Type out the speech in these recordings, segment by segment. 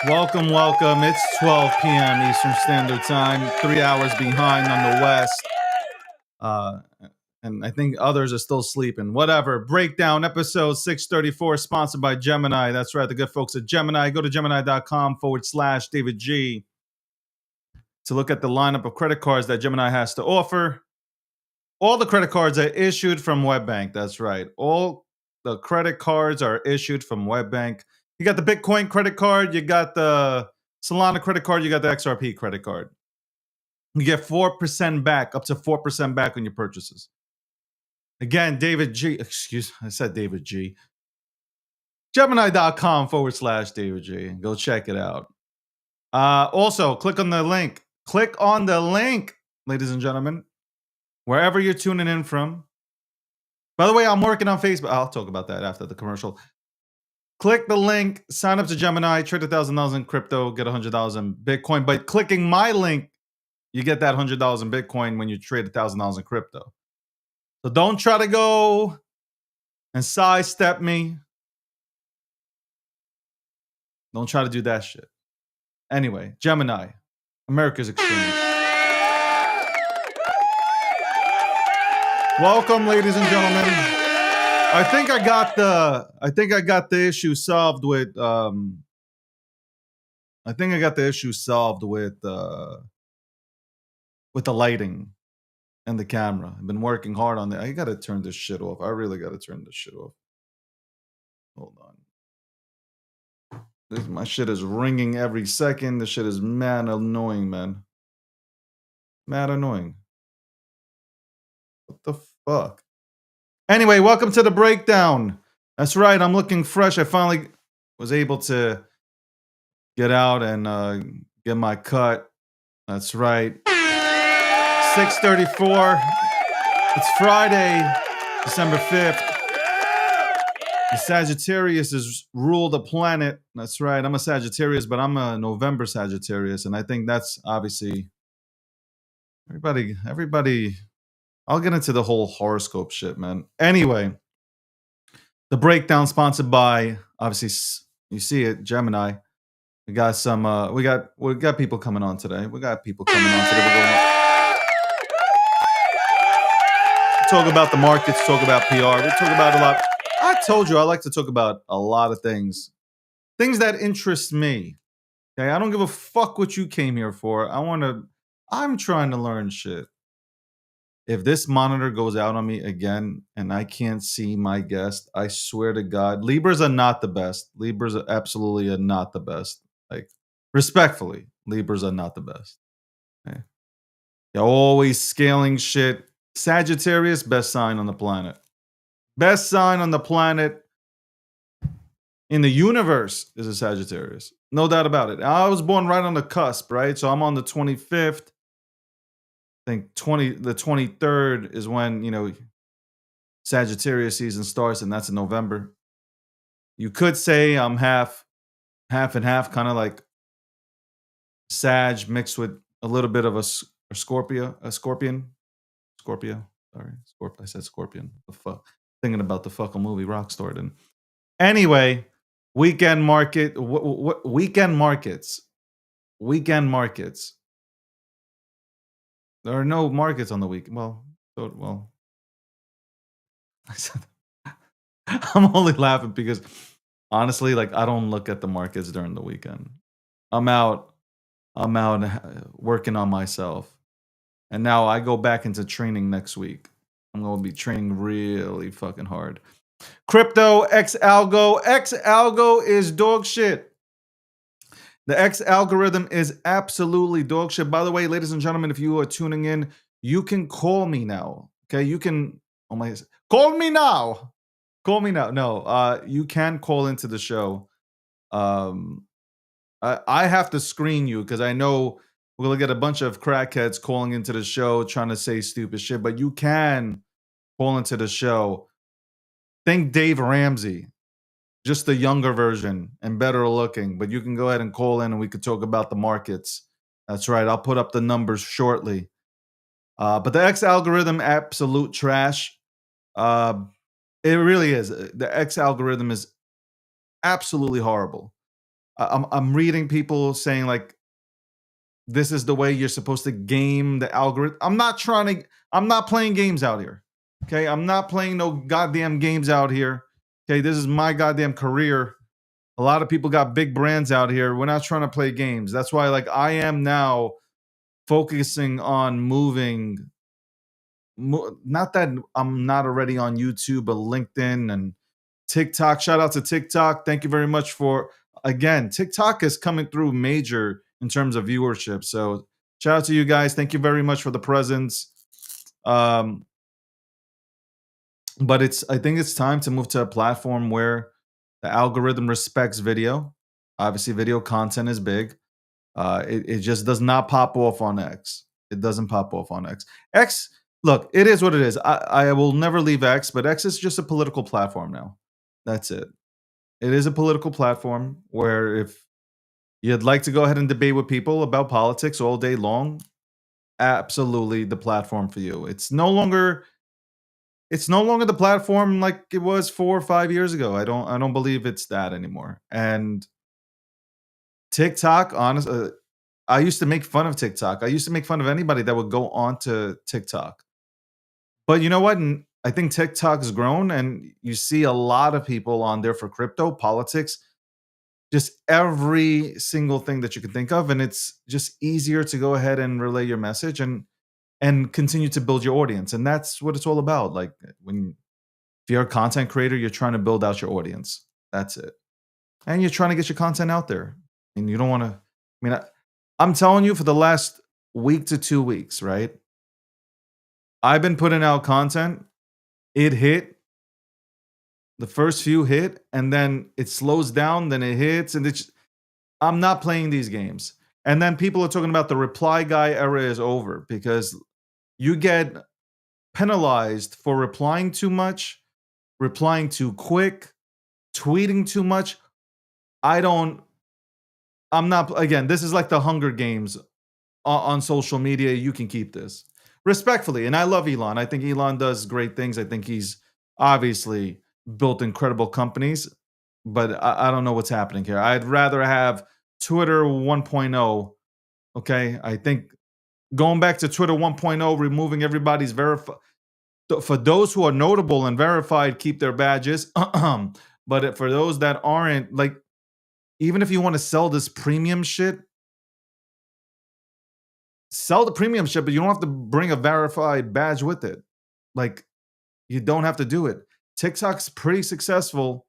Welcome, welcome. It's 12 p.m. Eastern Standard Time, 3 hours behind on the West. Uh, and I think others are still sleeping. Whatever. Breakdown episode 634, sponsored by Gemini. That's right, the good folks at Gemini. Go to gemini.com/David G to look at the lineup of credit cards that Gemini has to offer. All the credit cards are issued from WebBank. That's right. All the credit cards are issued from WebBank. You got the Bitcoin credit card, you got the Solana credit card, you got the XRP credit card. You get 4% back, up to 4% back on your purchases. Again, David G. I said David G. Gemini.com/David G. Go check it out. Also, click on the link. Click on the link, ladies and gentlemen, wherever you're tuning in from. By the way, I'm working on Facebook. I'll talk about that after the commercial. Click the link, sign up to Gemini, trade $1,000 in crypto, get $100 in Bitcoin. By clicking my link, you get that $100 in Bitcoin when you trade $1,000 in crypto. So don't try to go and sidestep me. Don't try to do that shit. Anyway, Gemini, America's exchange. Welcome, ladies and gentlemen. I think I got the issue solved with the lighting and the camera. I've been working hard on that. I gotta turn this shit off. I really gotta turn this shit off. Hold on. My shit is ringing every second. This shit is mad annoying, man. Mad annoying. What the fuck? Anyway, welcome to the breakdown. That's right, I'm looking fresh. I finally was able to get out and get my cut. That's right. 6:34. It's Friday, December 5th. The Sagittarius has ruled the planet. That's right. I'm a Sagittarius, but I'm a November Sagittarius, and I think that's obviously everybody. I'll get into the whole horoscope shit, man. Anyway, the breakdown sponsored by, obviously, you see it, Gemini. We got some. We got people coming on today. We're going talk about the markets. Talk about PR. We talk about a lot. I told you I like to talk about a lot of things that interest me. Okay, I don't give a fuck what you came here for. I'm trying to learn shit. If this monitor goes out on me again and I can't see my guest, I swear to God, Libras are not the best. Libras are absolutely not the best. Like, respectfully, Libras are not the best. Okay? You're always scaling shit. Sagittarius, best sign on the planet. Best sign on the planet in the universe is a Sagittarius. No doubt about it. I was born right on the cusp, right? So I'm on the 25th. I think the 23rd is when, Sagittarius season starts, and that's in November. You could say I'm half and half, kind of like Sag mixed with a little bit of a Scorpio. Sorry, I said Scorpion. The fuck, thinking about the fucking movie Rockstar. Then, anyway, weekend market. Weekend markets? Weekend markets. There are no markets on the weekend. Well. I said, I'm only laughing because honestly, like, I don't look at the markets during the weekend. I'm out working on myself. And now I go back into training next week. I'm going to be training really fucking hard. Crypto, X Algo is dog shit. The X algorithm is absolutely dog shit. By the way, ladies and gentlemen, if you are tuning in, you can call me now. Okay, you can. Oh my! Call me now. Call me now. No, you can call into the show. I have to screen you because I know we're gonna get a bunch of crackheads calling into the show trying to say stupid shit. But you can call into the show. Think Dave Ramsey. Just the younger version and better looking, but you can go ahead and call in and we could talk about the markets. That's right. I'll put up the numbers shortly. But the X algorithm, absolute trash. It really is. The X algorithm is absolutely horrible. I'm reading people saying like this is the way you're supposed to game the algorithm. I'm not playing games out here. Okay. I'm not playing no goddamn games out here. Okay. This is my goddamn career. A lot of people got big brands out here. We're not trying to play games. That's why, like, I am now focusing on moving. Not that I'm not already on YouTube, but LinkedIn and TikTok. Shout out to TikTok. Thank you very much for, again, TikTok is coming through major in terms of viewership. So shout out to you guys. Thank you very much for the presence. Um, but I think it's time to move to a platform where the algorithm respects video. Obviously, video content is big. It just does not pop off on X. It doesn't pop off on X. X, look, it is what it is. I will never leave X, but X is just a political platform now. That's it. It is a political platform where if you'd like to go ahead and debate with people about politics all day long, absolutely the platform for you. It's no longer the platform like it was 4 or 5 years ago. I don't believe it's that anymore. And TikTok, honestly, I used to make fun of TikTok. I used to make fun of anybody that would go onto TikTok. But you know what? I think TikTok has grown, and you see a lot of people on there for crypto, politics, just every single thing that you can think of, and it's just easier to go ahead and relay your message and continue to build your audience, and that's what it's all about. Like when if you're a content creator, you're trying to build out your audience. That's it, and you're trying to get your content out there, and you don't want to. I mean, I'm telling you, for the last week to 2 weeks, right? I've been putting out content. It hit, the first few hit, and then it slows down, then it hits, and I'm not playing these games. And then people are talking about the reply guy era is over because you get penalized for replying too much, replying too quick, tweeting too much. I don't, I'm not, again, this is like the Hunger Games on social media. You can keep this respectfully. And I love Elon. I think Elon does great things. I think he's obviously built incredible companies, but I don't know what's happening here. I'd rather have Twitter 1.0. Okay. I think going back to Twitter 1.0, removing everybody's verified. For those who are notable and verified, keep their badges. But for those that aren't, like, even if you want to sell this premium shit, sell the premium shit, but you don't have to bring a verified badge with it. Like, you don't have to do it. TikTok's pretty successful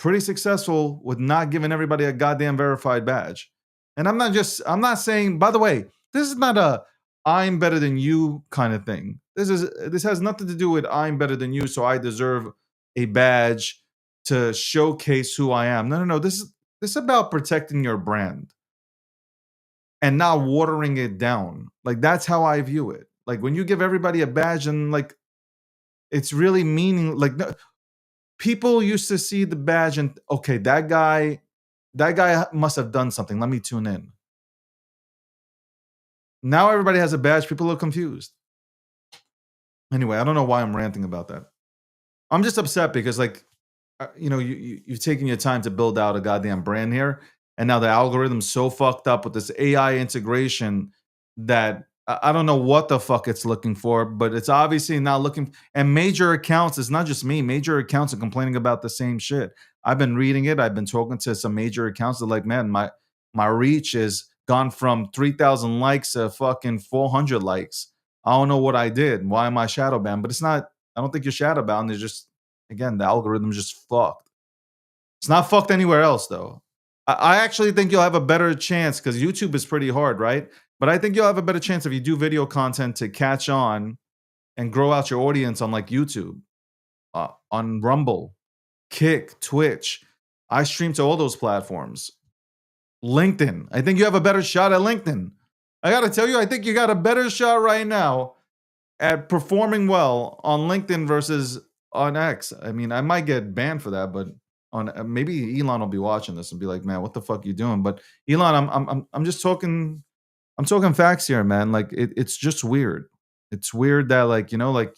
with not giving everybody a goddamn verified badge. And I'm not saying, by the way, this is not a I'm better than you kind of thing. This has nothing to do with I'm better than you, so I deserve a badge to showcase who I am. No, no, no. This is about protecting your brand and not watering it down. Like that's how I view it. Like when you give everybody a badge and like it's really meaning like no, people used to see the badge and okay, that guy must have done something. Let me tune in. Now everybody has a badge. People are confused. Anyway, I don't know why I'm ranting about that. I'm just upset because like you've taken your time to build out a goddamn brand here, and now the algorithm's so fucked up with this AI integration that I don't know what the fuck it's looking for, but it's obviously not looking. And major accounts, it's not just me. Major accounts are complaining about the same shit. I've been reading it. I've been talking to some major accounts. They're like, man, my reach is gone from 3,000 likes to fucking 400 likes. I don't know what I did. Why am I shadow banned? But it's not. I don't think you're shadow bound. It's just again the algorithm's just fucked. It's not fucked anywhere else though. I actually think you'll have a better chance because YouTube is pretty hard, right? But I think you'll have a better chance if you do video content to catch on and grow out your audience on like YouTube, on Rumble, Kick, Twitch. I stream to all those platforms. LinkedIn. I think you have a better shot at LinkedIn. I got to tell you, I think you got a better shot right now at performing well on LinkedIn versus on X. I mean, I might get banned for that, but on maybe Elon will be watching this and be like, "Man, what the fuck you doing?" But Elon, I'm just talking. I'm talking facts here, man. Like it's just weird. It's weird that like like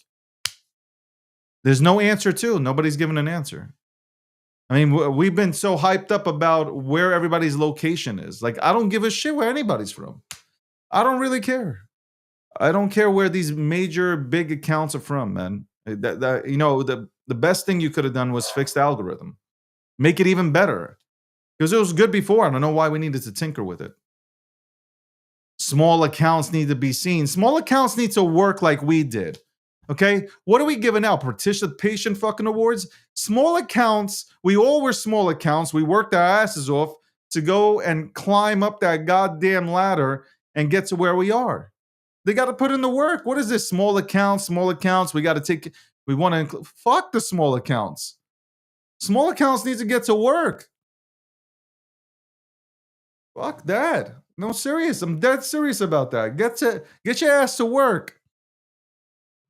there's no answer to. Nobody's giving an answer. I mean, we've been so hyped up about where everybody's location is. Like, I don't give a shit where anybody's from. I don't really care. I don't care where these major big accounts are from, man. The best thing you could have done was fix the algorithm, make it even better because it was good before. I don't know why we needed to tinker with it. Small accounts need to be seen. Small accounts need to work like we did. Okay, what are we giving out? Participation fucking awards? Small accounts. We all were small accounts. We worked our asses off to go and climb up that goddamn ladder and get to where we are. They got to put in the work. What is this? Small accounts, small accounts. We got to take, we want to, fuck the small accounts. Small accounts need to get to work. Fuck that. No, serious. I'm dead serious about that. Get your ass to work.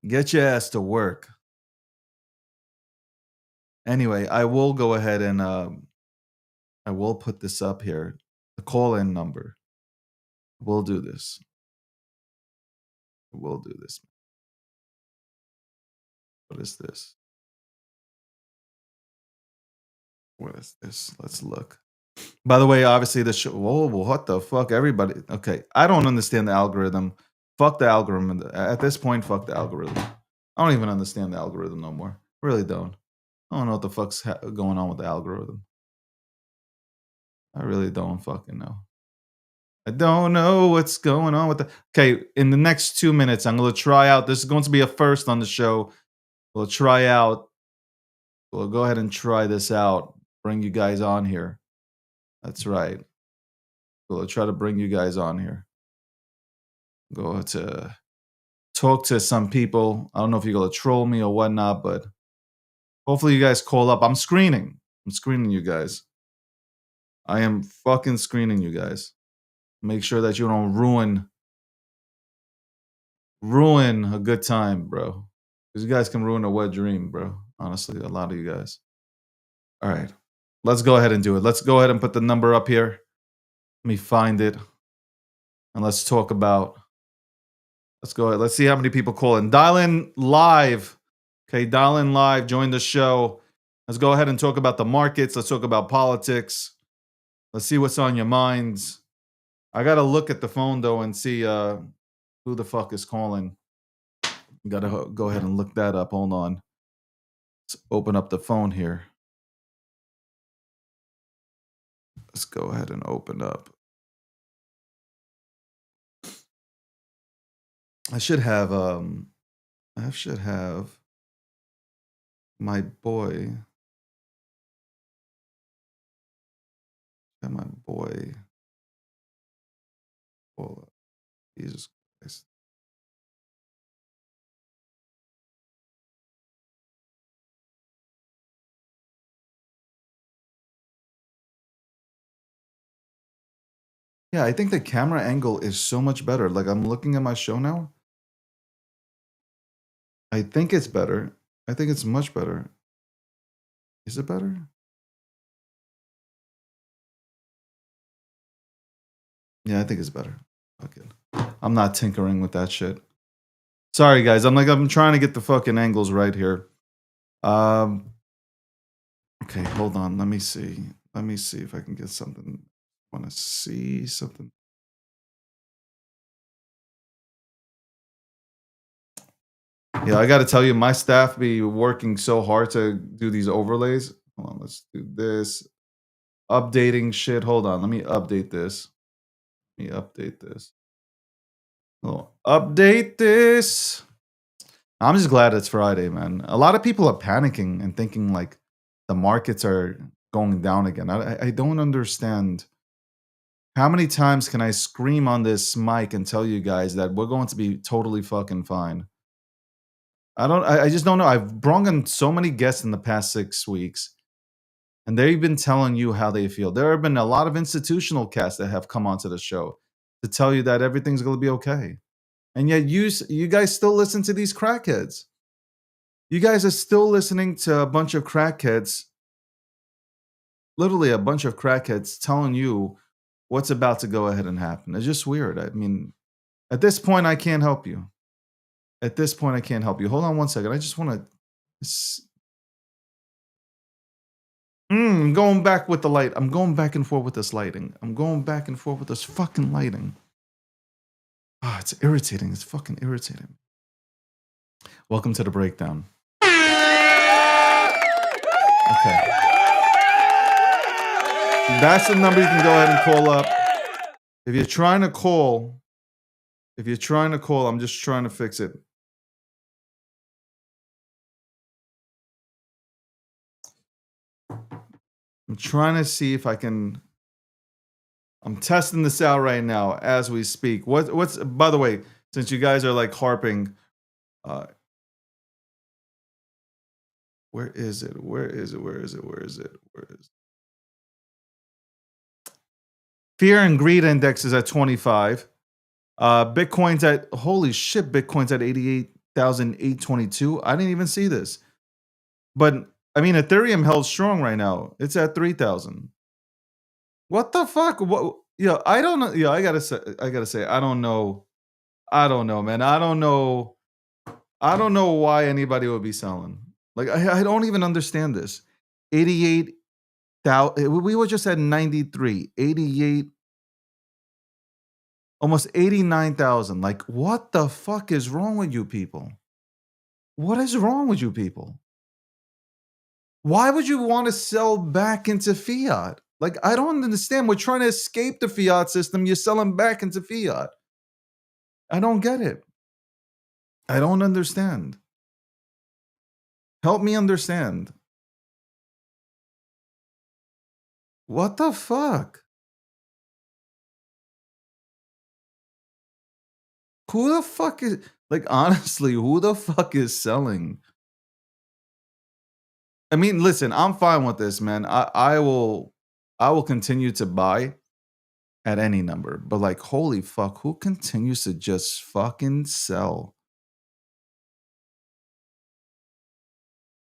Get your ass to work. Anyway, I will go ahead and I will put this up here. The call-in number. We'll do this. We'll do this. What is this? What is this? Let's look. By the way, obviously the show. Whoa, what the fuck? Everybody. Okay, I don't understand the algorithm. Fuck the algorithm. At this point, fuck the algorithm. I don't even understand the algorithm no more. Really don't. I don't know what the fuck's going on with the algorithm. I really don't fucking know. I don't know what's going on with the. Okay, in the next 2 minutes, I'm gonna try out. This is going to be a first on the show. We'll try out. We'll go ahead and try this out. Bring you guys on here. That's right. We'll try to bring you guys on here. Go to talk to some people. I don't know if you're gonna troll me or whatnot, but hopefully you guys call up. I'm screening. I'm screening you guys. I am fucking screening you guys. Make sure that you don't ruin a good time, bro. Because you guys can ruin a wet dream, bro. Honestly, a lot of you guys. All right. Let's go ahead and do it. Let's go ahead and put the number up here. Let me find it. And let's talk about. Let's go ahead. Let's see how many people call in. Dial in live. Okay, dial in live. Join the show. Let's go ahead and talk about the markets. Let's talk about politics. Let's see what's on your minds. I got to look at the phone, though, and see who the fuck is calling. Got to go ahead and look that up. Hold on. Let's open up the phone here. Let's go ahead and open up. I should have my boy. My boy. Oh, Jesus Christ. Yeah, I think the camera angle is so much better. Like I'm looking at my show now. I think it's better. I think it's much better. Is it better? Yeah, I think it's better. Fucking. I'm not tinkering with that shit. Sorry guys. I'm trying to get the fucking angles right here. Okay, hold on. Let me see. Let me see if I can get something. I want to see something. Yeah, I got to tell you, my staff be working so hard to do these overlays. Hold on, let's do this. Updating shit. Hold on, let me update this. Let me update this. Oh, update this. I'm just glad it's Friday, man. A lot of people are panicking and thinking like the markets are going down again. I don't understand. How many times can I scream on this mic and tell you guys that we're going to be totally fucking fine? I just don't know. I've brought in so many guests in the past 6 weeks, and they've been telling you how they feel. There have been a lot of institutional casts that have come onto the show to tell you that everything's going to be okay. And yet you guys still listen to these crackheads. You guys are still listening to a bunch of crackheads, literally a bunch of crackheads telling you what's about to go ahead and happen. It's just weird. I mean, at this point, I can't help you. At this point, I can't help you. Hold on one second. I just want to. I'm going back with the light. I'm going back and forth with this lighting. I'm going back and forth with this fucking lighting. Ah, it's irritating. It's fucking irritating. Welcome to the breakdown. Okay. That's the number you can go ahead and call up. If you're trying to call, I'm just trying to fix it. I'm trying to see if I can. I'm testing this out right now as we speak. What's by the way, since you guys are like harping, uh, where is it? Where is it? Where is it? Where is it? Where is it? Fear and greed index is at 25. Bitcoin's at holy shit, Bitcoin's at 88,822. I didn't even see this. But I mean Ethereum held strong right now. It's at 3,000. What the fuck? What I don't know. I gotta say, I don't know. I don't know, man. I don't know. I don't know why anybody would be selling. Like I don't even understand this. 88,000. We were just at 93, 88, almost 89,000. Like what the fuck is wrong with you people? What is wrong with you people? Why would you want to sell back into fiat? Like I don't understand. We're trying to escape the fiat system. You're selling back into fiat. I don't get it. I don't understand. Help me understand. What the fuck? Who the fuck is like honestly, who the fuck is selling? I mean, listen, I'm fine with this, man. I will continue to buy at any number. But like holy fuck, who continues to just fucking sell?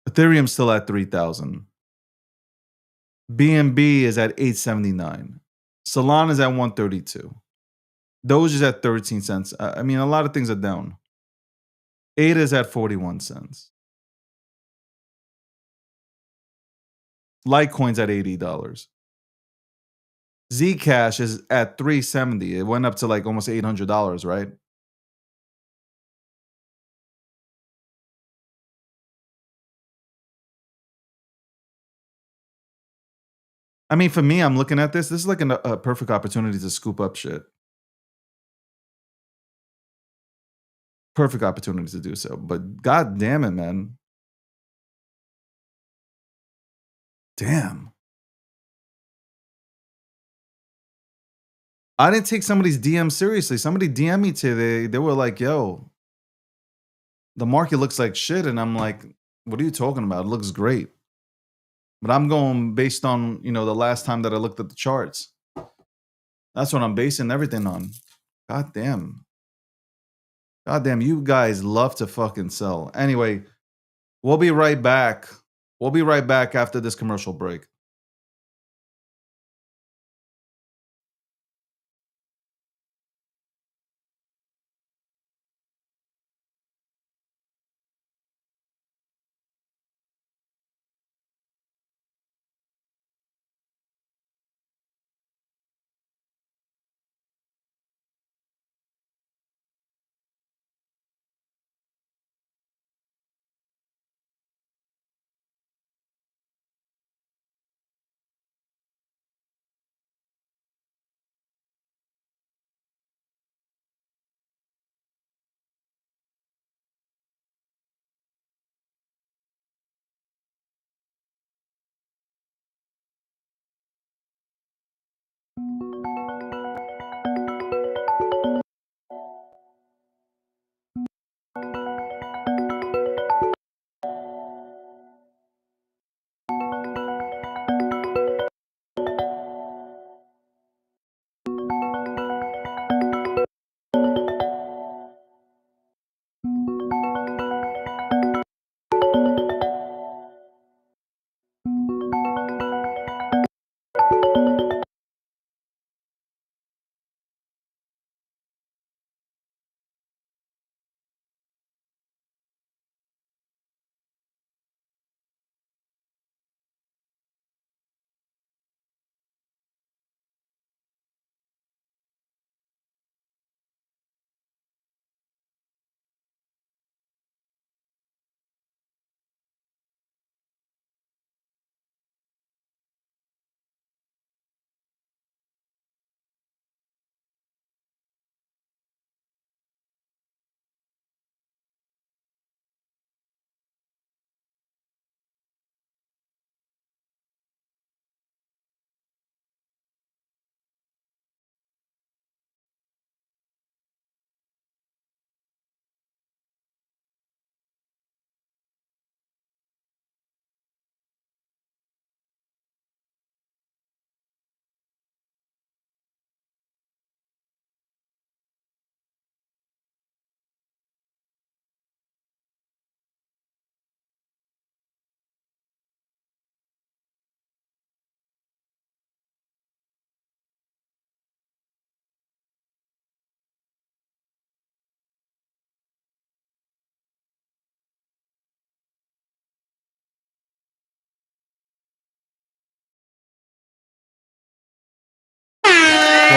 Ethereum's still at 3,000. BNB is at 879. Solana is at 132. Doge is at 13 cents. I mean, a lot of things are down. ADA is at 41 cents. Litecoin's at $80. Zcash is at 370. It went up to like almost $800, right? I mean, for me, I'm looking at this. This is like a perfect opportunity to scoop up shit. Perfect opportunity to do so. But god damn it, man. Damn. I didn't take somebody's DM seriously. Somebody DM me today. They were like, yo, the market looks like shit. And I'm like, what are you talking about? It looks great. But I'm going based on, the last time that I looked at the charts. That's what I'm basing everything on. God damn. God damn, you guys love to fucking sell. Anyway, we'll be right back. We'll be right back after this commercial break.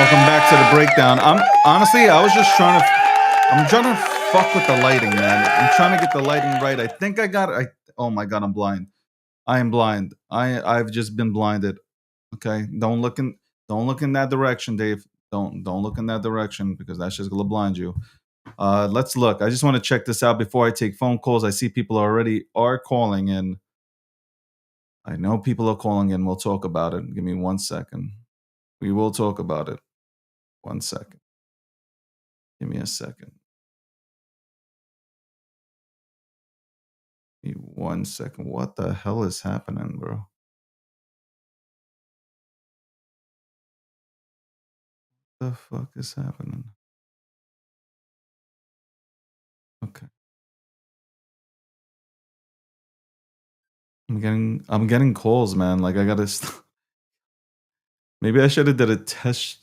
Welcome back to the breakdown. I'm honestly, I was just trying to. I'm trying to fuck with the lighting, man. I'm trying to get the lighting right. I think I got. Oh my god, I'm blind. I am blind. I've just been blinded. Okay, don't look in that direction, Dave. Don't look in that direction because that's just gonna blind you. Let's look. I just want to check this out before I take phone calls. I see people already are calling in. I know people are calling in. We'll talk about it. Give me 1 second. We will talk about it. 1 second. Give me a second. Give me 1 second. What the hell is happening, bro? The fuck is happening? Okay. I'm getting calls, man. Like I gotta maybe I should have did a test.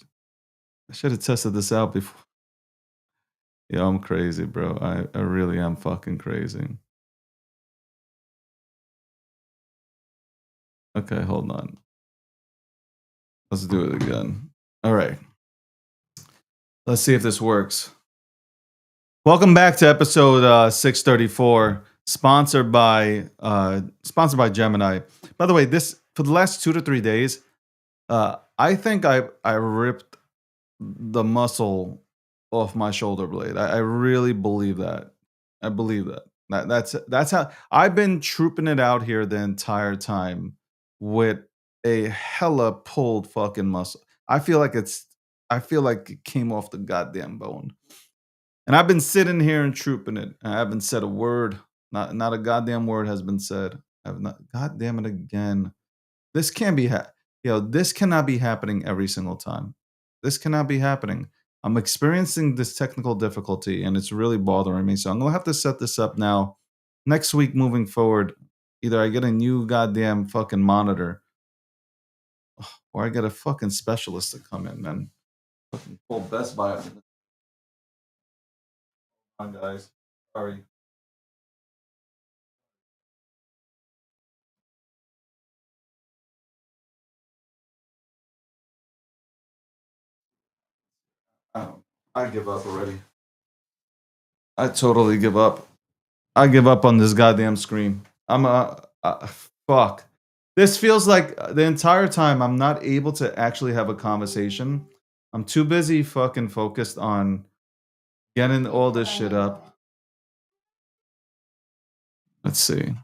I should have tested this out before. Yeah, I'm crazy, bro. I really am fucking crazy. Okay, hold on. Let's do it again. All right. Let's see if this works. Welcome back to episode 634, sponsored by Gemini. By the way, this for the last 2 to 3 days, I think I ripped the muscle off my shoulder blade. I really believe that. I believe that. That's how I've been trooping it out here the entire time with a hella pulled fucking muscle. I feel like it came off the goddamn bone. And I've been sitting here and trooping it. I haven't said a word. Not a goddamn word has been said. I've not. God damn it again. This can't be. This cannot be happening every single time. This cannot be happening. I'm experiencing this technical difficulty, and it's really bothering me. So I'm gonna have to set this up now. Next week, moving forward, either I get a new goddamn fucking monitor, or I get a fucking specialist to come in, man. Fucking pull Best Buy. Come on, guys. Sorry. I give up already. I totally give up. I give up on this goddamn screen. I'm fuck. This feels like the entire time I'm not able to actually have a conversation. I'm too busy fucking focused on getting all this shit up. Let's see.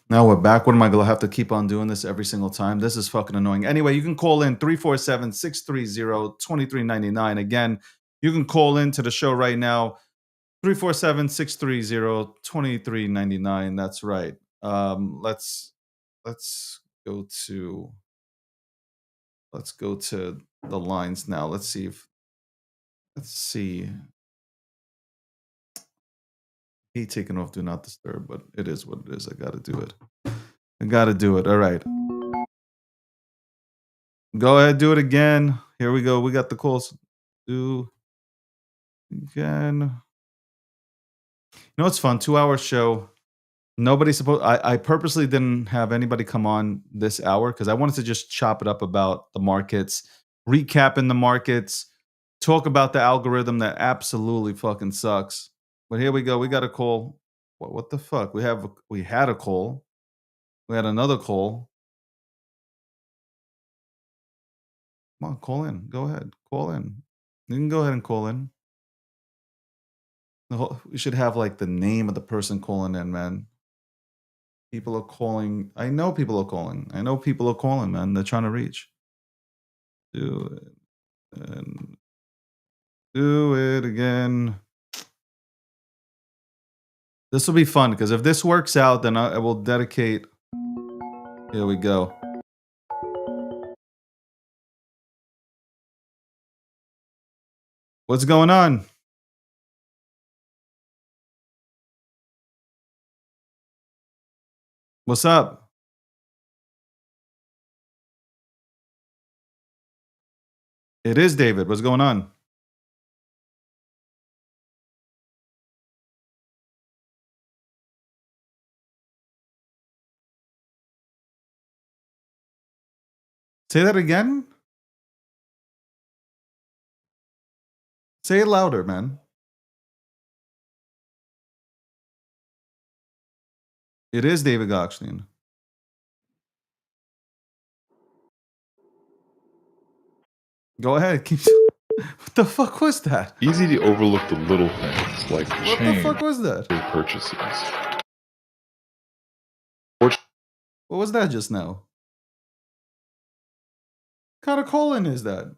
Now we're back. What am I going to have to keep on doing this every single time? This is fucking annoying. Anyway, you can call in 347-630-2399. Again, you can call in to the show right now 347-630-2399. That's right. Let's go to the lines now. Let's see. He taken off do not disturb, but it is what it is. I gotta do it. I gotta do it. All right. Go ahead, do it again. Here we go. We got the calls. Do again. You know what's fun? 2 hour show. Nobody supposed. I purposely didn't have anybody come on this hour because I wanted to just chop it up about the markets, recapping the markets, talk about the algorithm that absolutely fucking sucks. But here we go. We got a call. What the fuck? We had a call. We had another call. Come on, call in. Go ahead, call in. You can go ahead and call in. We should have like the name of the person calling in, man. People are calling. I know people are calling. I know people are calling, man. They're trying to reach. Do it and do it again. This will be fun because if this works out, then I will dedicate. Here we go. What's going on? What's up? It is David. What's going on? Say that again? Say it louder, man. It is David Gockstein. Go ahead. Keep. What the fuck was that? Easy to overlook the little things like the What the change fuck was that? of purchases. What was that just now? What kind of colon is that?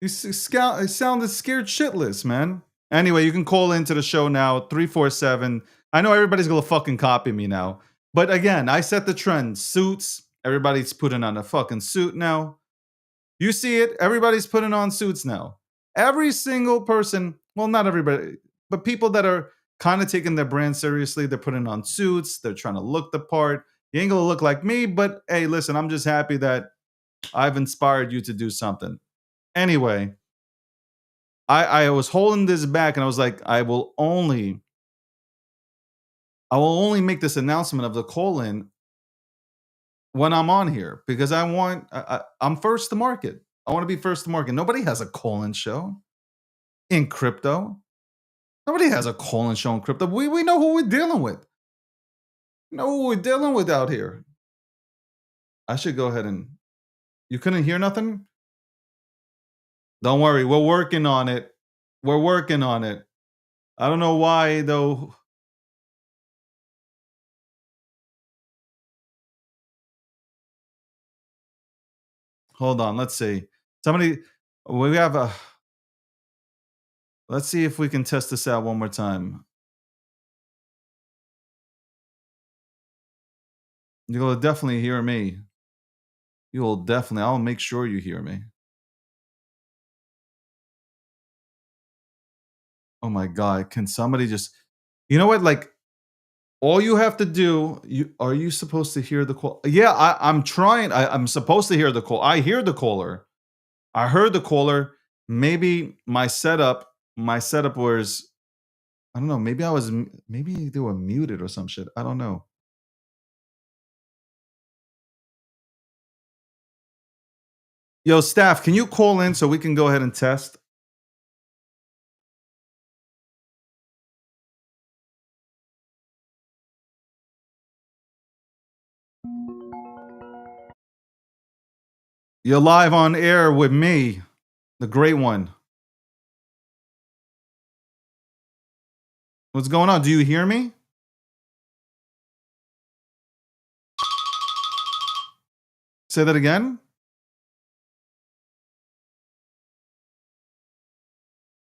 He sounded scared shitless, man. Anyway, you can call into the show now, 347. I know everybody's gonna fucking copy me now. But again, I set the trend. Suits. Everybody's putting on a fucking suit now. You see it. Everybody's putting on suits now. Every single person, well, not everybody, but people that are kind of taking their brand seriously, they're putting on suits. They're trying to look the part. You ain't gonna look like me, but hey, listen, I'm just happy that I've inspired you to do something. Anyway, I was holding this back and I was like, I will only make this announcement of the call-in when I'm on here because I'm first to market. I want to be first to market. Nobody has a call-in show in crypto. Nobody has a call-in show in crypto. We know who we're dealing with. We know who we're dealing with out here. I should go ahead and. You couldn't hear nothing? Don't worry, we're working on it. We're working on it. I don't know why though. Hold on, let's see. We have a. Let's see if we can test this out one more time. You'll definitely hear me. I'll make sure you hear me. Oh my God, can somebody just, you know what? Like, all you have to do, are you supposed to hear the call? Yeah, I'm trying. I'm supposed to hear the call. I hear the caller. I heard the caller. Maybe my setup was, I don't know, maybe they were muted or some shit. I don't know. Yo, staff, can you call in so we can go ahead and test? You're live on air with me, the great one. What's going on? Do you hear me? Say that again.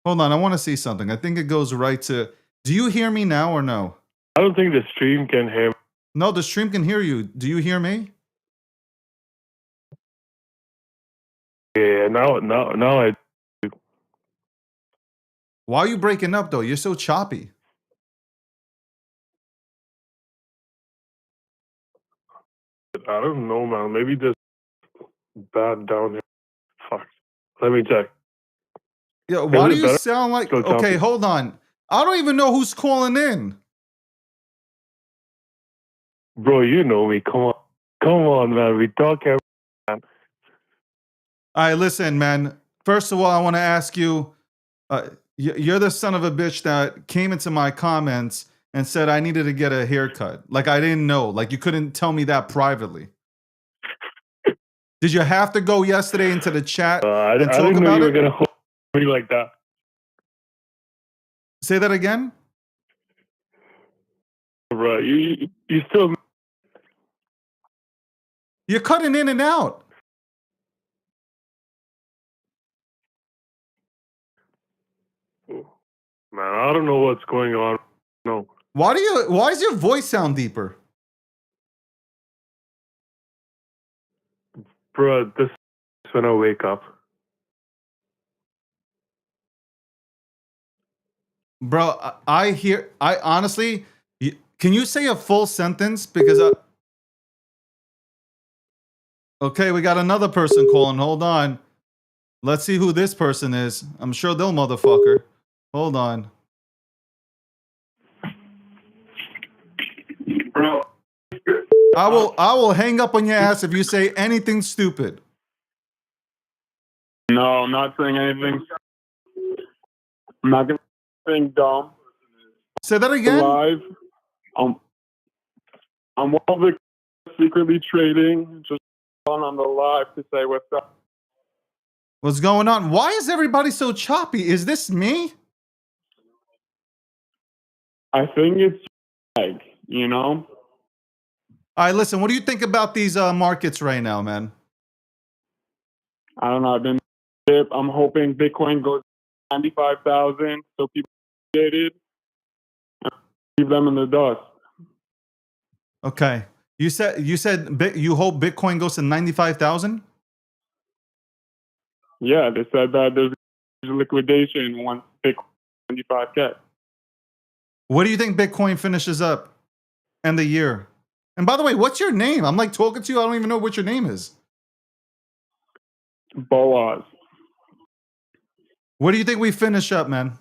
Hold on, I want to see something. I think it goes right to. Do you hear me now or no? I don't think the stream can hear me. No, the stream can hear you. Do you hear me? Yeah, now I. Why are you breaking up though? You're so choppy. I don't know, man. Maybe just bad down here. Fuck. Let me check. Yeah, why Is do it you better? sound like? Go Okay, choppy. hold on. I don't even know who's calling in. Bro, you know me. Come on, man. We talk every man. All right, listen, man. First of all, I want to ask you. You're the son of a bitch that came into my comments and said I needed to get a haircut. Like I didn't know. Like you couldn't tell me that privately. Did you have to go yesterday into the chat I and talk didn't know about you were it? gonna hold me like that. Say that again. Bro, you still. You're cutting in and out. Man, I don't know what's going on. No. Why does your voice sound deeper? Bro, this is when I wake up. Bro, I honestly, can you say a full sentence? Because okay, we got another person calling. Hold on. Let's see who this person is. I'm sure they'll motherfucker. Hold on. Bro. I will hang up on your ass if you say anything stupid. No, I'm not saying anything. I'm not going to say anything dumb. Say that again. Live. I'm one of the secretly trading. Just on the live to say what's up. What's going on? Why is everybody so choppy? Is this me? I think it's like, you know. All right, listen. What do you think about these markets right now, man? I don't know. I'm hoping Bitcoin goes 95,000 so people get it and leave them in the dust. Okay. You said you hope Bitcoin goes to 95,000? Yeah, they said that there's liquidation once Bitcoin 95K. What do you think Bitcoin finishes up end the year? And by the way, what's your name? I'm like talking to you. I don't even know what your name is. Boaz. What do you think we finish up, man?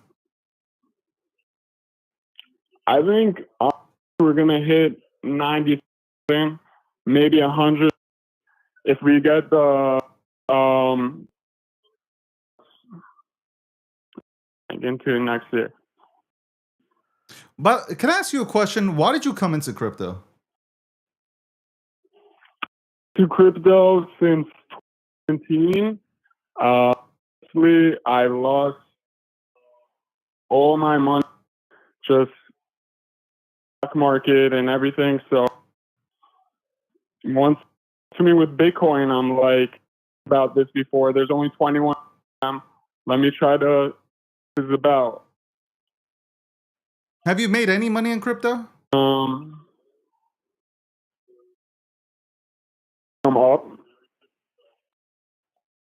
I think we're gonna hit 90, maybe 100 if we get the into next year. But can I ask you a question? Why did you come into crypto? To crypto since 2017. Actually, I lost all my money, just stock market and everything. So once to me with Bitcoin, I'm like about this before. There's only 21 of them. Let me try to. This is about. Have you made any money in crypto? I'm up,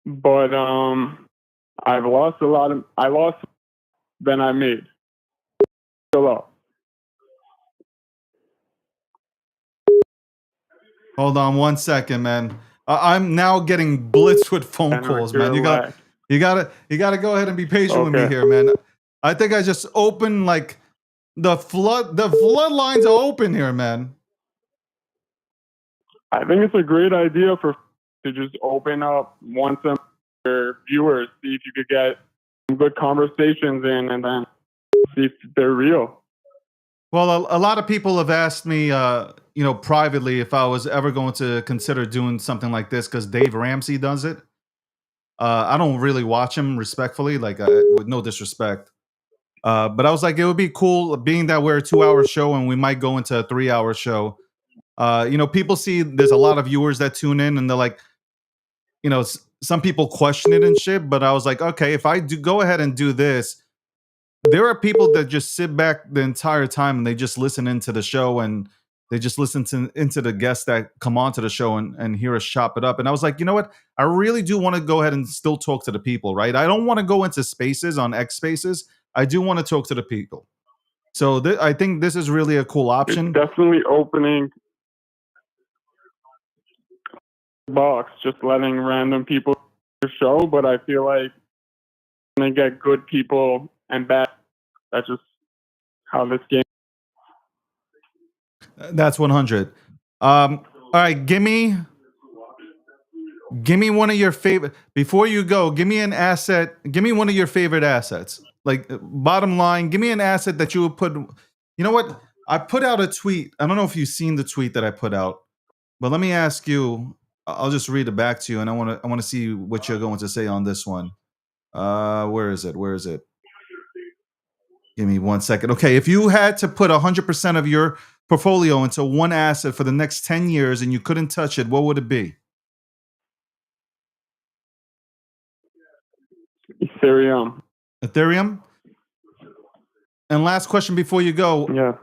but I've lost a lot of. I lost, then I made. Still up. Hold on 1 second, man. I'm now getting blitzed with phone calls, man. You gotta go ahead and be patient with me here, man. I think I just opened like the floodlines are open here, man. I think it's a great idea to just open up once a for viewers, see if you could get some good conversations in, and then see if they're real. Well, a lot of people have asked me, privately, if I was ever going to consider doing something like this because Dave Ramsey does it. I don't really watch him respectfully, like with no disrespect. But I was like, it would be cool, being that we're a 2-hour show and we might go into a 3-hour show. People see there's a lot of viewers that tune in and they're like, some people question it and shit. But I was like, okay, if I do go ahead and do this, there are people that just sit back the entire time and they just listen into the show and they just listen into the guests that come onto the show and hear us chop it up. And I was like, you know what? I really do want to go ahead and still talk to the people, right? I don't want to go into spaces on X Spaces. I do want to talk to the people. So I think this is really a cool option. It's definitely opening the box, just letting random people show. But I feel like I'm gonna get good people and bad. That's just how this game. That's 100. All right, give me one of your favorite. Before you go, give me an asset. Give me one of your favorite assets. Like, bottom line, give me an asset that you would put. You know what? I put out a tweet. I don't know if you've seen the tweet that I put out, but let me ask you. I'll just read it back to you, and I want to see what you're going to say on this one. Where is it? Give me 1 second. Okay, if you had to put 100% of your portfolio into one asset for the next 10 years and you couldn't touch it, what would it be? Ethereum. And last question before you go. Yeah.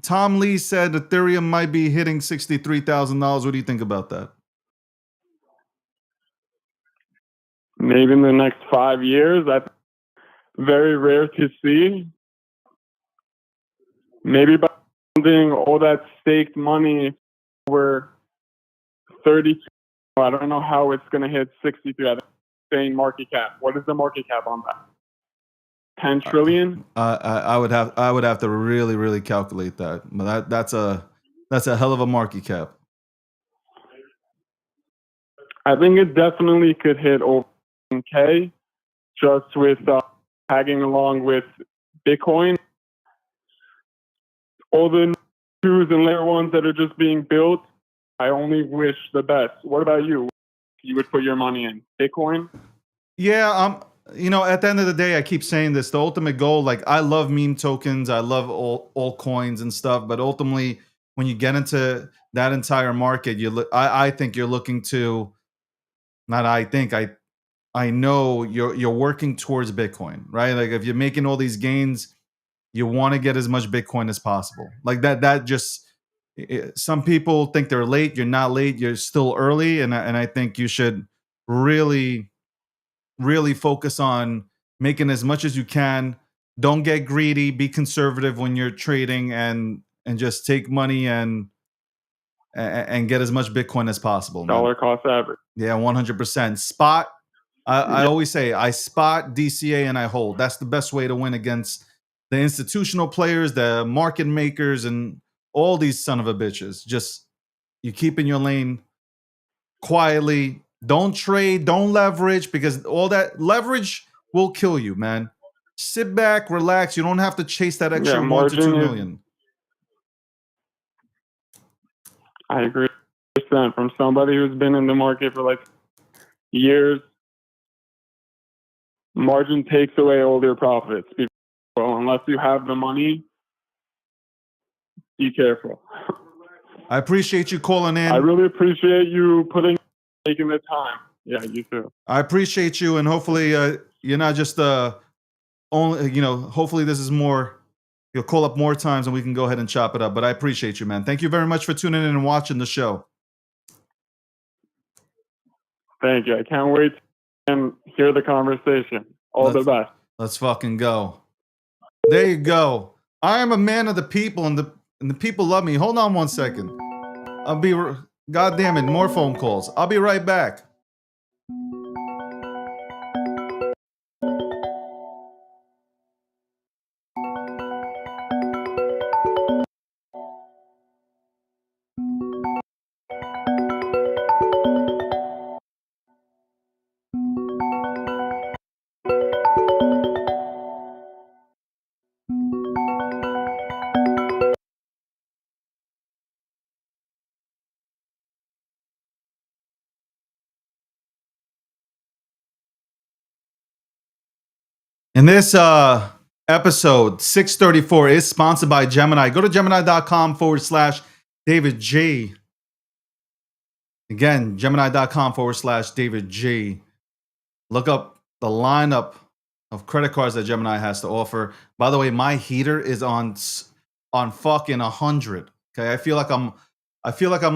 Tom Lee said Ethereum might be hitting $63,000. What do you think about that? Maybe in the next 5 years. That's very rare to see. Maybe by funding all that staked money over 32. I don't know how it's going to hit 63. I think saying market cap. What is the market cap on that? 10 trillion? I would have to really, really calculate that. But that's a hell of a market cap. I think it definitely could hit over K just with tagging along with Bitcoin. All the twos and layer ones that are just being built, I only wish the best. What about you? You would put your money in Bitcoin? Yeah, at the end of the day, I keep saying this. The ultimate goal, like, I love meme tokens, I love all coins and stuff, but ultimately, when you get into that entire market, I think you're looking to, not I think, I know you're working towards Bitcoin, right? Like, if you're making all these gains, you want to get as much Bitcoin as possible. Like that just, some people think they're late. You're not late. You're still early. And I think you should really, really focus on making as much as you can. Don't get greedy. Be conservative when you're trading, and just take money and get as much Bitcoin as possible. Man. Dollar cost average. Yeah, 100%. Spot. I Yep. always say I spot DCA and I hold. That's the best way to win against the institutional players, the market makers, and all these son of a bitches. Just, you keep in your lane quietly. Don't trade, don't leverage, because all that leverage will kill you, man. Sit back, relax. You don't have to chase that extra 1 to 2 million. I agree 100%. From somebody who's been in the market for like years, margin takes away all their profits. Well, unless you have the money, be careful. I appreciate you calling in. I really appreciate you taking the time. Yeah, you too. I appreciate you, and hopefully you're not just only, hopefully this is more, you'll call up more times and we can go ahead and chop it up. But I appreciate you, man. Thank you very much for tuning in and watching the show. Thank you. I can't wait to hear the conversation. All the best. Let's fucking go. There you go. I am a man of the people, and the people love me. Hold on 1 second. God damn it, more phone calls. I'll be right back. And this episode 634 is sponsored by Gemini. Go to Gemini.com/David G. Again, Gemini.com/David G. Look up the lineup of credit cards that Gemini has to offer. By the way, my heater is on fucking 100. Okay, I feel like I'm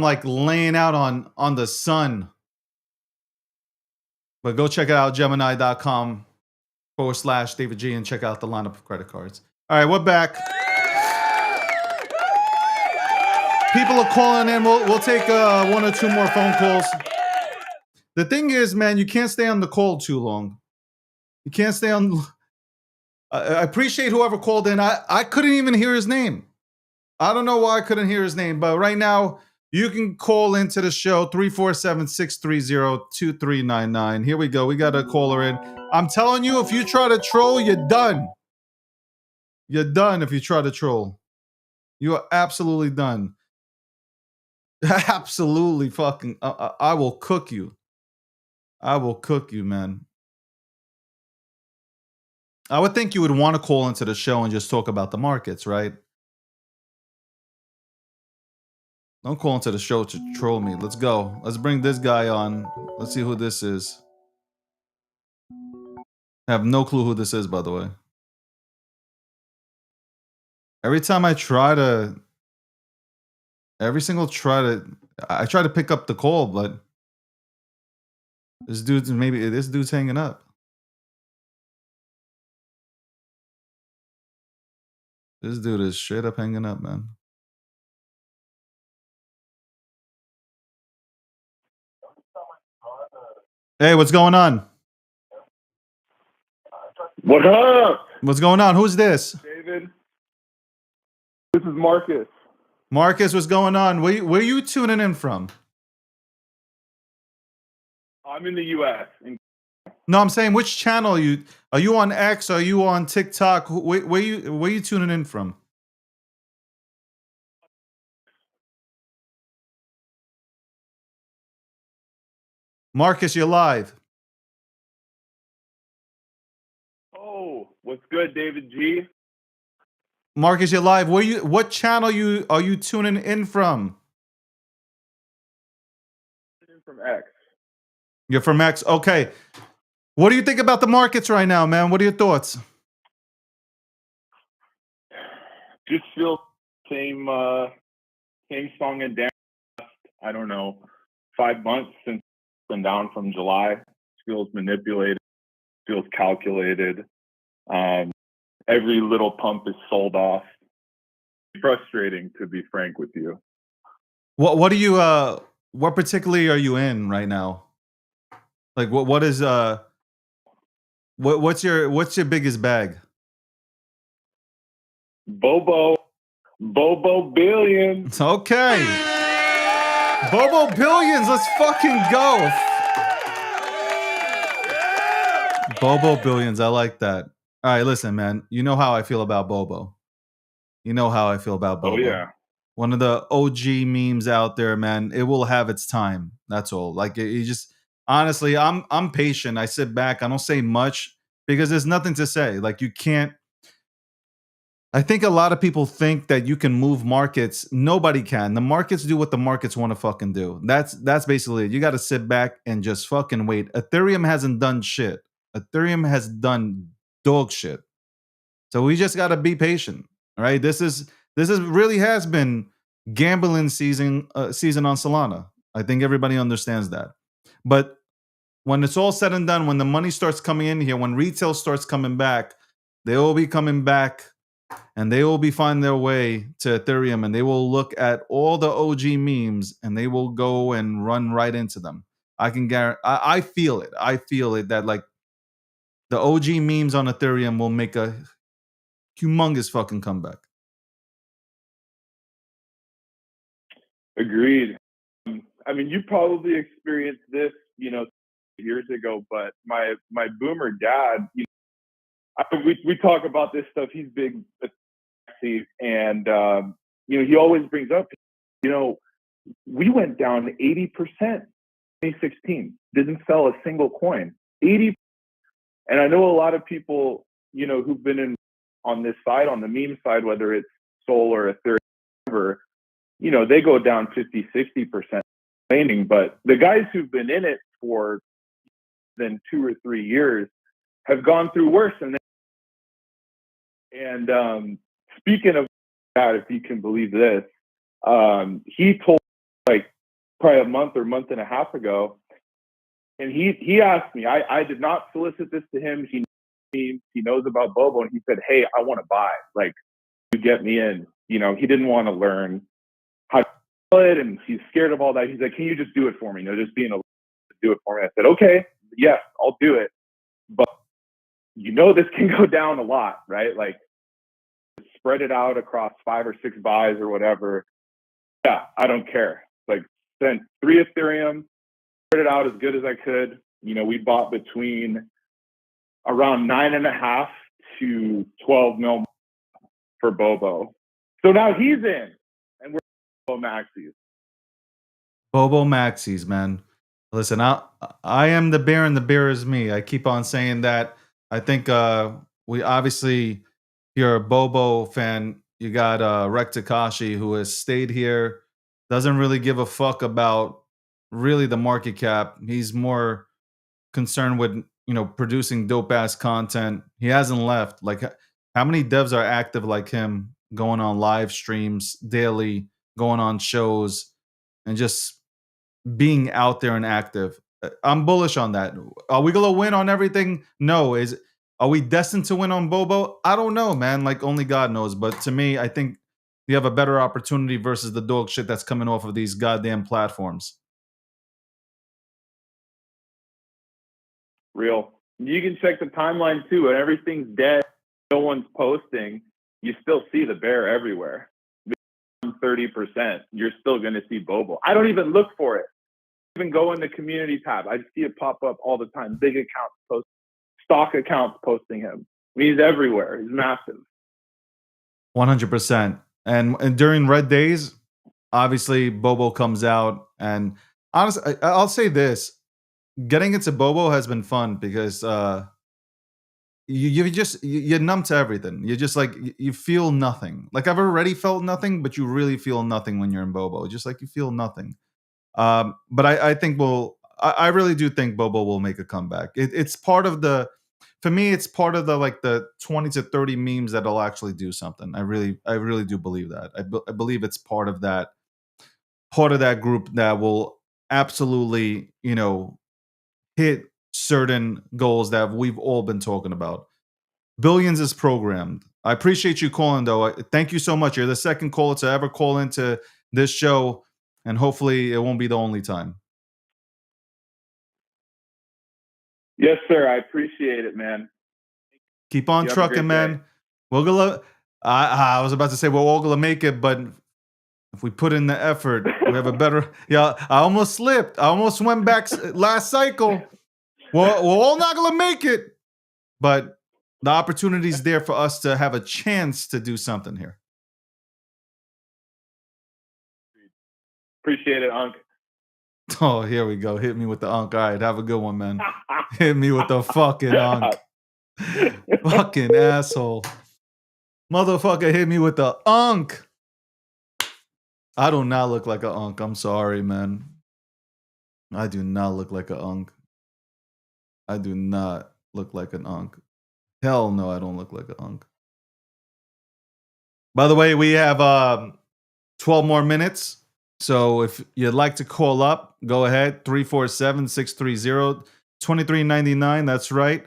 like laying out on the sun. But go check it out, Gemini.com/David G, and check out the lineup of credit cards. All right, we're back. People are calling in. We'll take 1 or 2 more phone calls. The thing is, man, you can't stay on the call too long. You can't stay on. I appreciate whoever called in. I couldn't even hear his name. I don't know why I couldn't hear his name, but right now you can call into the show 347-630-2399. Here we go. We got a caller in. I'm telling you, if you try to troll, you're done. You're done if you try to troll. You are absolutely done. Absolutely fucking. I will cook you. I will cook you, man. I would think you would want to call into the show and just talk about the markets, right? Don't call into the show to troll me. Let's go. Let's bring this guy on. Let's see who this is. I have no clue who this is, by the way. Every time I try to... I try to pick up the call, but... This dude's hanging up. This dude is straight up hanging up, man. Hey, what's going on? What up? What's going on? Who's this? David. This is Marcus. Marcus, what's going on? Where you tuning in from? I'm in the U.S. No, I'm saying which channel are you on X? Are you on TikTok? Where you tuning in from? Marcus, you're live. Oh, what's good, David G? Marcus, you're live. What channel are you tuning in from? From X. You're from X. Okay. What do you think about the markets right now, man? What are your thoughts? Just feel same song and dance. I don't know, 5 months since it's been down from July. Feels manipulated. Feels calculated. Every little pump is sold off. Frustrating, to be frank with you. What do you what particularly are you in right now? Like what is what's your biggest bag? Bobo Billions. Okay. Bobo Billions, let's fucking go. Bobo Billions, I like that. All right, listen, man. You know how I feel about Bobo. You know how I feel about Bobo. Oh yeah. One of the OG memes out there, man. It will have its time. That's all. Like you just honestly, I'm patient. I sit back. I don't say much because there's nothing to say. Like you can't. I think a lot of people think that you can move markets. Nobody can. The markets do what the markets want to fucking do. That's basically it. You got to sit back and just fucking wait. Ethereum hasn't done shit. Ethereum has done dog shit. So we just got to be patient. All right. This is really has been gambling season on Solana. I think everybody understands that. But when it's all said and done, when the money starts coming in here, when retail starts coming back, they will be coming back and they will be finding their way to Ethereum and they will look at all the OG memes and they will go and run right into them. I can guarantee. I feel it. I feel it that like the OG memes on Ethereum will make a humongous fucking comeback. Agreed. I mean, you probably experienced this, years ago, but my boomer dad, we talk about this stuff. He's big, and he always brings up, we went down 80% 2016. Didn't sell a single coin. 80. And I know a lot of people, who've been on this side, on the meme side, whether it's Sol or Ethereum, whatever, they go down 50, 60% remaining. But the guys who've been in it for than 2 or 3 years have gone through worse. And speaking of that, if you can believe this, he told like probably a month and a half ago, and he asked me, I did not solicit this to him. He knows about Bobo, and he said, "Hey, I want to buy. Like, you get me in." He didn't want to learn how to do it, and he's scared of all that. He's like, "Can you just do it for me? Just being able to do it for me." I said, "Okay, yes, I'll do it, but this can go down a lot, right? Like, spread it out across 5 or 6 buys or whatever. Yeah, I don't care. Like, sent 3 Ethereum, spread it out as good as I could. We bought between around 9.5 to 12 mil for Bobo. So now he's in, and we're Bobo Maxis. Bobo Maxis, man. Listen, I am the bear and the bear is me. I keep on saying that. I think we obviously, if you're a Bobo fan, you got Rek Takashi who has stayed here, doesn't really give a fuck about really the market cap. He's more concerned with producing dope ass content. He hasn't left. Like, how many devs are active like him, going on live streams daily, going on shows, and just being out there and active? I'm bullish on that. Are we gonna win on everything? No. Are we destined to win on Bobo? I don't know, man. Like, only God knows. But to me, I think you have a better opportunity versus the dog shit that's coming off of these goddamn platforms. Real. You can check the timeline too, and everything's dead. No one's posting. You still see the bear everywhere. 30%. You're still going to see Bobo. I don't even look for it. even go in the community tab. I see it pop up all the time. Big accounts post, stock accounts posting him. I mean, he's everywhere. He's massive. 100%. And during red days, obviously Bobo comes out, and honestly, I'll say this: getting into Bobo has been fun because you're numb to everything. You're just like you feel nothing. Like I've already felt nothing, but you really feel nothing when you're in Bobo. Just like you feel nothing. But I think I really do think Bobo will make a comeback. It's part of the, for me, it's part of the like the 20 to 30 memes that'll actually do something. I really do believe that. I believe it's part of that group that will absolutely, hit certain goals that we've all been talking about. Billions is programmed. I appreciate you calling, though. Thank you so much. You're the second caller to ever call into this show, and hopefully it won't be the only time. Yes, sir. I appreciate it, man. Keep on trucking, man. We're gonna. I was about to say we're all gonna make it, but if we put in the effort, we have a better. Yeah, I almost slipped. I almost went back last cycle. We're all not gonna make it, but the opportunity is there for us to have a chance to do something here. Appreciate it, Unc. Oh, here we go. Hit me with the Unc. All right, have a good one, man. Hit me with the fucking Unc. Fucking asshole. Motherfucker hit me with the Unc. I do not look like an Unc. I'm sorry, man. I do not look like an Unc. I do not look like an Unc. Hell no, I don't look like an Unc. By the way, we have 12 more minutes. So if you'd like to call up, go ahead. 347-630-2399. That's right.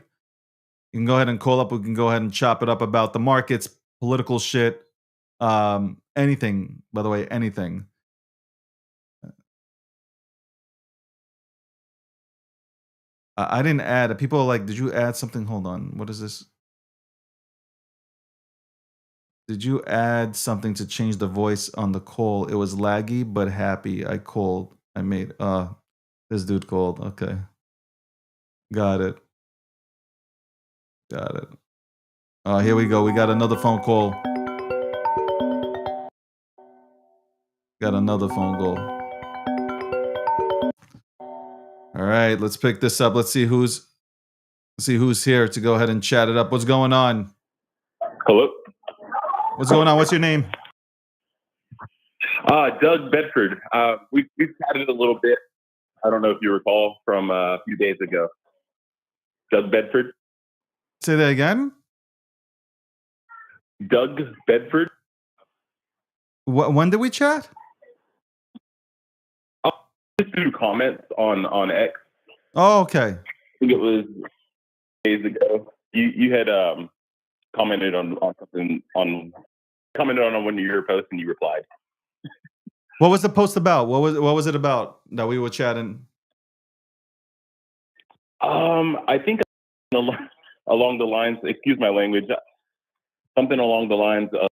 You can go ahead and call up. We can go ahead and chop it up about the markets, political shit, anything, by the way, anything. I didn't add. People are like, did you add something? Hold on. What is this? Did you add something to change the voice on the call? It was laggy, but happy. I called. I made, this dude called. Okay. Got it. Got it. Here we go. We got another phone call. Got another phone call. All right, let's pick this up. Let's see who's here to go ahead and chat it up. What's going on? Hello. What's going on? What's your name? Doug Bedford. We've chatted a little bit. I don't know if you recall from a few days ago. Doug Bedford. Say that again. Doug Bedford. When did we chat? Just through comments on X. Oh, okay. I think it was days ago. You had commented on something commented on one of your posts and you replied. What was the post about? What was it about that we were chatting? I think along the lines, excuse my language, something along the lines of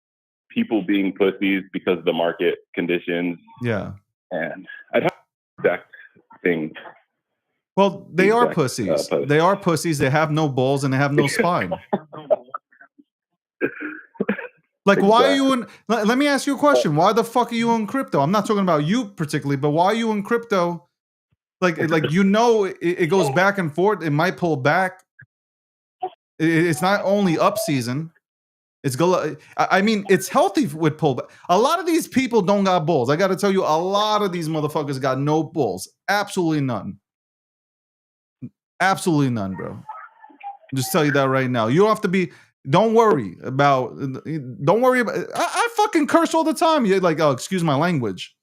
people being pussies because of the market conditions. Yeah. And I'd have the exact thing. Well, they are pussies. They are pussies. They have no balls and they have no spine. Like, Exactly. why are you in? Let me ask you a question. Why the fuck are you in crypto? I'm not talking about you particularly, but why are you in crypto? Like it goes back and forth. It might pull back. It's not only up season. I mean, it's healthy with pullback. A lot of these people don't got balls. I got to tell you, a lot of these motherfuckers got no balls. Absolutely none. Absolutely none, bro. Just tell you that right now. You don't have to be. Don't worry about. I fucking curse all the time. You're like, oh, excuse my language.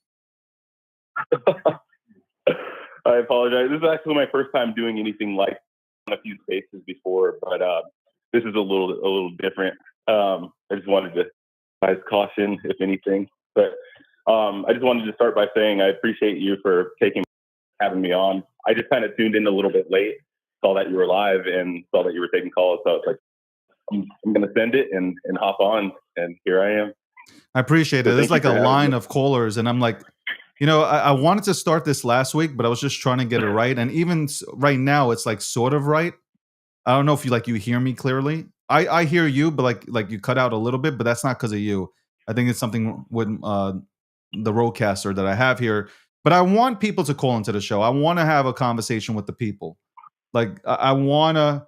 I apologize. This is actually my first time doing anything like on a few spaces before, but this is a little different. I just wanted to advise caution, if anything. But I just wanted to start by saying I appreciate you for having me on. I just kind of tuned in a little bit late, saw that you were live, and saw that you were taking calls. So I was like, I'm going to send it and hop on, and here I am. I appreciate it. There's like a line of callers, and I'm like, I wanted to start this last week, but I was just trying to get it right. And even right now, it's like sort of right. I don't know if you hear me clearly. I hear you, but like you cut out a little bit, but that's not because of you. I think it's something with the roadcaster that I have here. But I want people to call into the show. I want to have a conversation with the people. Like I want to.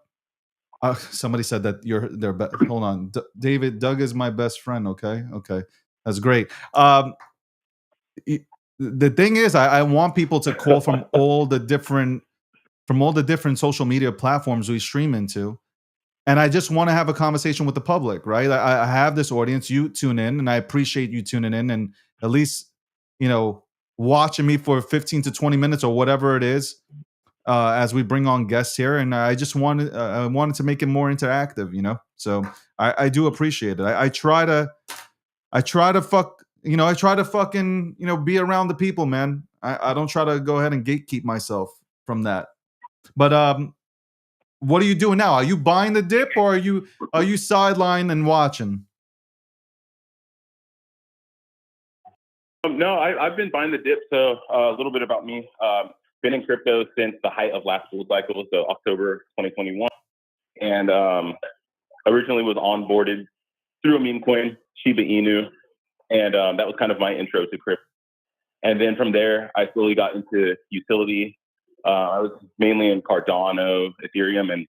Somebody said that hold on, David. Doug is my best friend. Okay, that's great. The thing is, I want people to call from all the different social media platforms we stream into. And I just want to have a conversation with the public, right? I have this audience. You tune in, and I appreciate you tuning in and at least, watching me for 15 to 20 minutes or whatever it is, as we bring on guests here. And I just wanted to make it more interactive, So I do appreciate it. I try to fucking, be around the people, man. I don't try to go ahead and gatekeep myself from that. But what are you doing now? Are you buying the dip, or are you sidelined and watching? No, I've been buying the dip. So a little bit about me. Been in crypto since the height of last bull cycle, so October 2021, and originally was onboarded through a meme coin, Shiba Inu, and that was kind of my intro to crypto. And then from there, I slowly got into utility. I was mainly in Cardano, Ethereum, and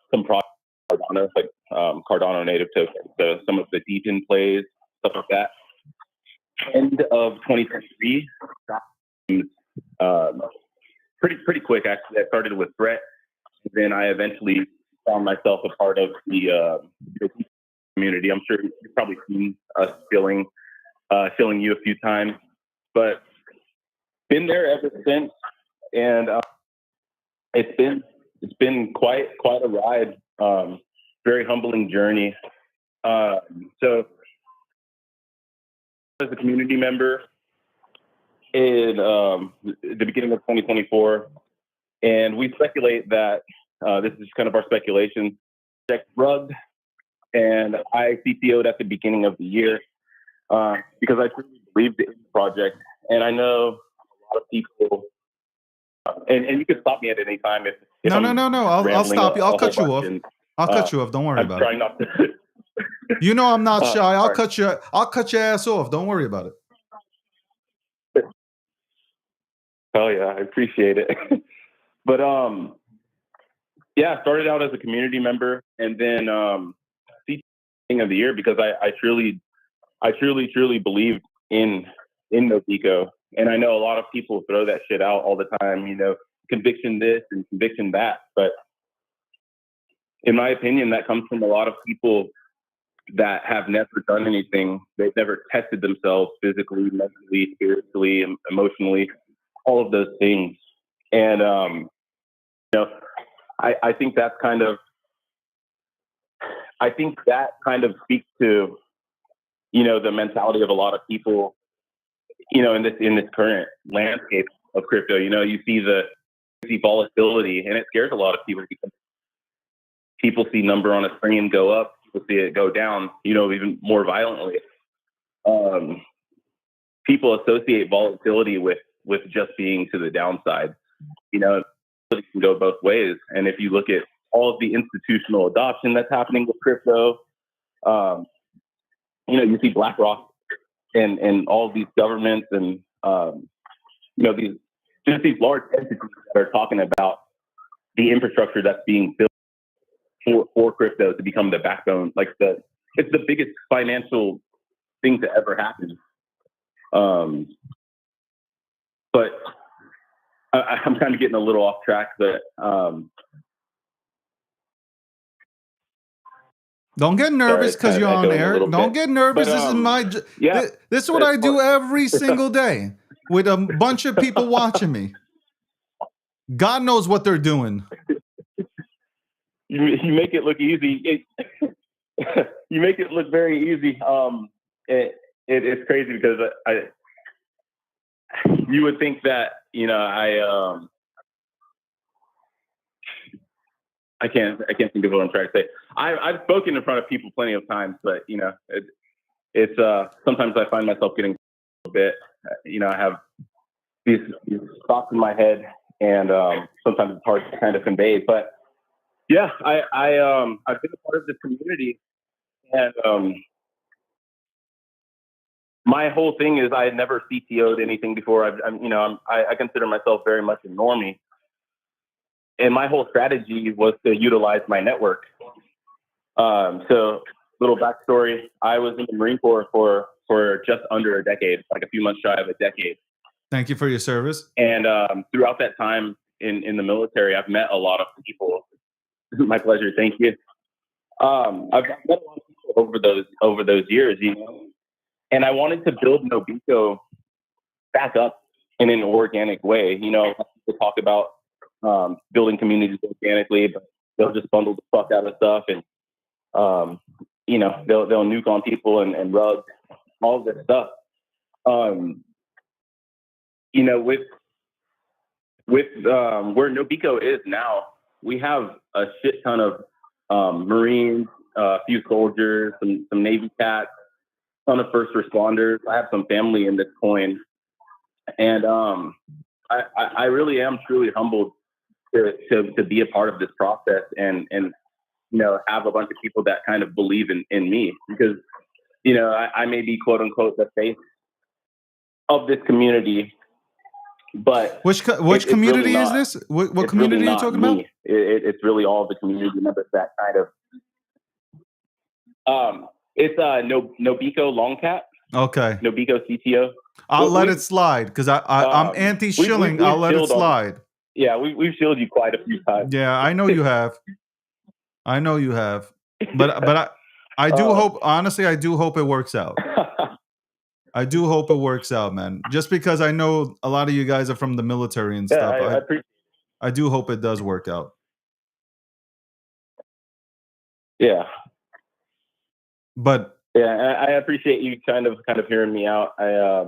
some projects Cardano, like Cardano native tokens. So some of the DeFi plays, stuff like that. End of 2023, pretty quick actually. I started with Threat, then I eventually found myself a part of the community. I'm sure you've probably seen us shilling you a few times, but been there ever since. And it's been quite a ride, very humbling journey. So as a community member in the beginning of 2024, and we speculate that this is kind of our speculation. Project rugged, and I CTO'd at the beginning of the year because I truly believed in the project, and I know a lot of people. And you can stop me at any time if no. I'll stop you. I'll cut you off. I'll cut you off. Don't worry about it. I'm trying not to. I'm not shy. I'll cut your ass off. Don't worry about it. Oh yeah, I appreciate it. But yeah, I started out as a community member, and then CTOing of the year because I truly believed in NodeEco. And I know a lot of people throw that shit out all the time, conviction this and conviction that. But in my opinion, that comes from a lot of people that have never done anything. They've never tested themselves physically, mentally, spiritually, emotionally, all of those things. And, I think that kind of speaks to, the mentality of a lot of people, in this current landscape of crypto. You see volatility, and it scares a lot of people because people see number on a screen go up, people see it go down, even more violently. People associate volatility with just being to the downside. It can go both ways. And if you look at all of the institutional adoption that's happening with crypto, you see BlackRock and all of these governments and these large entities that are talking about the infrastructure that's being built for crypto to become the backbone. It's the biggest financial thing to ever happen. But I'm kind of getting a little off track, but don't get nervous because you're on air. Don't get nervous. This is my this is what I do every single day with a bunch of people watching me. God knows what they're doing. You make it look easy. You make it look very easy. It's crazy because you would think that I can't think of what I'm trying to say. I've spoken in front of people plenty of times, but it's sometimes I find myself getting a bit. I have these thoughts in my head, and sometimes it's hard to kind of convey. But yeah, I've been a part of this community, and my whole thing is I had never CTO'd anything before. I consider myself very much a normie, and my whole strategy was to utilize my network. So, little backstory: I was in the Marine Corps for just under a decade, like a few months shy of a decade. Thank you for your service. And throughout that time in the military, I've met a lot of people. My pleasure. Thank you. I've met a lot of people over those years, and I wanted to build Nobico back up in an organic way. People talk about building communities organically, but they'll just bundle the fuck out of stuff, and they'll nuke on people and rug all of this stuff. With where Nobico is now, we have a shit ton of Marines, a few soldiers, some Navy cats, a ton of first responders. I have some family in this coin, and I really am truly humbled to be a part of this process and have a bunch of people that kind of believe in me, because I may be quote unquote the face of this community, but Which community is this? What community are you talking about? It's really all the community members that kind of it's Nobico Longcat. Okay. Nobico CTO. I'll let it slide because I'm anti-shilling. I'll let it slide. Yeah, we've shielded you quite a few times. Yeah, I know you have. But I do hope, honestly, I do hope it works out. I do hope it works out, man. Just because I know a lot of you guys are from the military and stuff. I do hope it does work out. Yeah. But yeah, I appreciate you kind of hearing me out. I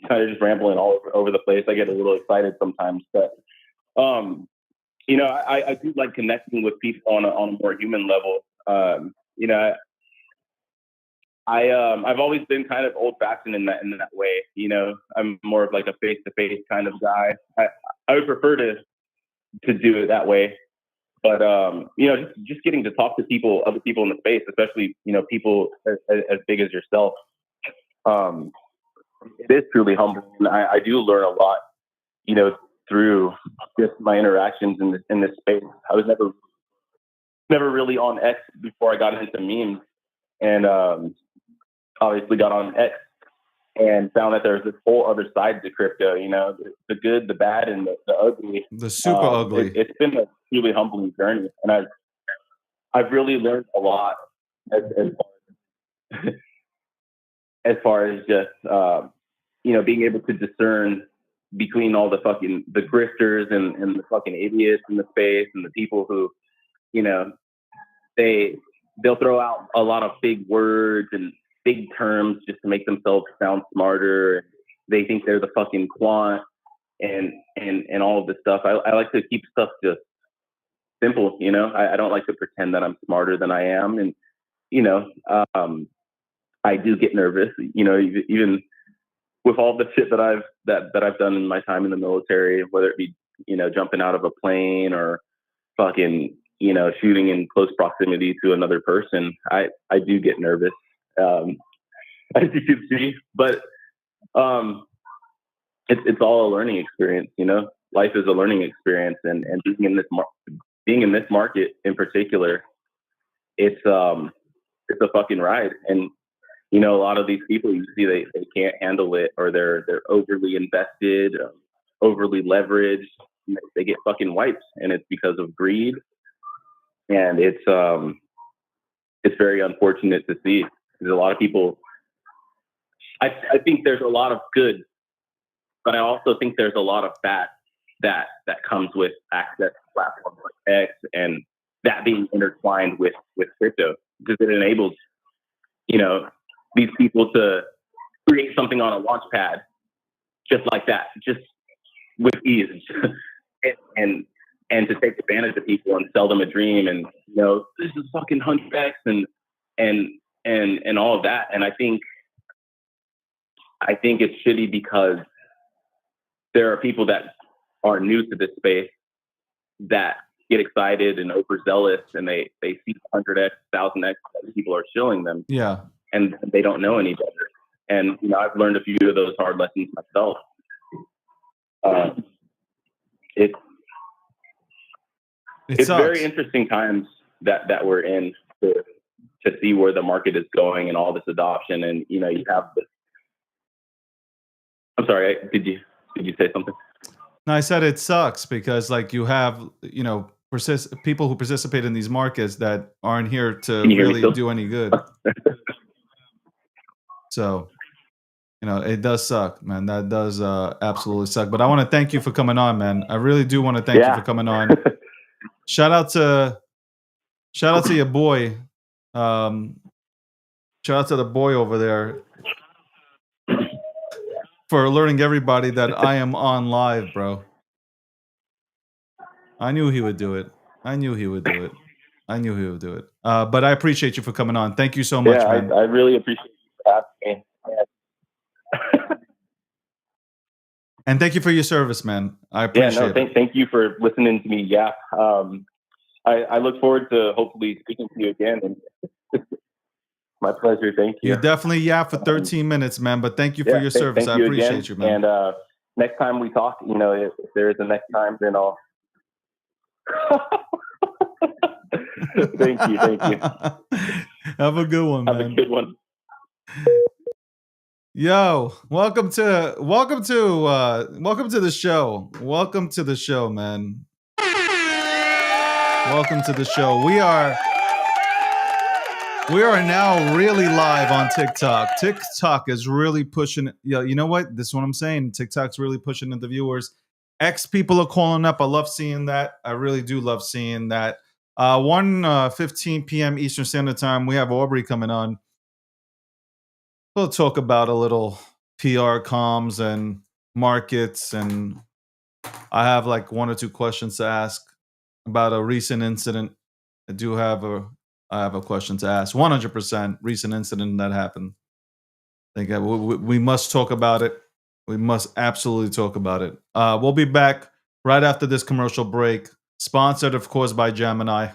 kind of just rambling all over the place. I get a little excited sometimes, but I do like connecting with people on a more human level. I've always been kind of old-fashioned in that way. I'm more of like a face-to-face kind of guy. I would prefer to do it that way, but just getting to talk to other people in the space, especially people as big as yourself, it is truly humbling. I do learn a lot, through just my interactions in this space. I was never really on X before I got into memes, and obviously got on X and found that there's this whole other side to crypto, the good, the bad, and the ugly. The super ugly. It's been a really humbling journey, and I've really learned a lot as far as just being able to discern between all the grifters and the fucking idiots in the space, and the people who they'll throw out a lot of big words and big terms just to make themselves sound smarter. They think they're the fucking quant and all of this stuff. I like to keep stuff just simple, I don't like to pretend that I'm smarter than I am. And, I do get nervous, even with all the shit that I've done in my time in the military, whether it be, jumping out of a plane or fucking, shooting in close proximity to another person. I do get nervous. As you can see, but it's all a learning experience. Life is a learning experience, and being in this market in particular, it's a fucking ride. And a lot of these people, you see, they can't handle it, or they're overly invested, overly leveraged. They get fucking wipes, and it's because of greed. And it's very unfortunate to see. There's a lot of people. I think there's a lot of good, but I also think there's a lot of bad that comes with access to platforms like X, and that being intertwined with crypto, because it enables these people to create something on a launch pad just like that, just with ease, and to take advantage of people and sell them a dream, and this is fucking 100x and all of that. And I think I think it's shitty because there are people that are new to this space that get excited and overzealous, and they see 100x, 1000x that people are showing them, Yeah. and they don't know any better. And I've learned a few of those hard lessons myself. It's It sucks. very interesting times that we're in to see where the market is going and all this adoption. And you have this. I'm sorry. Did you say something? No, I said it sucks because like you have people who participate in these markets that aren't here to Can you hear me really still? do any good. So, it does suck, man. That does absolutely suck. But I want to thank you for coming on, man. I really do want to thank you for coming on. Shout out to your boy. Shout out to the boy over there for alerting everybody that I am on live, bro. I knew he would do it. But I appreciate you for coming on. Thank you so much, man. I really appreciate you for asking. And thank you for your service, man. I appreciate it. Thank you for listening to me. Yeah. I look forward to hopefully speaking to you again. And my pleasure. Thank you. You definitely yapped for 13 minutes, man. But thank you for your service. I appreciate you, man. And next time we talk, if there is a next time, then I'll. Thank you. Have a good one, man. Have a good one. Yo, welcome to the show. Welcome to the show, man. Welcome to the show. We are now really live on TikTok. TikTok is really pushing. You know what? This is what I'm saying. TikTok's really pushing the viewers. X people are calling up. I love seeing that. I really do love seeing that. 1:15 p.m. Eastern Standard Time. We have Aubrey coming on. We'll talk about a little PR comms and markets, and I have like one or two questions to ask about a recent incident. I have a question to ask. 100% recent incident that happened. I think we must talk about it. We must absolutely talk about it. We'll be back right after this commercial break. Sponsored, of course, by Gemini.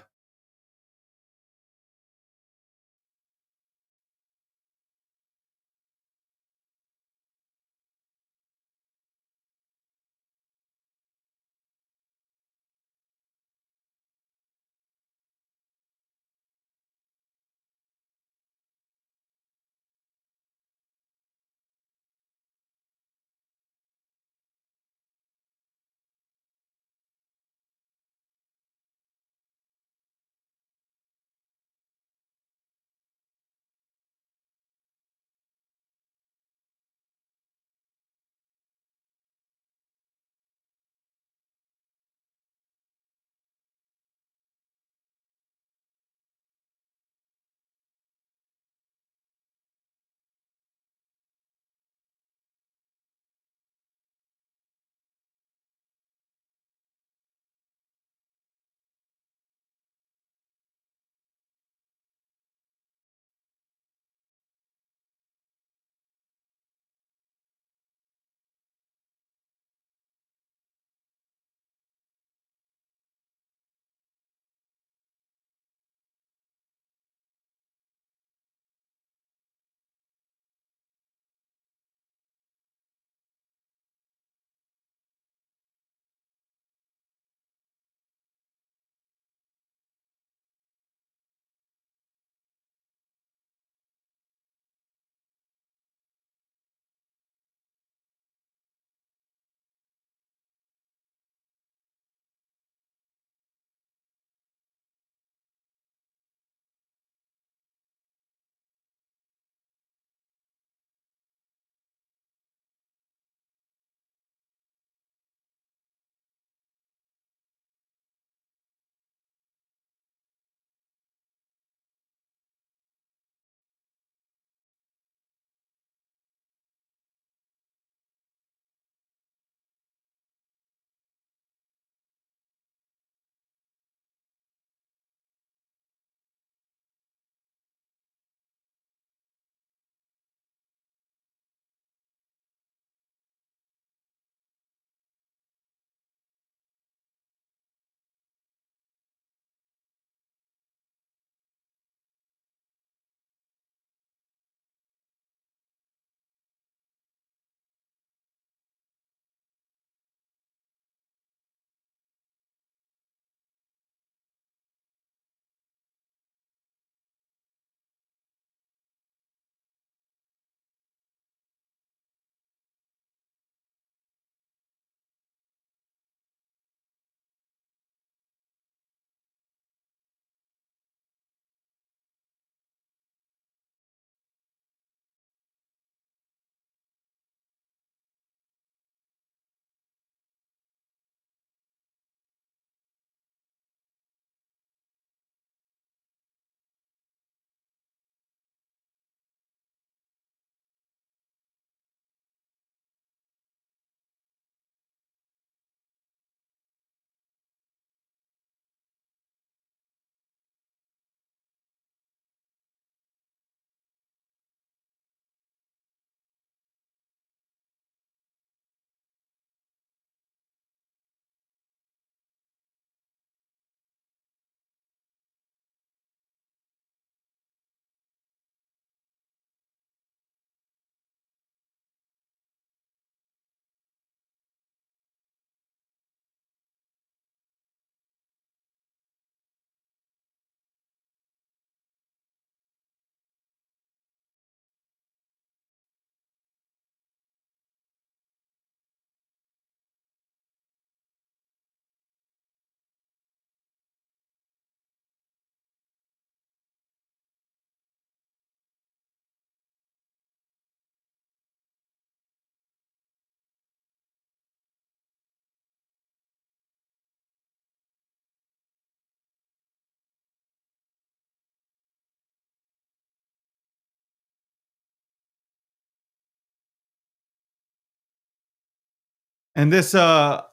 And this show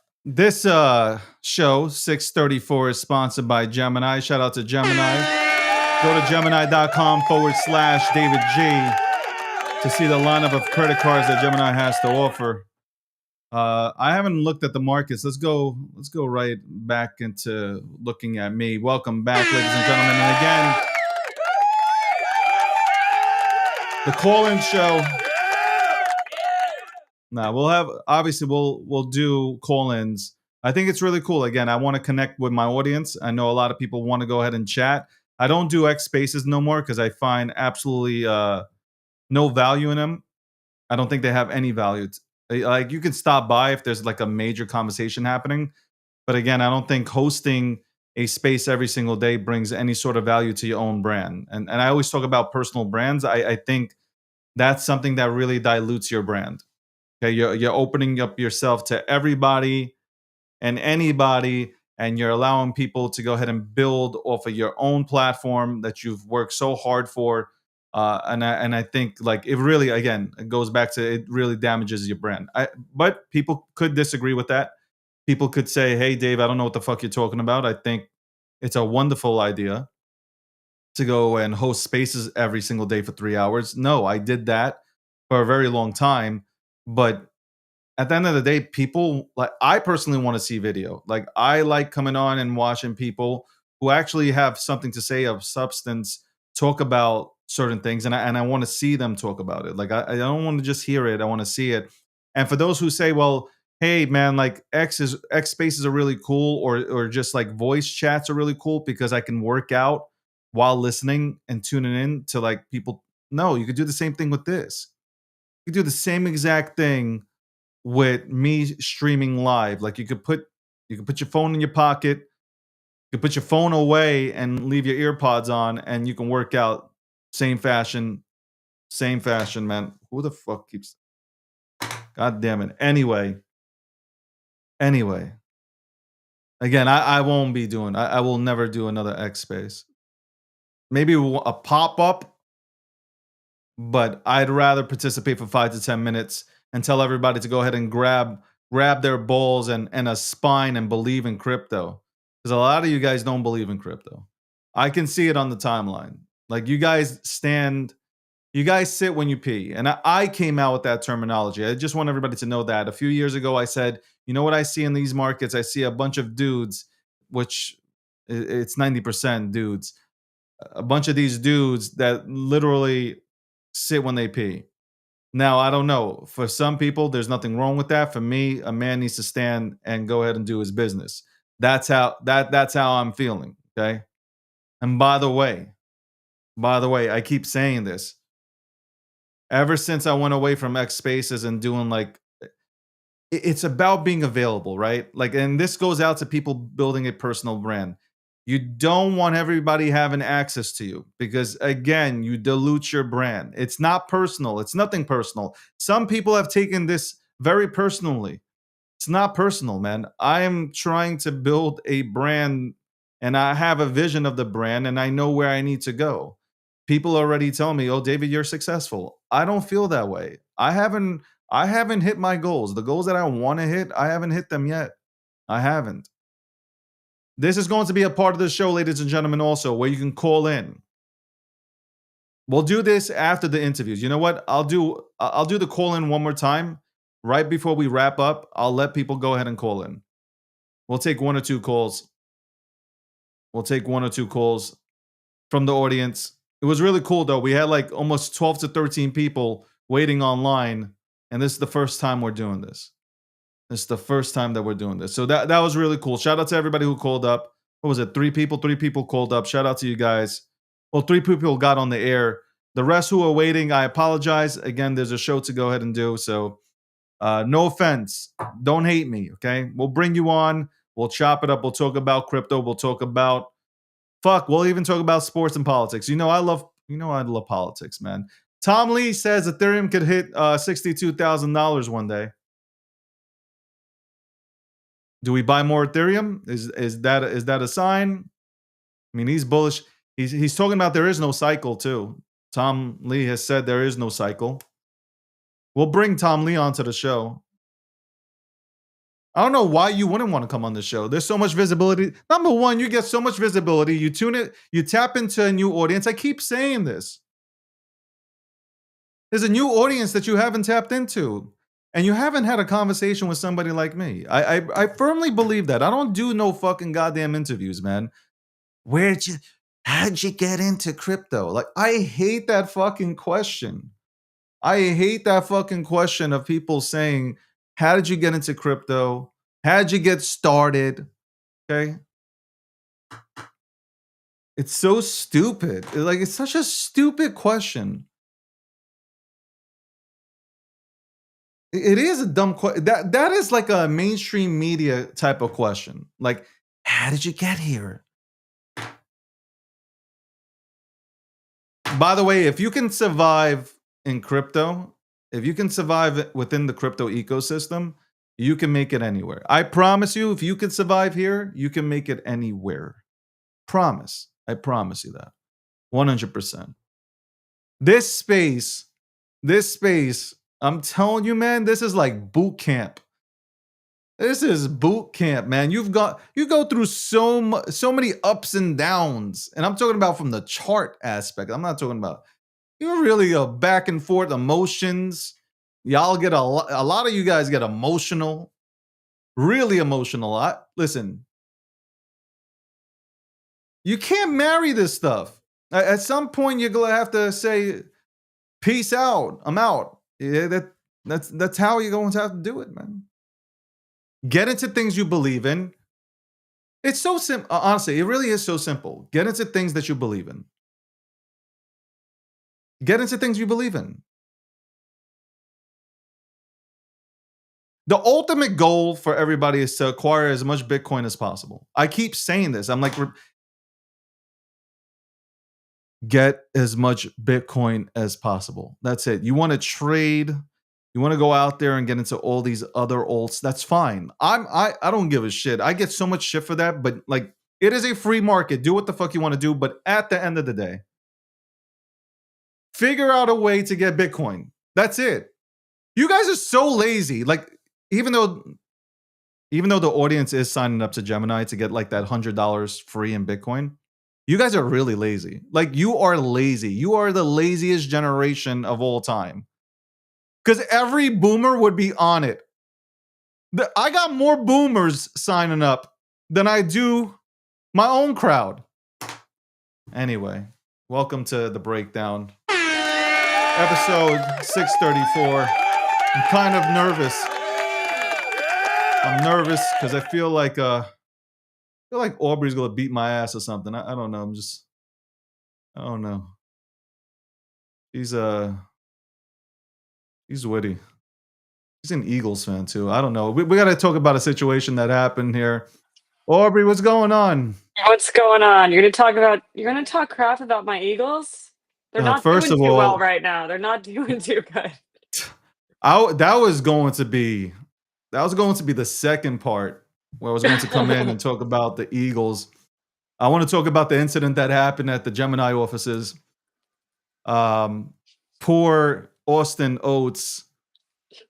634 is sponsored by Gemini. Shout out to Gemini. Go to gemini.com/David G to see the lineup of credit cards that Gemini has to offer. I haven't looked at the markets. Let's go right back into looking at me. Welcome back, ladies and gentlemen. And again, the call-in show. Now we'll do call-ins. I think it's really cool. Again, I want to connect with my audience. I know a lot of people want to go ahead and chat. I don't do X Spaces no more because I find absolutely no value in them. I don't think they have any value. Like, you can stop by if there's like a major conversation happening, but again, I don't think hosting a space every single day brings any sort of value to your own brand. And I always talk about personal brands. I think that's something that really dilutes your brand. Okay, you're opening up yourself to everybody and anybody, and you're allowing people to go ahead and build off of your own platform that you've worked so hard for. And I think, like, it really, again, it goes back to, it really damages your brand. But people could disagree with that. People could say, "Hey, Dave, I don't know what the fuck you're talking about." I think it's a wonderful idea to go and host spaces every single day for 3 hours. No, I did that for a very long time, but at the end of the day, people, like, I personally want to see video. Like, I like coming on and watching people who actually have something to say of substance talk about certain things, and I want to see them talk about it. Like, I don't want to just hear it. I want to see it. And for those who say, "Well, hey man, like X spaces are really cool, or just like voice chats are really cool because I can work out while listening and tuning in to like people." No, you could do the same thing with this. You could do the same exact thing with me streaming live. Like, you could put your phone in your pocket, you could put your phone away and leave your ear pods on, and you can work out. Same fashion, man. Who the fuck keeps? God damn it. Anyway. Again, I won't be doing. I will never do another X Space. Maybe a pop up, but I'd rather participate for 5 to 10 minutes and tell everybody to go ahead and grab their balls and a spine and believe in crypto. Because a lot of you guys don't believe in crypto. I can see it on the timeline. Like, you guys sit when you pee. And I came out with that terminology. I just want everybody to know that. A few years ago, I said, you know what I see in these markets? I see a bunch of dudes, which it's 90% dudes. A bunch of these dudes that literally sit when they pee. Now, I don't know. For some people, there's nothing wrong with that. For me, a man needs to stand and go ahead and do his business. That's how I'm feeling. Okay. And by the way, I keep saying this. Ever since I went away from X Spaces and doing, like, it's about being available, right? Like, and this goes out to people building a personal brand. You don't want everybody having access to you because, again, you dilute your brand. It's not personal. It's nothing personal. Some people have taken this very personally. It's not personal, man. I am trying to build a brand, and I have a vision of the brand, and I know where I need to go. People already tell me, "Oh, David, you're successful." I don't feel that way. I haven't hit my goals. The goals that I want to hit, I haven't hit them yet. I haven't. This is going to be a part of the show, ladies and gentlemen, also, where you can call in. We'll do this after the interviews. You know what? I'll do the call in one more time right before we wrap up. I'll let people go ahead and call in. We'll take one or two calls. From the audience. It was really cool, though. We had like almost 12 to 13 people waiting online, and this is the first time we're doing this. This is the first time that we're doing this. So that was really cool. Shout out to everybody who called up. What was it? 3 people? 3 people called up. Shout out to you guys. Well, 3 people got on the air. The rest who are waiting, I apologize. Again, there's a show to go ahead and do. So no offense. Don't hate me, okay? We'll bring you on. We'll chop it up. We'll talk about crypto. We'll talk about we'll even talk about sports and politics. I love politics, man. Tom Lee says Ethereum could hit $62,000 one day. Do we buy more Ethereum? Is that a sign? I mean, he's bullish. He's talking about there is no cycle too. Tom Lee has said there is no cycle. We'll bring Tom Lee onto the show. I don't know why you wouldn't want to come on the show. There's so much visibility. Number one, you get so much visibility. You tune it, you tap into a new audience. I keep saying this. There's a new audience that you haven't tapped into. And you haven't had a conversation with somebody like me. I firmly believe that. I don't do no fucking goddamn interviews, man. How'd you get into crypto? Like, I hate that fucking question. I hate that fucking question of people saying, how did you get into crypto? How'd you get started? Okay. It's so stupid. Like, it's such a stupid question. It is a dumb question. That is like a mainstream media type of question. Like, how did you get here? By the way, if you can survive in crypto, if you can survive within the crypto ecosystem, you can make it anywhere. I promise you, if you can survive here, you can make it anywhere. Promise. I promise you that. 100%. This space, I'm telling you, man, this is like boot camp. This is boot camp, man. You go through so many ups and downs, and I'm talking about from the chart aspect. I'm not talking about you're really a back and forth emotions. Y'all get a lot of you guys get emotional, really emotional. Listen, you can't marry this stuff. At some point, you're gonna have to say, "Peace out. I'm out." Yeah, that's how you're going to have to do it, man. Get into things you believe in. It's so simple. Honestly, it really is so simple. Get into things that you believe in. Get into things you believe in. The ultimate goal for everybody is to acquire as much Bitcoin as possible. I keep saying this. I'm like, get as much Bitcoin as possible. That's it. You want to trade, you want to go out there and get into all these other alts, that's fine. I don't give a shit. I get so much shit for that, but like, it is a free market. Do what the fuck you want to do, but at the end of the day, figure out a way to get Bitcoin. That's it. You guys are so lazy. Like, even though the audience is signing up to Gemini to get like that $100 free in Bitcoin, you guys are really lazy. Like, you are lazy. You are the laziest generation of all time. Because every boomer would be on it. I got more boomers signing up than I do my own crowd. Anyway, welcome to The Breakdown. Episode 634. I'm kind of nervous. I'm nervous because I feel like Aubrey's gonna beat my ass or something. I don't know. I don't know. He's witty. He's an Eagles fan too. I don't know. We got to talk about a situation that happened here. Aubrey, what's going on? What's going on? You're gonna talk crap about my Eagles? They're not First doing of too all, well right now. They're not doing too good. that was going to be the second part where I was going to come in and talk about the Eagles. I want to talk about the incident that happened at the Gemini offices. Poor Austin Oates.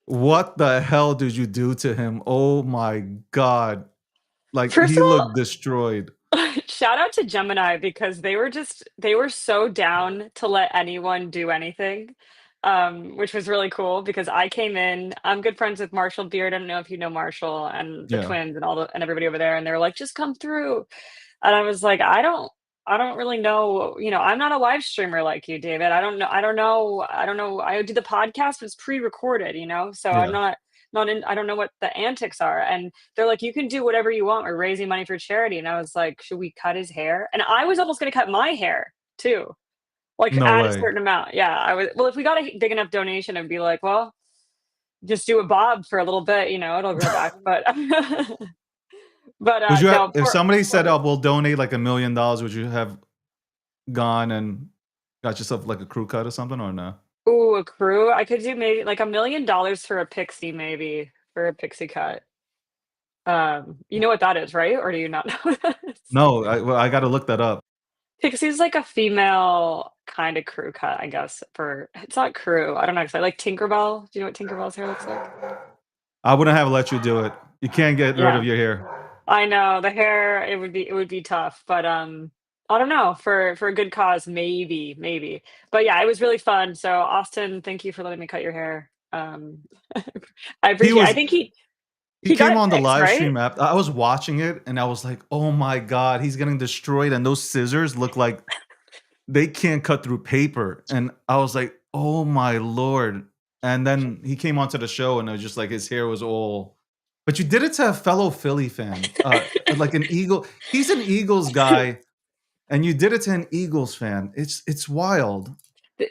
What the hell did you do to him? Oh my God. Like, First he of all, looked destroyed. shout out to Gemini because they were so down to let anyone do anything. Which was really cool because I came in, I'm good friends with Marshall Beard. I don't know if you know Marshall and the Yeah. twins and everybody over there, and they were like, just come through. And I was like, I don't really know, I'm not a live streamer like you, David. I don't know. I do the podcast, but it's pre-recorded, so Yeah. I'm not in, I don't know what the antics are. And they're like, you can do whatever you want. We're raising money for charity. And I was like, should we cut his hair? And I was almost going to cut my hair too. Like, No at a way. certain amount. Yeah, I was. Well, if we got a big enough donation, I'd be like, well, just do a bob for a little bit, it'll grow back. But, Would you have, no. if somebody said, "Oh, we'll donate like $1 million," would you have gone and got yourself like a crew cut or something, or no? Ooh, a crew. I could do maybe like $1 million for a pixie, maybe for a pixie cut. You know what that is, right? Or do you not know what that is? No, I got to look that up. Pixie's like a female kind of crew cut, I guess. It's not crew. I don't know. Like Tinkerbell. Do you know what Tinkerbell's hair looks like? I wouldn't have let you do it. You can't get rid Yeah. of your hair. I know the hair. It would be tough, but I don't know for a good cause, maybe. But yeah, it was really fun. So Austin, thank you for letting me cut your hair. I He appreciate. I was think he he got came it on the fixed, live right? stream app. I was watching it and I was like, "Oh my god, he's getting destroyed." And those scissors look like they can't cut through paper. And I was like, "Oh my lord." And then he came onto the show and it was just like his hair was all. But you did it to a fellow Philly fan, like an Eagle. He's an Eagles guy, and you did it to an Eagles fan. It's wild.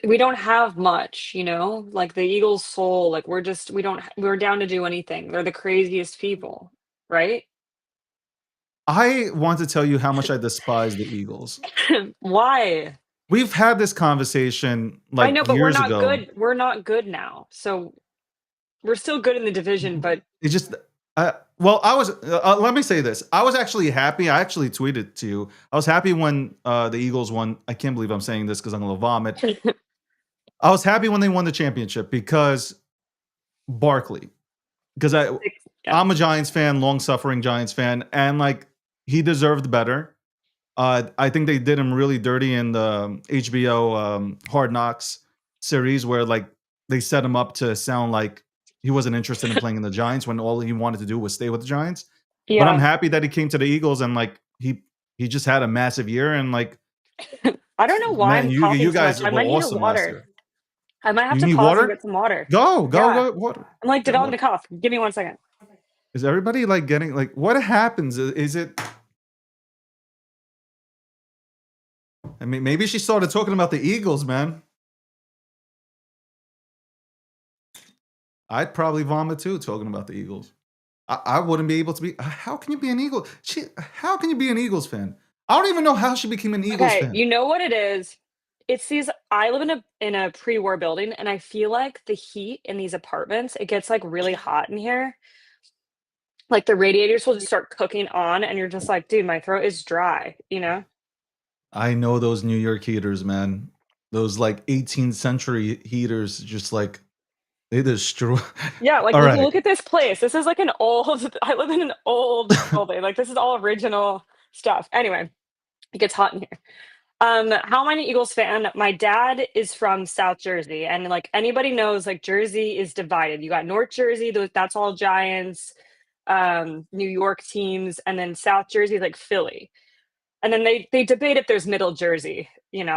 We don't have much, like the Eagles soul. Like we're down to do anything. They're the craziest people, right? I want to tell you how much I despise the Eagles. Why? We've had this conversation I like know, but we're years not ago. good. We're not good now. So we're still good in the division, but It just well, I was let me say this. I was actually happy. I actually tweeted to you. I was happy when the Eagles won. I can't believe I'm saying this because I'm gonna vomit. I was happy when they won the championship because Barkley. Because yeah. I'm a Giants fan, long suffering Giants fan, and like he deserved better. I think they did him really dirty in the HBO Hard Knocks series, where like they set him up to sound like he wasn't interested in playing in the Giants when all he wanted to do was stay with the Giants. But I'm Yeah. happy that he came to the Eagles and like he just had a massive year and like I don't know why man, I'm you coughing you so much. guys I were might need a awesome last water. year. I might have You to need pause and water? get some water. Go Yeah. water. I'm like Get developing a water. cough. Give me 1 second. Is everybody like getting like what happens? Is it? I mean, maybe she started talking about the Eagles, man. I'd probably vomit too talking about the Eagles. I wouldn't be able to be. How can you be an Eagle? How can you be an Eagles fan? I don't even know how she became an Eagles Okay, fan. you know what it is? It's these I live in a pre-war building and I feel like the heat in these apartments, it gets like really hot in here. Like the radiators will just start cooking on and you're just like, dude, my throat is dry, you know? I know those New York heaters, man. Those like 18th century heaters, just like they destroy. Yeah, like All right. look at this place. This is like an old I live in an old building. Like this is all original stuff. Anyway, it gets hot in here. How am I an Eagles fan? My dad is from South Jersey, and like anybody knows, like Jersey is divided. You got North Jersey, that's all Giants, New York teams, and then South Jersey is like Philly. And then they debate if there's Middle Jersey.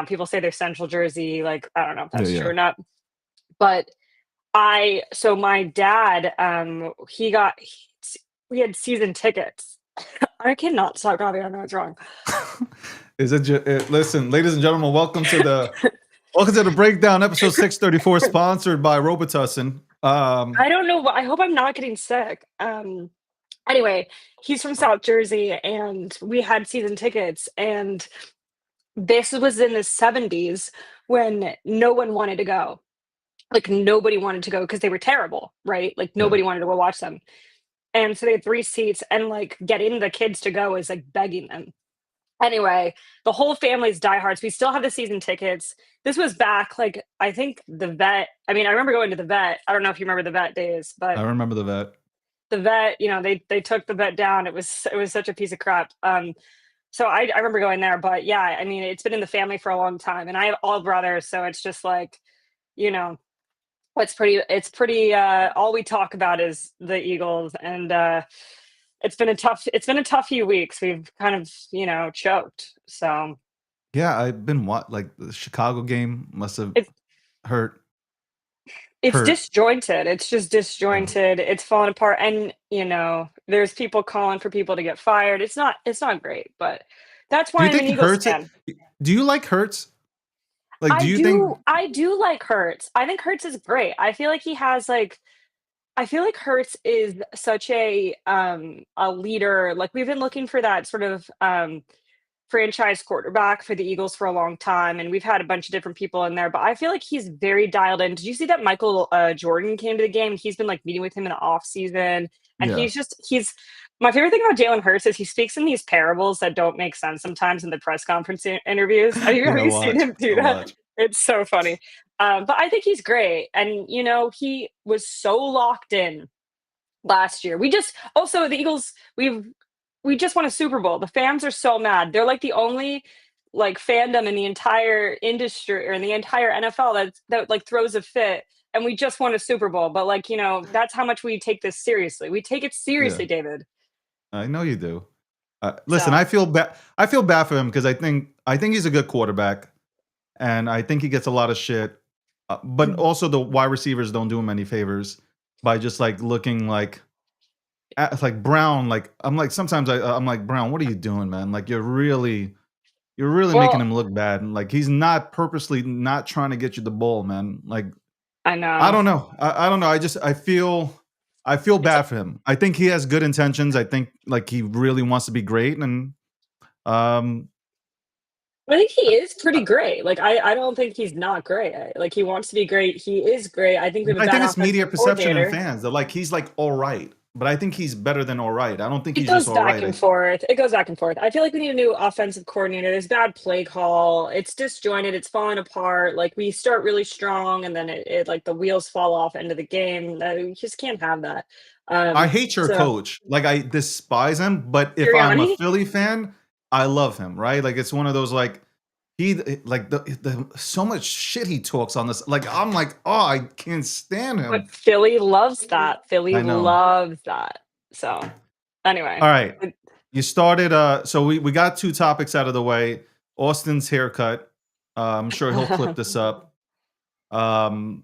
People say there's Central Jersey. Like I don't know if Yeah, that's true yeah. or not. But so my dad, we had season tickets. I cannot stop coughing. I don't know what's wrong. Is it? Listen, ladies and gentlemen, welcome to the breakdown, episode 634, sponsored by Robitussin. I don't know. I hope I'm not getting sick. Anyway, he's from South Jersey, and we had season tickets, and this was in the 70s when no one wanted to go. Like nobody wanted to go because they were terrible, right? Like Yeah. nobody wanted to go watch them. And so they had 3 seats, and like getting the kids to go is like begging them. Anyway, the whole family's diehards. We still have the season tickets. This was back, like, I think the vet. I mean, I remember going to the vet. I don't know if you remember the vet days, but I remember the vet. the vet, they took the vet down. It was such a piece of crap. So I remember going there, but yeah, I mean, it's been in the family for a long time, and I have all brothers, so it's just like, you know, it's pretty. All we talk about is the Eagles, and it's been a tough few weeks. We've kind of choked. So Yeah, I've been like the Chicago game must have it's hurt. it's Hurt. disjointed. It's just disjointed. It's falling apart, and there's people calling for people to get fired. It's not great, but that's Do why you I'm an think Eagles Hurts? fan. Do you like Hurts? Like, do I you do. think? I do like Hurts. I think Hurts is great. I feel like he has like. I feel like Hurts is such a leader. Like we've been looking for that sort of franchise quarterback for the Eagles for a long time, and we've had a bunch of different people in there. But I feel like he's very dialed in. Did you see that Michael Jordan came to the game? He's been like meeting with him in the off season, and Yeah. he's. My favorite thing about Jalen Hurts is he speaks in these parables that don't make sense sometimes in the press conference interviews. Have you Yeah, seen him do I'll that? watch. It's so funny. But I think he's great. And, he was so locked in last year. We just also the Eagles, we just won a Super Bowl. The fans are so mad. They're like the only like fandom in the entire industry or in the entire NFL that like throws a fit. And we just won a Super Bowl. But like, that's how much we take this seriously. We take it Yeah, seriously, David. I know you do. Listen, So I feel bad. I feel bad for him because I think he's a good quarterback, and I think he gets a lot of shit. But also, the wide receivers don't do him any favors by just like looking like Brown. Like I'm like sometimes I'm like Brown. What are you doing, man? Like you're really making well, him look bad, and like he's not purposely not trying to get you the ball, man. Like I I know. don't know. I don't know. I feel It's bad for him. I think he has good intentions. I think like he really wants to be great, and um, I think he is pretty great. Like I don't think he's not great. Like he wants to be great. He is great. I think we have but a I bad think it's media offensive perception and coordinator. fans. They're like he's like all right, but I think he's better than all right. I don't think It he's just goes all back right. and forth. It goes back and forth. I feel like we need a new offensive coordinator. There's bad play call. It's disjointed. It's falling apart. Like we start really strong and then it like the wheels fall off end of the game. We just can't have that. I hate your So coach. Like I despise him, but if I'm a Sirianni, Philly fan, I love him. Right? Like it's one of those like he like the so much shit he talks on this. Like I'm like, oh, I can't stand but him. Philly loves that. Philly I know. loves that. So All anyway, right. You started so we got two topics out of the way. Austin's haircut. I'm sure he'll clip this up. Um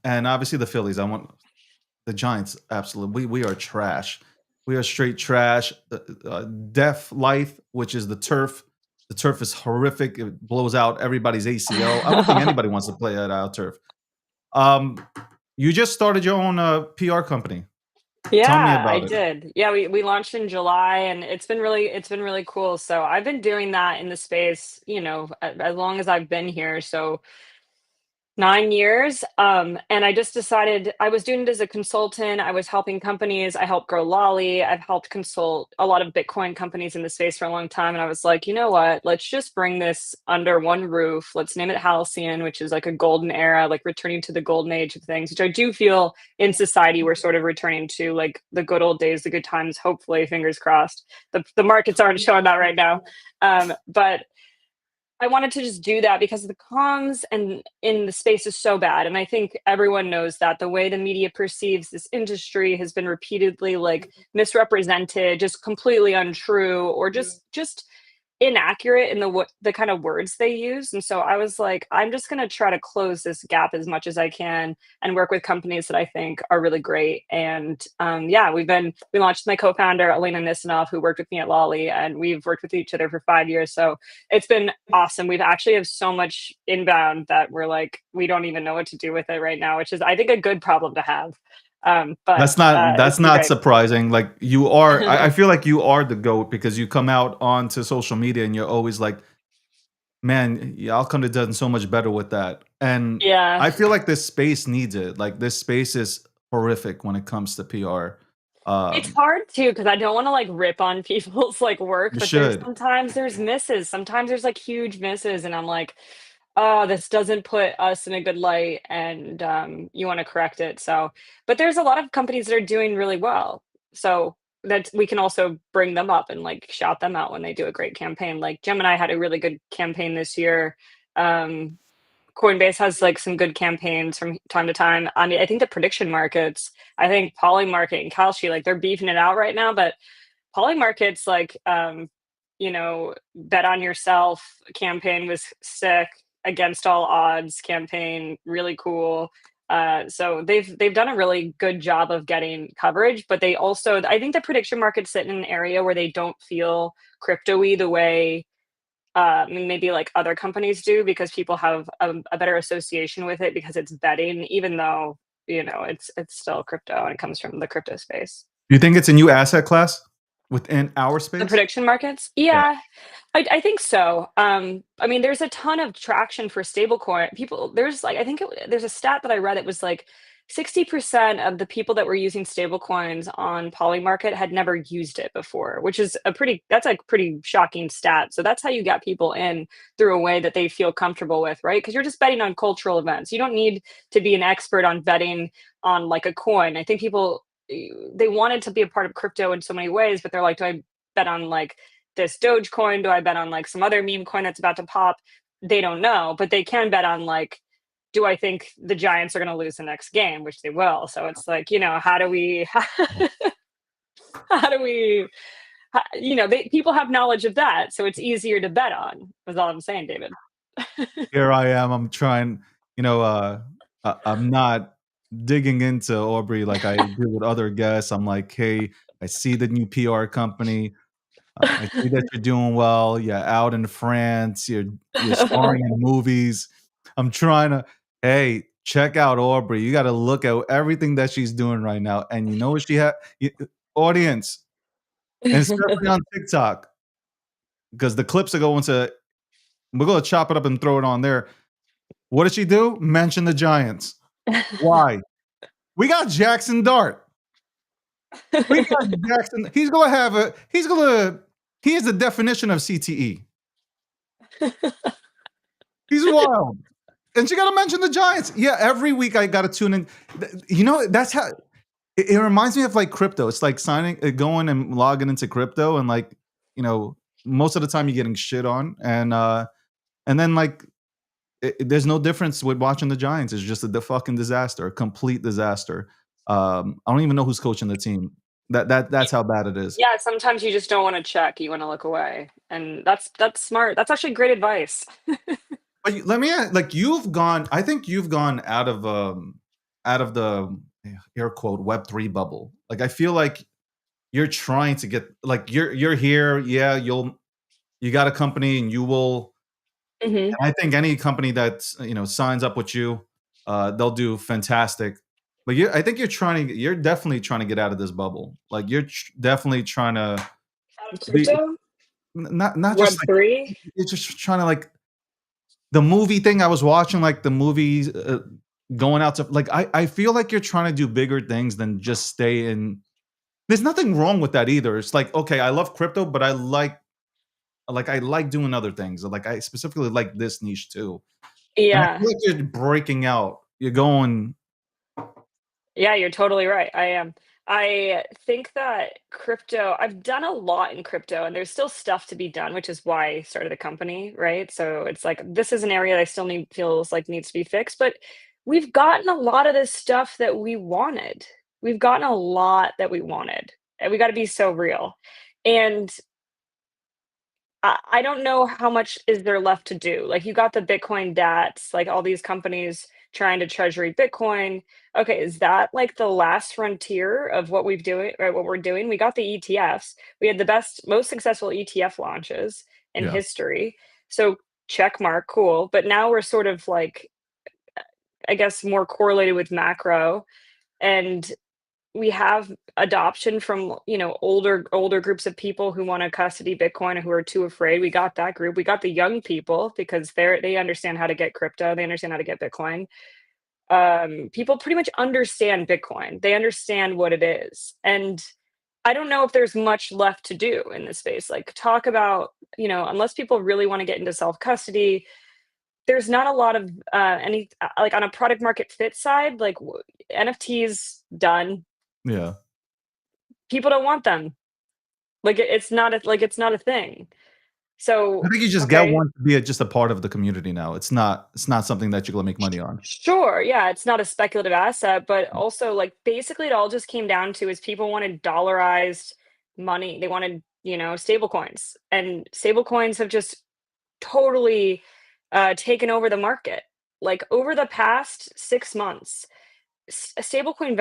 and obviously the Phillies. I want the Giants absolutely. We are trash. We are straight trash. Deaf Life, which is the turf. The turf is horrific. It blows out everybody's ACL. I don't think anybody wants to play at our turf. Um you just started your own PR company. Tell me yeah, I about it. did. Yeah, we launched in July and it's been really cool. So I've been doing that in the space, as long as I've been here. So 9 years, and I just decided I was doing it as a consultant, I was helping companies, I helped grow Lolly, I've helped consult a lot of Bitcoin companies in the space for a long time, and I was like, "You know what? Let's just bring this under one roof. Let's name it Halcyon," which is like a golden era, like returning to the golden age of things, which I do feel in society we're sort of returning to, like, the good old days, the good times, hopefully, fingers crossed. The markets aren't showing that right now, but I wanted to just do that because the comms and in the space is so bad, and I think everyone knows that the way the media perceives this industry has been repeatedly, like, misrepresented, just completely untrue, or just inaccurate in the kind of words they use, and so I was like, "I'm just gonna try to close this gap as much as I can and work with companies that I think are really great," and, yeah, we launched with my co-founder, Elena Nisanoff, who worked with me at Lolly, and we've worked with each other for 5 years, so it's been awesome. We've actually have so much inbound that we're like, we don't even know what to do with it right now, which is, I think, a good problem to have. But That's it's been not great. surprising. Like you are, I feel like you are the goat because you come out onto social media and you're always like, man, y'all could have done so much better with that. And Yeah. I feel like this space needs it. Like this space is horrific when it comes to PR. It's Um, hard too because I don't wanna, like, rip on people's, like, work, you but there's should. sometimes there's misses. Sometimes there's, like, huge misses, and I'm like, "Oh, this doesn't put us in a good light," and, you wanna correct it, so but there's a lot of companies that are doing really well, so that we can also bring them up and, like, shout them out when they do a great campaign, like, Gemini had a really good campaign this year, um, Coinbase has, like, some good campaigns from time to time. I mean, I think the prediction markets, I think Polymarket and Kalshi, like, they're beefing it out right now, but Polymarket's, like, Bet on Yourself campaign was sick, Against All Odds campaign, really cool. So they've done a really good job of getting coverage, but they also I think the prediction markets sit in an area where they don't feel crypto-y the way maybe like other companies do because people have a better association with it because it's betting, even though it's still crypto and it comes from the crypto space. Do you think it's a new asset class within our The space? prediction markets, Yeah. yeah, I think so. I mean, there's a ton of traction for stablecoin. People, there's like I think there's a stat that I read. It was like 60% of the people that were using stablecoins on Polymarket had never used it before, which is that's a pretty shocking stat. So that's how you get people in through a way that they feel comfortable with, right? Because you're just betting on cultural events. You don't need to be an expert on betting on like a coin. I think people they wanted to be a part of crypto in so many ways, but they're like, do I bet on like this Dogecoin? Do I bet on like some other meme coin that's about to pop? They don't know, but they can bet on like, do I think the Giants are going to lose the next game, which they will. So it's like, how do we, how do we, people have knowledge of that, so it's easier to bet on. Is all I'm saying, David. Here I am. I'm trying. I'm not digging into Aubrey like I do with other guests. I'm like, hey, I see the new PR company. I see that you're doing well. You're out in France. You're starring in movies. I'm trying to. Hey, check out Aubrey. You got to look at everything that she's doing right now, and you know what she had. Audience, and especially on TikTok, because the clips are going to. We're gonna chop it up and throw it on there. What did she do? Mention the Giants. Why? We got Jackson Dart. We got Jackson. He is the definition of CTE. He's wild. And she got to mention the Giants. Yeah, every week I got to tune in. That's how it reminds me of like crypto. It's like going and logging into crypto, and like, most of the time you're getting shit on. And then like, there's no difference with watching the Giants. It's just a fucking disaster, a complete disaster. I don't even know who's coaching the team. That's how bad it is. Yeah, sometimes you just don't want to check. You want to look away, and that's smart. That's actually great advice. But let me ask, like, I think you've gone out of the air quote Web3 bubble. Like, I feel like you're trying to get, like, you're here. Yeah, you got a company, and you will. Mm-hmm. I think any company that signs up with you, they'll do fantastic. But I think you're definitely trying to get out of this bubble. Like, you're definitely trying to Out of crypto? not just like, Web3? you're just trying to, like, the movie thing I was watching, like the movies going out to, like, I feel like you're trying to do bigger things than just stay in. There's nothing wrong with that either. It's like, okay, I love crypto, but I like doing other things. Like, I specifically like this niche too. And I Yeah. feel like you're breaking out. You're going. Yeah, you're totally right. I am. I think that I've done a lot in crypto, and there's still stuff to be done, which is why I started the company, right? So it's like, this is an area that I still feels like needs to be fixed, but we've gotten a lot of this stuff that we wanted. We've gotten a lot that we wanted, and we got to be so real. And I don't know how much is there left to do. Like, you got the Bitcoin DATs, like all these companies trying to treasury Bitcoin. Okay, is that like the last frontier of what we've doing, or what we're doing? We got the ETFs. We had the most successful ETF launches in Yeah. history. So check mark, cool. But now we're sort of like, I guess, more correlated with macro, and we have adoption from older groups of people who want to custody Bitcoin, or who are too afraid. We got that group. We got the young people, because they understand how to get crypto. They understand how to get Bitcoin. People pretty much understand Bitcoin. They understand what it is, and I don't know if there's much left to do in this space. Like, talk about, unless people really want to get into self custody, there's not a lot of any like on a product market fit side. Like, NFTs done. Yeah. People don't want them. Like, it's not a thing. So I think you just get one to be just a part of the community now. It's not something that you're gonna make money on. Sure, yeah, it's not a speculative asset, but also, like, basically it all just came down to is people wanted dollarized money. They wanted, stable coins. And stable coins have just totally taken over the market. Like, over the past 6 months, stablecoin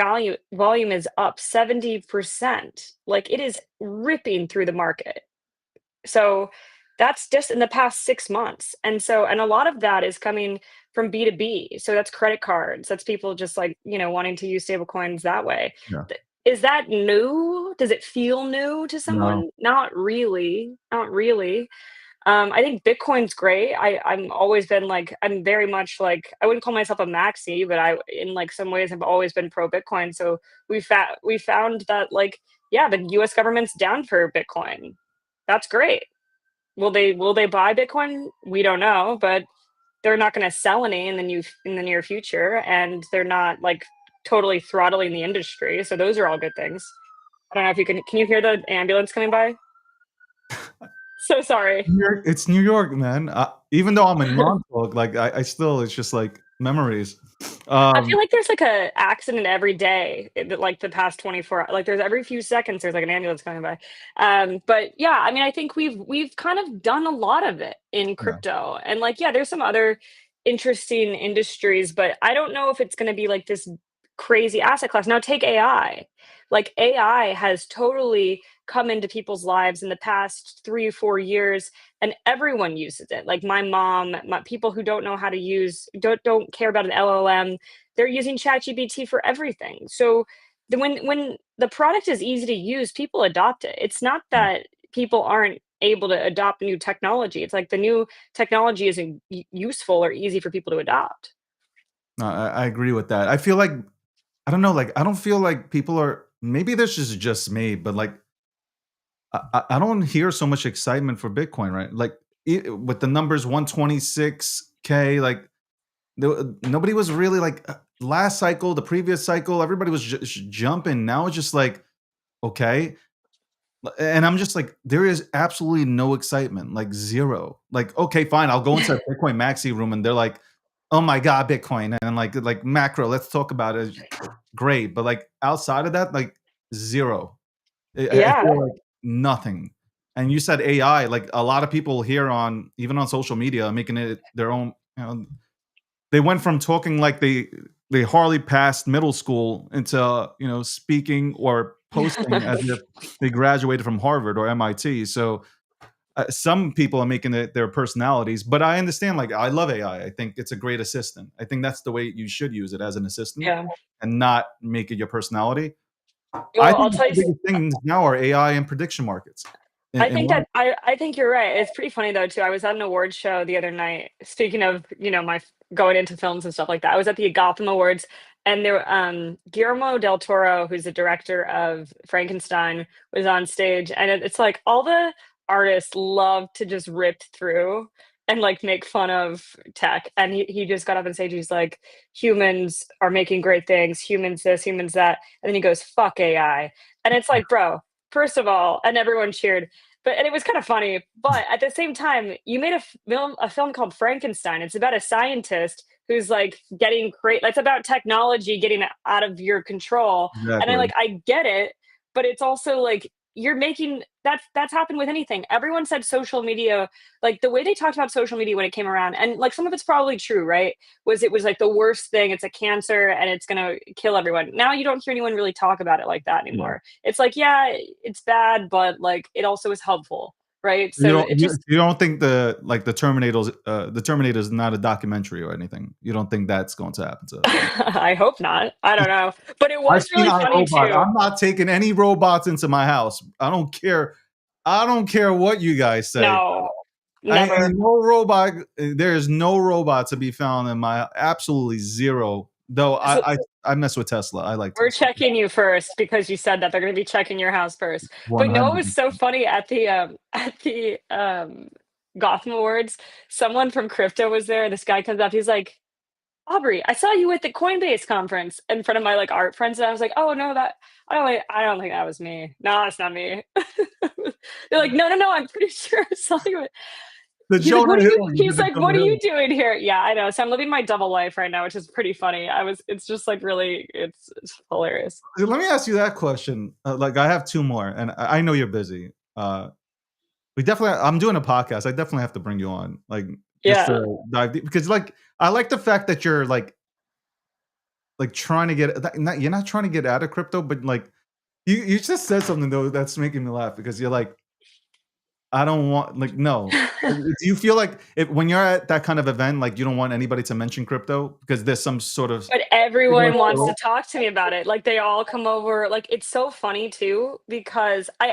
volume is up 70%. Like, it is ripping through the market. So that's just in the past 6 months. And a lot of that is coming from B2B. So that's credit cards. That's people just like, wanting to use stablecoins that way. Yeah. Is that new? Does it feel new to someone? Not really. Not really. I think Bitcoin's great. I'm always been like, I'm very much like, I wouldn't call myself a maxi, but I, in like some ways, have always been pro Bitcoin. So we found that, like, yeah, the U.S. government's down for Bitcoin. That's great. Will they buy Bitcoin? We don't know, but they're not going to sell any in the near future, and they're not like totally throttling the industry. So those are all good things. I don't know if you can you hear the ambulance coming by? So sorry. It's New York, man. Even though I'm in Montauk, like I still, it's just like memories. I feel like there's like a accident every day, like the past 24, like there's every few seconds there's like an ambulance coming by. But yeah, I mean, I think we've kind of done a lot of it in Yeah. crypto, and like yeah, there's some other interesting industries, but I don't know if it's going to be like this crazy asset class. Now take AI. Like AI has totally come into people's lives in the past 3 or 4 years, and everyone uses it. Like my mom, my people who don't know how to use, don't care about an LLM, they're using ChatGPT for everything. So when the product is easy to use, people adopt it. It's not that people aren't able to adopt new technology. It's like the new technology isn't useful or easy for people to adopt. No, I agree with that. I feel like I don't know, like I don't feel like people are. Maybe this is just me, but like I don't hear so much excitement for Bitcoin, right? Like with the numbers 126K, like nobody was really like last cycle, the previous cycle, everybody was just jumping. Now it's just like okay, and I'm just like there is absolutely no excitement, like zero. Like okay, fine, I'll go into a Bitcoin maxi room and they're like, oh my god, Bitcoin, and like macro, let's talk about it. Great, but like outside of that, like zero. I Yeah. feel like nothing. And you said AI, like a lot of people here on even on social media making it their own, they went from talking like they hardly passed middle school into, speaking or posting as if they graduated from Harvard or MIT. So some people are making it their personalities, but I understand, like I love AI. I think it's a great assistant. I think that's the way you should use it, as an assistant, Yeah. and not make it your personality. I Well, I'll think tell the you. biggest things now are AI and prediction markets. I In think life. that I think you're right. It's pretty funny though too. I was at an awards show the other night. Speaking of, my going into films and stuff like that. I was at the Gotham Awards, and there Guillermo del Toro, who's the director of Frankenstein, was on stage, and it's like all the artists love to just rip through and like make fun of tech. And he just got up on stage. He's like, humans are making great things, humans this, humans that. And then he goes, fuck AI. And it's like, bro, first of all, and everyone cheered. And it was kind of funny, but at the same time, you made a film called Frankenstein. It's about a scientist who's like getting great. It's about technology getting out of your control, and Exactly. I get it, but it's also like you're making that's happened with anything. Everyone said social media, like the way they talked about social media when it came around, and like some of it's probably true, right? It was like the worst thing. It's a cancer and it's gonna kill everyone. Now you don't hear anyone really talk about it like that Yeah. anymore. It's like, yeah, it's bad, but like it also is helpful, right? You So don't it you, just you don't think the Terminator is not a documentary or anything. You don't think that's going to happen to. I hope not. I don't know. But it I've was seen really funny iRobot. too. I'm not taking any robots into my house. I don't care. I don't care what you guys say. No, Ain't never. no robot. There is no robot to be found in my, absolutely zero. Though So I mess with Tesla. I like we're Tesla. checking you first because you said that they're going to be checking your house first. But no, it was 100. so funny at the Gotham Awards. Someone from crypto was there. This guy comes up. He's like, Aubrey, I saw you at the Coinbase conference in front of my like art friends, and I was like, oh no, that I don't think that was me. No, that's not me. They're like, no, no, no, I'm pretty sure I saw you. The He's like, Jonah "What are you?" Hill. You did He's the like, "What Jonah are you Hill. doing here?" Yeah, I know. So I'm living my double life right now, which is pretty funny. It's just like really, it's hilarious. Let me ask you that question. Like I have two more, and I know you're busy. We definitely. I'm doing a podcast. I definitely have to bring you on, like just Yeah. to dive deep, because like I like the fact that you're like trying to get you're not trying to get out of crypto, but like you just said something though that's making me laugh because you're like, I don't want, like, no. Do you feel like if when you're at that kind of event, like you don't want anybody to mention crypto because there's some sort of But everyone wants to talk to me about it. Like they all come over. Like it's so funny too because I've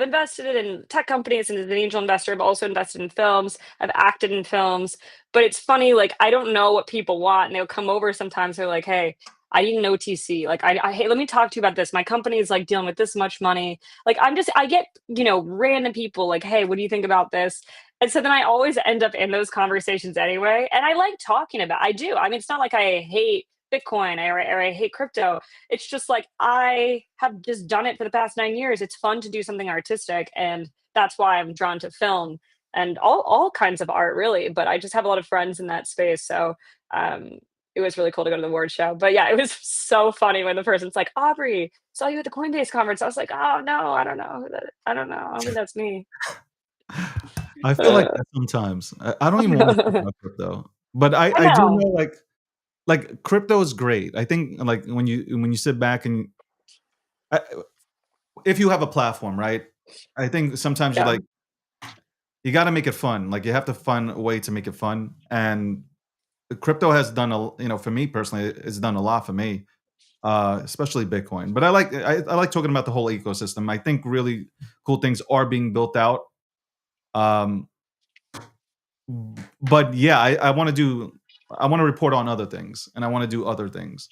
invested in tech companies and as an angel investor. I've also invested in films. I've acted in films. But it's funny. Like I don't know what people want, and they'll come over sometimes. They're like, "Hey, I need an OTC. Like hey, let me talk to you about this. My company is like dealing with this much money. Like I get random people like, hey, what do you think about this?" And so then I always end up in those conversations anyway. And I like talking about I do. I mean, it's not like I hate Bitcoin or I hate crypto. It's just like I have just done it for the past 9 years. It's fun to do something artistic, and that's why I'm drawn to film and all kinds of art, really. But I just have a lot of friends in that space, so um, it was really cool to go to the award show. But yeah, it was so funny when the person's like, "Aubrey, saw you at the Coinbase conference." I was like, "Oh no, I don't know. I don't know. I don't think that's me." I feel like that sometimes. I don't even want to talk about crypto, but I I do know. know like crypto is great. I think like when you sit back and I, if you have a platform, right? I think sometimes Yeah. you got to make it fun. Like you have to find a way to make it fun, and crypto has done for me personally, it's done a lot for me, especially Bitcoin. But I like talking about the whole ecosystem. I think really cool things are being built out. Um, but yeah, I want to report on other things, and I want to do other things.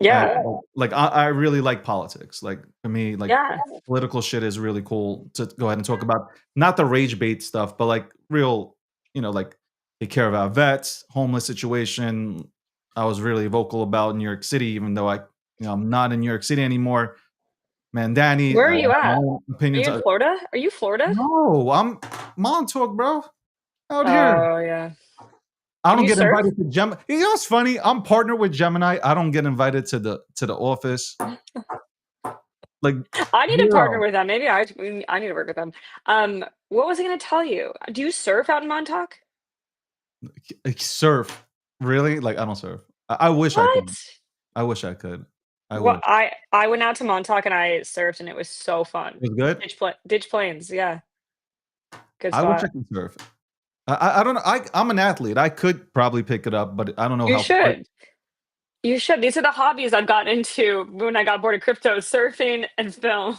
And Yeah. like I really like politics. Like for me, like Yeah. political shit is really cool to go ahead and talk about. Not the rage bait stuff, but like real, like take care of our vets, homeless situation. I was really vocal about New York City, even though I'm not in New York City anymore. Man, Danny, Where are you my at? own Are you opinions. in Florida? Are you Florida? No, I'm Montauk, bro. Out here. Oh yeah. I Can don't you get surf? invited to Gemini. You know what's funny? I'm partnered with Gemini. I don't get invited to the office. Like, I need to partner zero. with them. Maybe I need to work with them. What was I going to tell you? Do you surf out in Montauk? Like, surf. Really? Like, I don't surf. I wish I could. What? I wish I could. I Well, wish. I went out to Montauk and I surfed and it was so fun. It was good. Ditch Plains, yeah, good I wish I spot. could surf. I don't know. I'm an athlete. I could probably pick it up, but I don't know You how quick. should. You should. These are the hobbies I've gotten into when I got bored of crypto: surfing and film.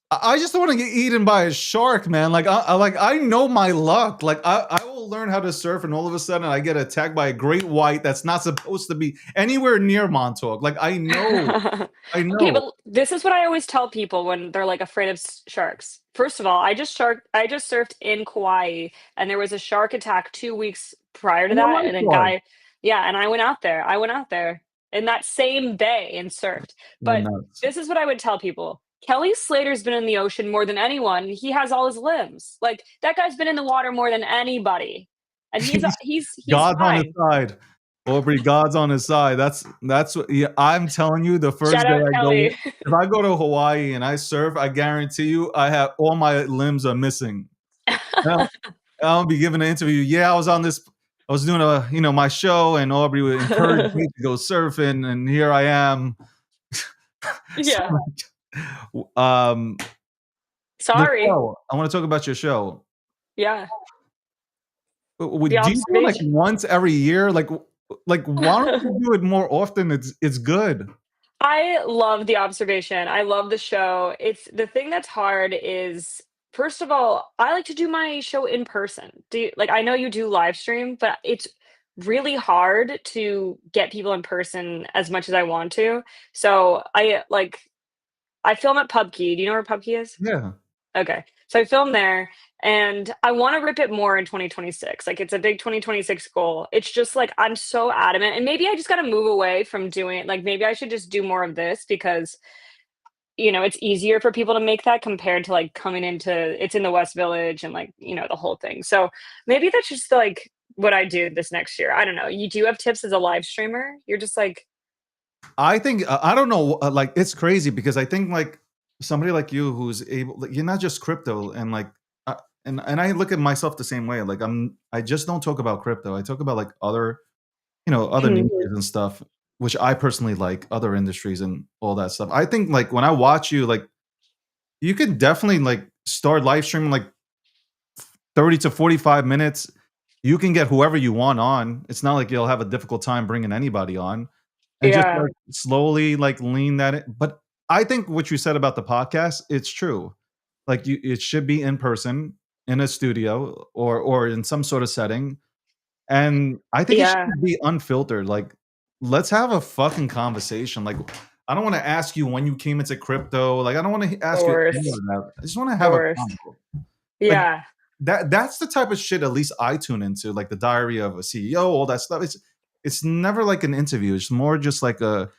I just don't want to get eaten by a shark, man. Like I know my luck. Like I will learn how to surf, and all of a sudden I get attacked by a great white that's not supposed to be anywhere near Montauk. Like I know, I Okay, know. but this is what I always tell people when they're like afraid of sharks. First of all, I just surfed in Kauai, and there was a shark attack 2 weeks prior to And a that, and a lifeguard. guy, yeah, and I went out there. I went out there in that same bay and surfed. You're But nuts. this is what I would tell people. Kelly Slater's been in the ocean more than anyone. He has all his limbs. Like that guy's been in the water more than anybody, and he's God's on his fine. side. Aubrey, God's on his side. That's what I'm telling you. The first Shout day out I go, Kelly. if I go to Hawaii and I surf, I guarantee you, I have all my limbs are missing. I'll be giving an interview. Yeah, I was doing my show, and Aubrey would encourage me to go surfing, and here I am. So, Yeah. the Sorry. show. I want to talk about your show. Yeah. Do The you do it like observation. once every year? Like why don't you do it more often? It's good. I love the observation. I love the show. It's the thing that's hard is first of all, I like to do my show in person. Like I know you do live stream, but it's really hard to get people in person as much as I want to. So I film at PubKey. Do you know where PubKey is? Yeah. Okay. So I filmed there and I want to rip it more in 2026. Like it's a big 2026 goal. It's just like I'm so adamant and maybe I just got to move away from doing like maybe I should just do more of this because it's easier for people to make that compared to like coming into it's in the West Village and like, the whole thing. So maybe that's just like what I do this next year. I don't know. You do have tips as a live streamer? You're just like I think I don't know. Like it's crazy because I think like somebody like you who's able, like, you're not just crypto, and like, and I look at myself the same way. Like I just don't talk about crypto. I talk about like other, other Mhm. niches and stuff, which I personally like, other industries and all that stuff. I think like when I watch you, like you could definitely like start live streaming like 30 to 45 minutes. You can get whoever you want on. It's not like you'll have a difficult time bringing anybody on, and just Yeah. like slowly like lean that in. But I think what you said about the podcast, it's true. Like it should be in person in a studio or in some sort of setting. And I think it Yeah. should be unfiltered. Like, let's have a fucking conversation. Like, I don't want to ask you when you came into crypto. Like, I don't want to The ask you any of worst. that. I just want to The have a worst. convo. Like Yeah. that's the type of shit at least I tune into, like the Diary of a CEO, all that stuff. it's never like an interview. It's more just like a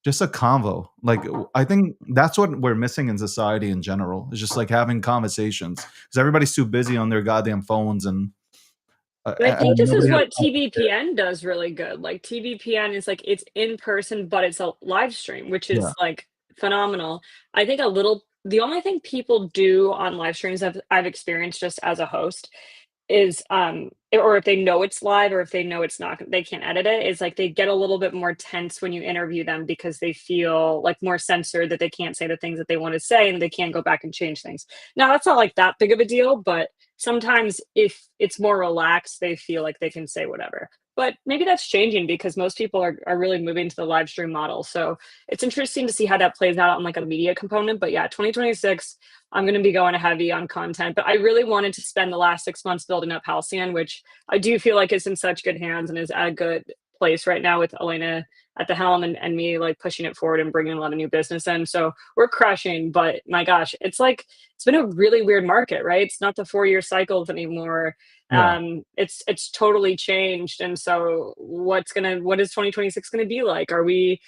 convo. Like I think that's what we're missing in society in general. It's just like having conversations because everybody's too busy on their goddamn phones and And I think this is nobody has what TVPN does really good. Like TVPN is like it's in person, but it's a live stream, which yeah is like phenomenal. I think the only thing people do on live streams I've experienced just as a host is or if they know it's live or if they know it's not they can't edit it, is like they get a little bit more tense when you interview them because they feel like more censored that they can't say the things that they want to say and they can't go back and change things. Now that's not like that big of a deal, but sometimes if it's more relaxed, they feel like they can say whatever. But maybe that's changing because most people are really moving to the live stream model. So it's interesting to see how that plays out on like a media component. But yeah, 2026, I'm going to be going heavy on content. But I really wanted to spend the last 6 months building up Halcyon, which I do feel like is in such good hands and is at a good place right now with Elena at the helm and me like pushing it forward and bringing a lot of new business in. So we're crushing, but my gosh, it's like, it's been a really weird market, right? It's not the 4-year cycles anymore. yeah. It's totally changed. And so what is 2026 going to be like? Are we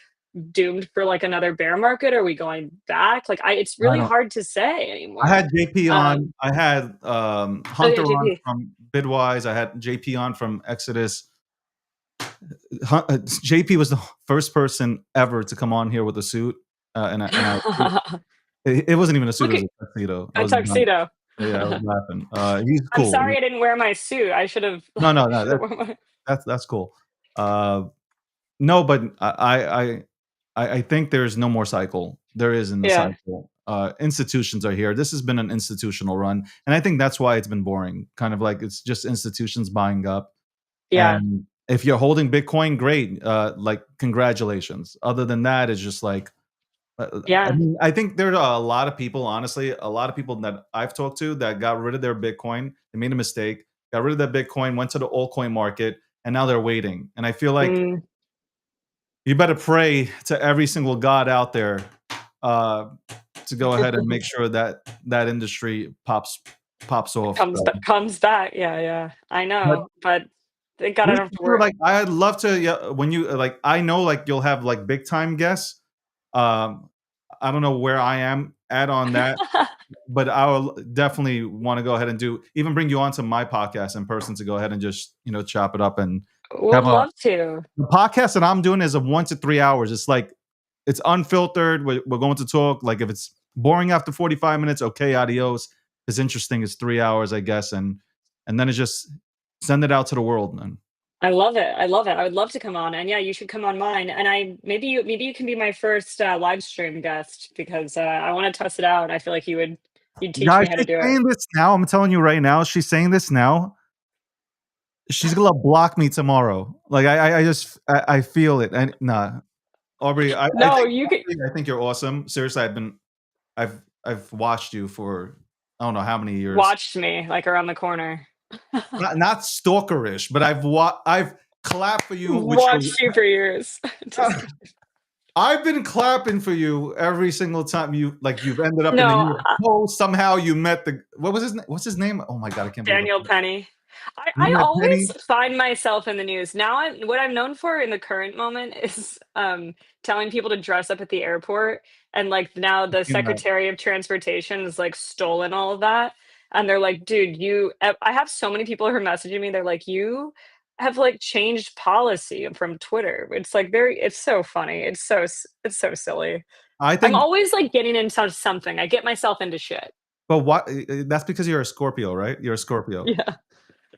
doomed for like another bear market? Are we going back? Like it's I really don't. hard to say I anymore. had JP on. Um, I had oh yeah, Hunter on JP. from Bidwise. I had JP on from Exodus. JP was the first person ever to come on here with a suit, and it wasn't even a suit; Look it at was a tuxedo. I a was done. tuxedo. Yeah, I was laughing. He's I'm cool. sorry I didn't wear my suit. I should have. No, I should have worn my. that's cool. No, but I think there's no more cycle. There is in the Yeah, cycle. Institutions are here. This has been an institutional run, and I think that's why it's been boring. Kind of like it's just institutions buying up. yeah, And if you're holding Bitcoin, great. Like congratulations. Other than that, it's just like I yeah. mean, I think there are a lot of people, honestly, a lot of people that I've talked to that got rid of their Bitcoin. They made a mistake, got rid of their Bitcoin, went to the altcoin market, and now they're waiting. And I feel like Mm. you better pray to every single god out there uh, to go ahead and make sure that that industry pops off. Comes back. Yeah, yeah. I But know, but thank God I we don't have to were work. like, I'd love to. Yeah, when you like, I know like you'll have like big time guests. Um, I don't know where I am at on that, but I will definitely want to go ahead and even bring you onto my podcast in person to go ahead and just chop it up and have Would a love to. the podcast that I'm doing is a 1 to 3 hours. It's like it's unfiltered. We're going to talk. Like if it's boring after 45 minutes, okay, adios. It's interesting. It's 3 hours, I guess, and then it's just send it out to the world, man. I love it. I love it. I would love to come on, and yeah, you should come on mine. And maybe you can be my first live stream guest because I want to test it out. I feel like you'd teach Guys, me how to she's do it. saying this now. I'm telling you right now. She's saying this now. She's gonna block me tomorrow. Like I just I feel it. And nah, Aubrey, No, you could. I think you're awesome. Seriously, I've watched you for I don't know how many years. Watched me like around the corner. Not stalkerish, but I've clapped for you. Watched you for years. I've been clapping for you every single time you've ended up in the No, New York Post. Somehow you met what's his name? Oh my god, I can't believe Daniel Penny. I Daniel Penny. always find myself in the news. Now what I'm known for in the current moment is telling people to dress up at the airport. And like now the You know, Secretary of Transportation has like stolen all of that. And they're like, dude, I have so many people who are messaging me. They're like, you have like changed policy from Twitter. It's like it's so funny. It's so silly. I I'm think, always like getting into something. I get myself into shit. but what? That's because you're a Scorpio, right? You're a Scorpio. Yeah.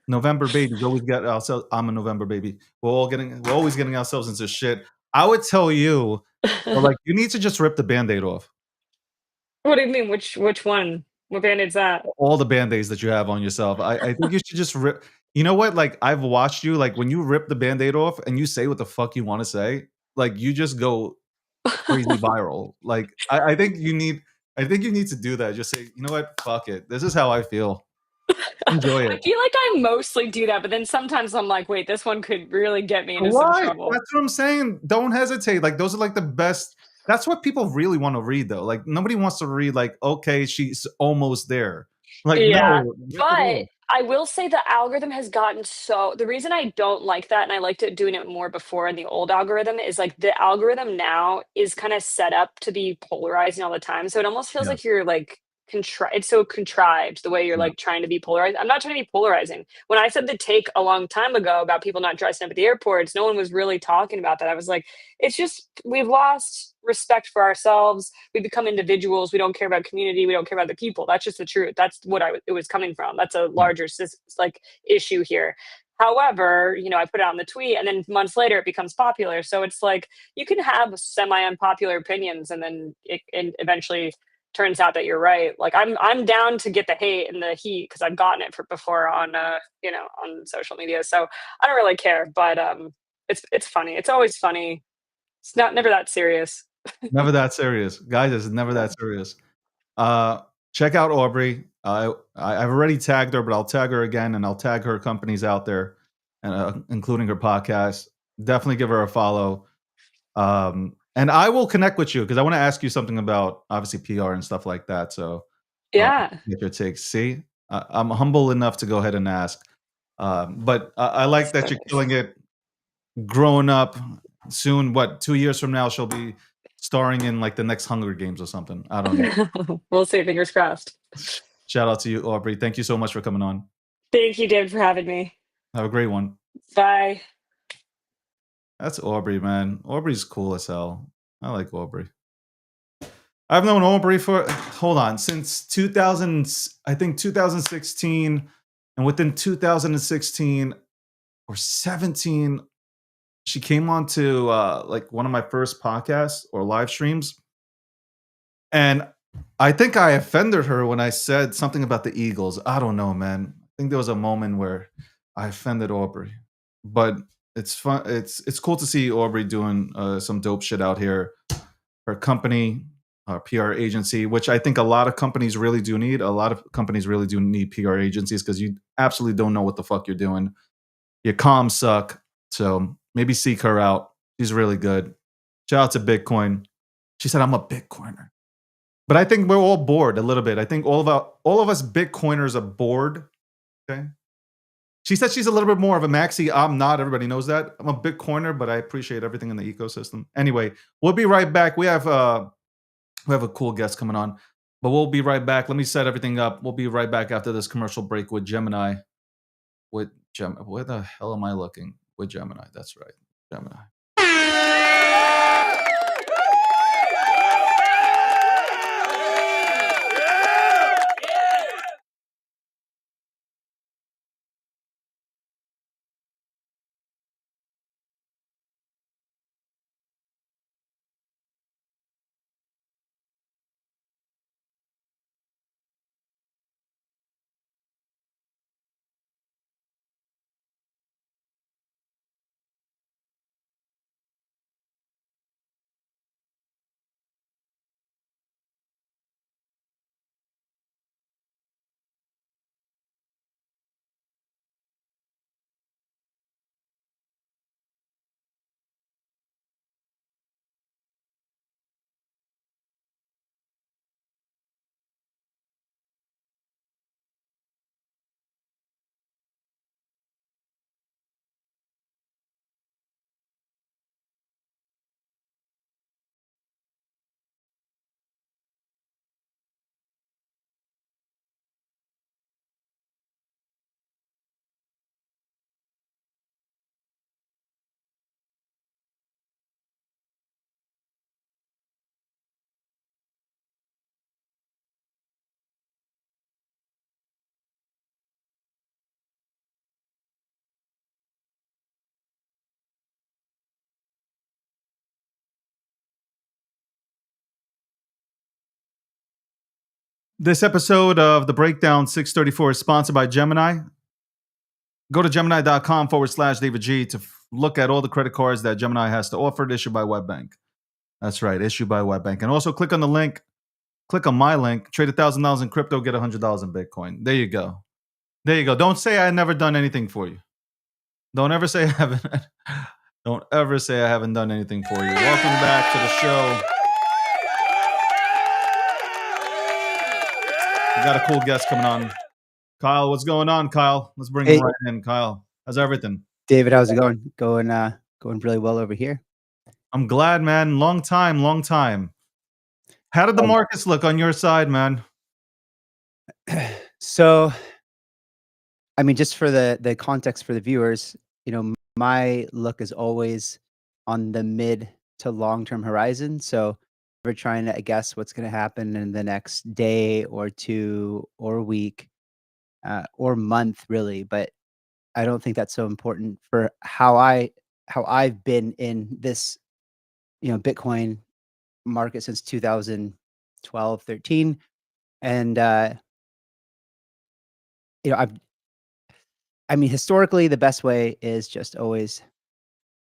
November babies always get ourselves. I'm a November baby. We're always getting ourselves into shit. I would tell you, like, you need to just rip the band-aid off. What do you mean? Which one? What band-aid's that? All the band-aids that you have on yourself. I think you should just rip. You know what? Like, I've watched you. Like, when you rip the band-aid off and you say what the fuck you want to say, like, you just go crazy viral. Like, I think you need. I think you need to do that. Just say, you know what? Fuck it. This is how I feel. Enjoy I it. feel like I mostly do that, but then sometimes I'm like, wait, this one could really get me into some Why? trouble. That's what I'm saying. Don't hesitate. Like those are like the best. That's what people really want to read, though. Like nobody wants to read like, okay, she's almost there. Like Yeah, no, rip it but off. I will say the algorithm has gotten so the reason I don't like that, and I liked it doing it more before in the old algorithm, is, like, the algorithm now is kinda set up to be polarizing all the time, so it almost feels Yeah, like you're, like, it's so contrived the way you're, yeah, like, trying to be polarized. I'm not trying to be polarizing. When I said the take a long time ago about people not dressing up at the airports, no one was really talking about that. I was like, "It's just we've lost respect for ourselves. We become individuals. We don't care about community. We don't care about the people." That's just the truth. That's what it was coming from. That's a yeah. larger like issue here. However, I put it on the tweet, and then months later it becomes popular. So it's like you can have semi unpopular opinions, and then it eventually turns out that you're right. Like I'm down to get the hate and the heat because I've gotten it for before on on social media. So I don't really care, but it's funny. It's always funny. It's not never that serious. Never that serious, guys. It's never Yeah. that serious. Uh, check out Aubrey. I've already tagged her, but I'll tag her again, and I'll tag her companies out there, including her podcast. Definitely give her a follow. And I will connect with you because I want to ask you something about obviously PR and stuff like that. So Yeah. get your takes. See, I'm humble enough to go ahead and ask. But I like that you're killing it. Growing up soon, what 2 years from now she'll be starring in like the next Hunger Games or something. I don't know. We'll see. Fingers crossed. Shout out to you, Aubrey. Thank you so much for coming on. Thank you, David, for having me. Have a great one. Bye. That's Aubrey, man. Aubrey's cool as hell. I like Aubrey. I've known Aubrey for hold on since 2000, I think 2016, and within 2016 or 17, she came on to like one of my first podcasts or live streams, and I think I offended her when I said something about the Eagles. I don't know, man. I think there was a moment where I offended Aubrey, but it's fun. It's cool to see Aubrey doing some dope shit out here. Her company, PR agency, which I think a lot of companies really do need. A lot of companies really do need PR agencies because you absolutely don't know what the fuck you're doing. Your comms suck. So maybe seek her out. She's really good. Shout out to Bitcoin. She said, I'm a Bitcoiner. But I think we're all bored a little bit. I think all of us Bitcoiners are bored. Okay. She said she's a little bit more of a maxi. I'm not. Everybody knows that. I'm a Bitcoiner, but I appreciate everything in the ecosystem. Anyway, we'll be right back. We have a cool guest coming on, but we'll be right back. Let me set everything up. We'll be right back after this commercial break with Gemini. Where the hell am I looking? With Gemini. That's right. Gemini. This episode of The Breakdown 634 is sponsored by Gemini. Go to gemini.com/David G to look at all the credit cards that Gemini has to offer, issued by WebBank. That's right, issued by WebBank. And also click on the link, click on my link, trade $1,000 in crypto, get $100 in Bitcoin. There you go. There you go. Don't say I never done anything for you. Don't ever say I haven't. Don't ever say I haven't done anything for you. Welcome back to the show. We got a cool guest coming Kyle, what's going on, Kyle? Let's bring Hey. him right in. Kyle, how's everything? David, how's it going? Going really well over here. I'm glad, man. Long time, long time. How did the markets look on your side, man? So, I mean, just for the context for the viewers, my look is always on the mid to long-term horizon. So we're trying to guess what's going to happen in the next day or two or week or month, really. But I don't think that's so important for how I've been in this, Bitcoin market since 2012, 13. And, historically, the best way is just always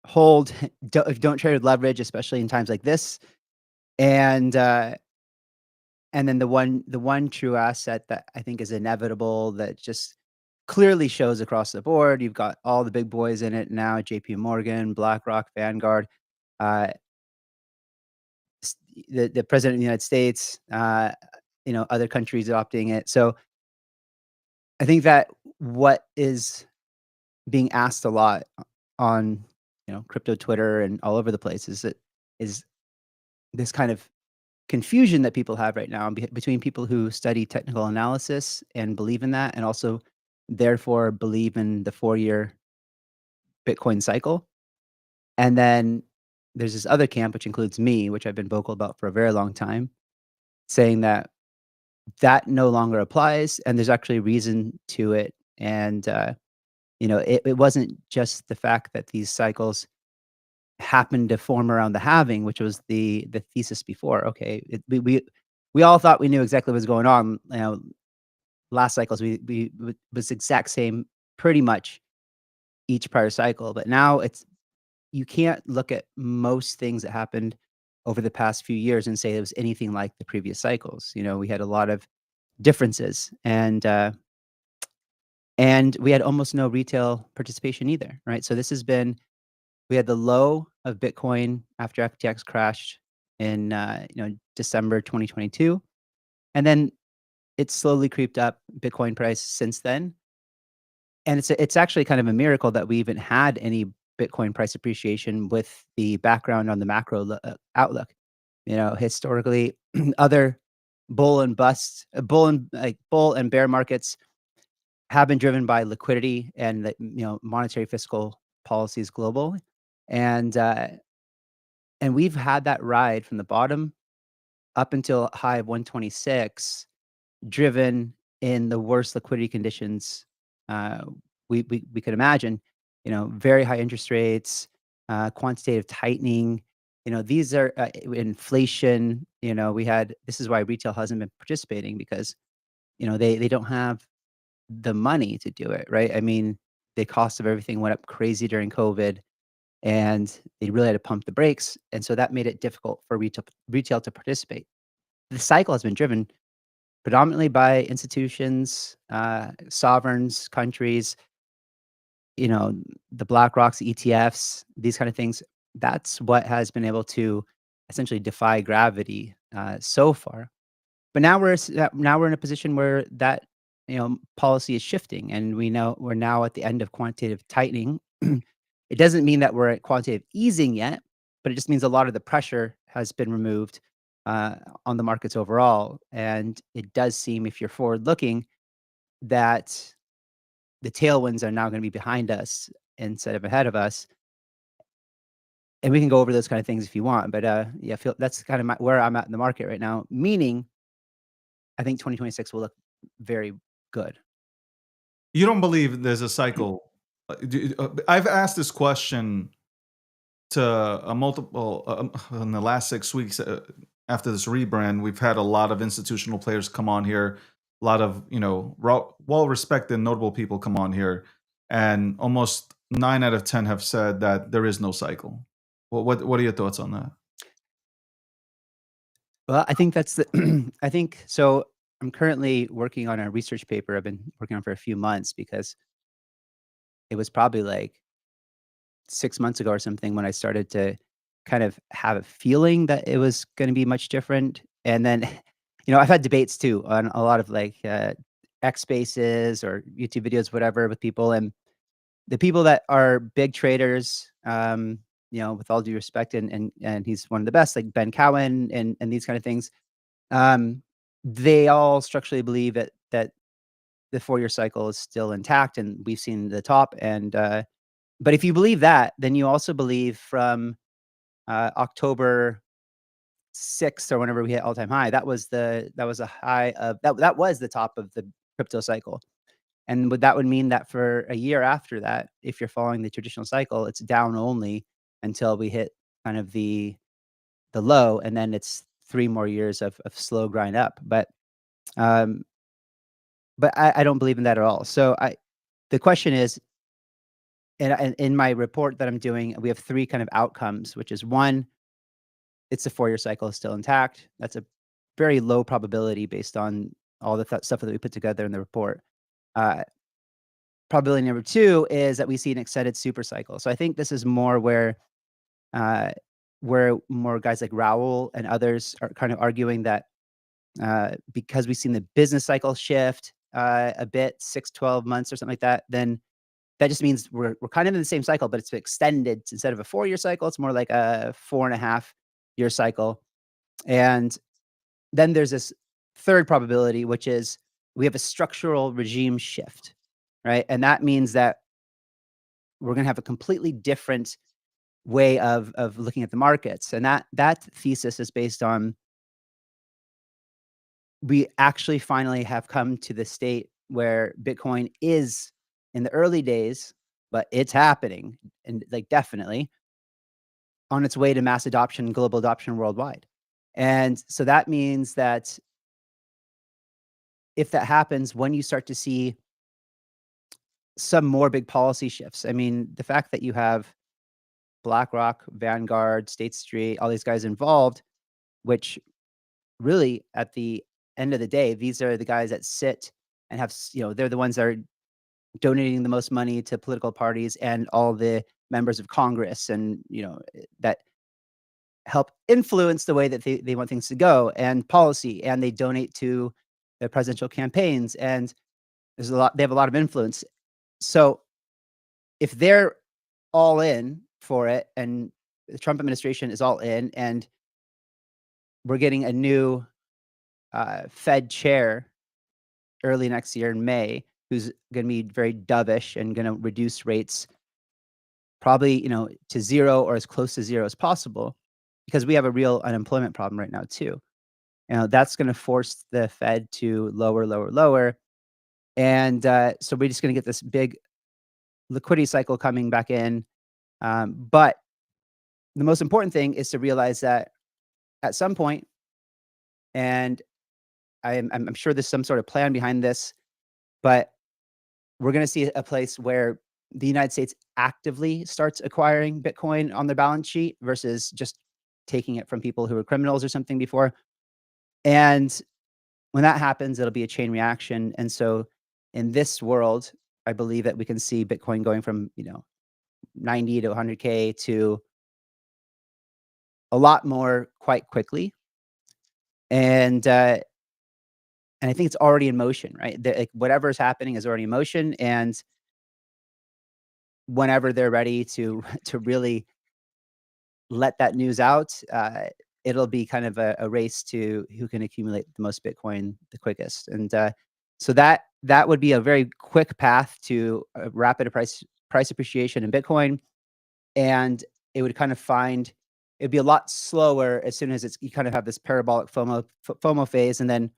hold. Don't trade with leverage, especially in times like this. And then the one true asset that I think is inevitable that just clearly shows across the board. You've got all the big boys in it now: J.P. Morgan, BlackRock, Vanguard, the president of the United States, other countries adopting it. So I think that what is being asked a lot on crypto Twitter and all over the place is this kind of confusion that people have right now between people who study technical analysis and believe in that, and also therefore believe in the 4-year Bitcoin cycle. And then there's this other camp, which includes me, which I've been vocal about for a very long time, saying that no longer applies, and there's actually reason to it. And it wasn't just the fact that these cycles happened to form around the halving, which was the thesis before. Okay, we all thought we knew exactly what was going on. Last cycles we was exact same pretty much each prior cycle, but now you can't look at most things that happened over the past few years and say it was anything like the previous cycles. We had a lot of differences, and we had almost no retail participation either, right? So we had the low of Bitcoin after FTX crashed in December 2022, and then it's slowly creeped up Bitcoin price since then. And it's actually kind of a miracle that we even had any Bitcoin price appreciation with the background on the macro outlook. Historically, other bull and bear markets have been driven by liquidity and monetary fiscal policies globally, and we've had that ride from the bottom up until a high of 126, driven in the worst liquidity conditions we could imagine. Very high interest rates, quantitative tightening. These are inflation. This is why retail hasn't been participating, because they don't have the money to do it, right? I mean, the cost of everything went up crazy during COVID, and they really had to pump the brakes, and so that made it difficult for retail to participate. The cycle has been driven predominantly by institutions, sovereigns, countries, the BlackRocks, ETFs, these kind of things. That's what has been able to essentially defy gravity so far. But now we're in a position where that policy is shifting, and we're now at the end of quantitative tightening. It doesn't mean that we're at quantitative easing yet, but it just means a lot of the pressure has been removed on the markets overall. And it does seem, if you're forward looking, that the tailwinds are now going to be behind us instead of ahead of us. And we can go over those kind of things if you want, but that's kind of where I'm at in the market right now. Meaning, I think 2026 will look very good. You don't believe there's a cycle? I've asked this question to a multiple in the last 6 weeks after this rebrand. We've had a lot of institutional players come on here, a lot of well-respected, notable people come on here, and almost 9 out of 10 have said that there is no cycle. What are your thoughts on that? Well, I think I think so. I'm currently working on a research paper I've been working on for a few months, because it was probably like 6 months ago or something when I started to kind of have a feeling that it was going to be much different. And then, I've had debates too on a lot of X Spaces or YouTube videos, whatever, with people, and the people that are big traders, with all due respect, and he's one of the best, like Ben Cowan and these kind of things, they all structurally believe that the 4-year cycle is still intact, and we've seen the top. And but if you believe that, then you also believe from October 6th or whenever we hit all-time high, that was a high of that was the top of the crypto cycle. And that would mean that for a year after that, if you're following the traditional cycle, it's down only until we hit kind of the low, and then it's 3 more years of slow grind up. Um, but I don't believe in that at all. So the question is, and in my report that I'm doing, we have 3 kind of outcomes, which is 1, it's a 4-year cycle is still intact. That's a very low probability based on all the stuff that we put together in the report. Probability number 2 is that we see an extended super cycle. So I think this is more where more guys like Raoul and others are kind of arguing that because we've seen the business cycle shift a bit, 6-12 months or something like that, then that just means we're kind of in the same cycle, but it's extended. Instead of a 4-year cycle, it's more like a 4.5-year cycle. And then there's this third probability, which is we have a structural regime shift, right? And that means that we're going to have a completely different way of looking at the markets. And that thesis is based on we actually finally have come to the state where Bitcoin is in the early days, but it's happening, and like definitely on its way to mass adoption, global adoption worldwide. And so that means that if that happens, when you start to see some more big policy shifts, I mean, the fact that you have BlackRock, Vanguard, State Street, all these guys involved, which really at the end of the day, these are the guys that sit and have, they're the ones that are donating the most money to political parties and all the members of Congress, and that help influence the way that they want things to go and policy, and they donate to the presidential campaigns, and they have a lot of influence. So if they're all in for it, and the Trump administration is all in, and we're getting a new Fed chair early next year in May, who's going to be very dovish and going to reduce rates probably, to 0 or as close to 0 as possible, because we have a real unemployment problem right now too. That's going to force the Fed to lower. And so we're just going to get this big liquidity cycle coming back in. But the most important thing is to realize that at some point, and I'm sure there's some sort of plan behind this, but we're going to see a place where the United States actively starts acquiring Bitcoin on their balance sheet versus just taking it from people who were criminals or something before. And when that happens, it'll be a chain reaction. And so in this world, I believe that we can see Bitcoin going from, 90 to 100K to a lot more quite quickly. And I think it's already in motion, right? Whatever is happening is already in motion, and whenever they're ready to really let that news out, it'll be kind of a race to who can accumulate the most Bitcoin the quickest. And so that would be a very quick path to a rapid price appreciation in Bitcoin, and it would kind of it'd be a lot slower as soon as you kind of have this parabolic FOMO phase, and then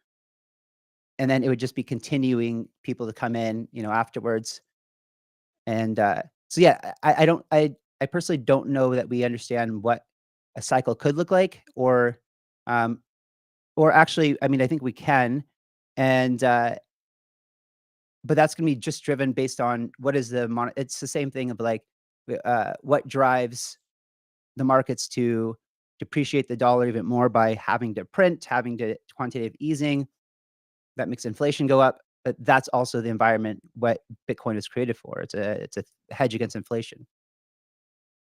it would just be continuing people to come in, afterwards. And so yeah, I personally don't know that we understand what a cycle could look like, or actually, I mean, I think we can, and but that's going to be just driven based on what is it's the same thing of like what drives the markets to depreciate the dollar even more by having to print, having to quantitative easing. That makes inflation go up, but that's also the environment what Bitcoin is created for. It's a hedge against inflation.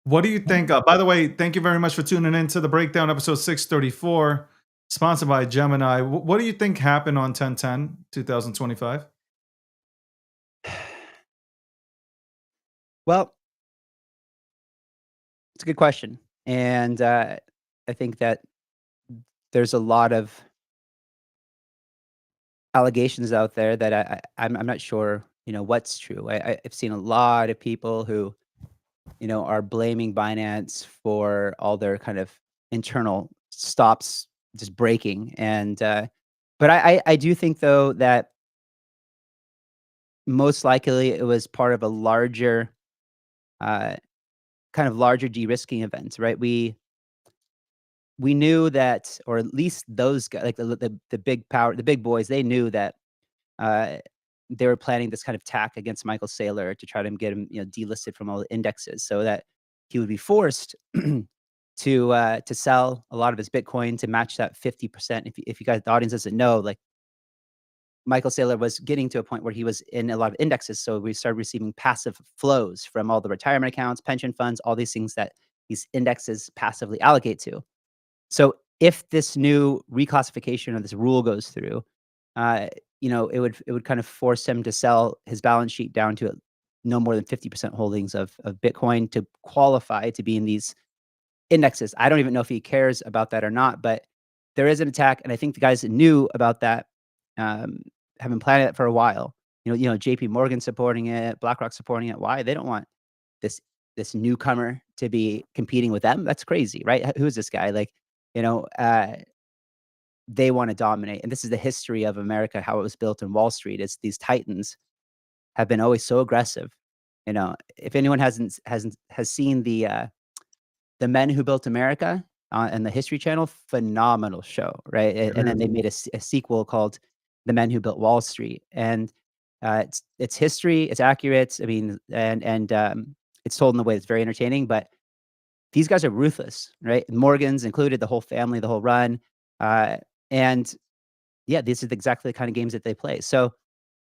What do you think? By the way, thank you very much for tuning in to the Breakdown, episode 634, sponsored by Gemini. What do you think happened on 10/10/2025? Well, it's a good question, and I think that there's a lot of allegations out there that I'm not sure, what's true. I've seen a lot of people who, are blaming Binance for all their kind of internal stops just breaking, and but I do think though that most likely it was part of a larger, uh, kind of larger de-risking event, right? We knew that, or at least those guys, like the big power, the big boys, they knew that uh, they were planning this kind of tack against Michael Saylor to try to get him, delisted from all the indexes, so that he would be forced to sell a lot of his Bitcoin to match that 50%. If you guys, the audience doesn't know, like Michael Saylor was getting to a point where he was in a lot of indexes, so we started receiving passive flows from all the retirement accounts, pension funds, all these things that these indexes passively allocate to. So if this new reclassification or this rule goes through, it would kind of force him to sell his balance sheet down to no more than 50% holdings of Bitcoin to qualify to be in these indexes. I don't even know if he cares about that or not, but there is an attack, and I think the guys that knew about that um, have been planning it for a while. JP Morgan supporting it, BlackRock supporting it. Why? They don't want this newcomer to be competing with them. That's crazy, right? Who is this guy? Like, you know, uh, they want to dominate, and this is the history of America, how it was built in Wall Street. It's these titans have been always so aggressive. If anyone has seen the Men Who Built America and the History Channel, phenomenal show, right? And then they made a sequel called The Men Who Built Wall Street, and it's history, it's accurate. I mean, and it's told in a way that's very entertaining. But these guys are ruthless, right? Morgans included, the whole family, the whole run, and yeah, these are exactly the kind of games that they play.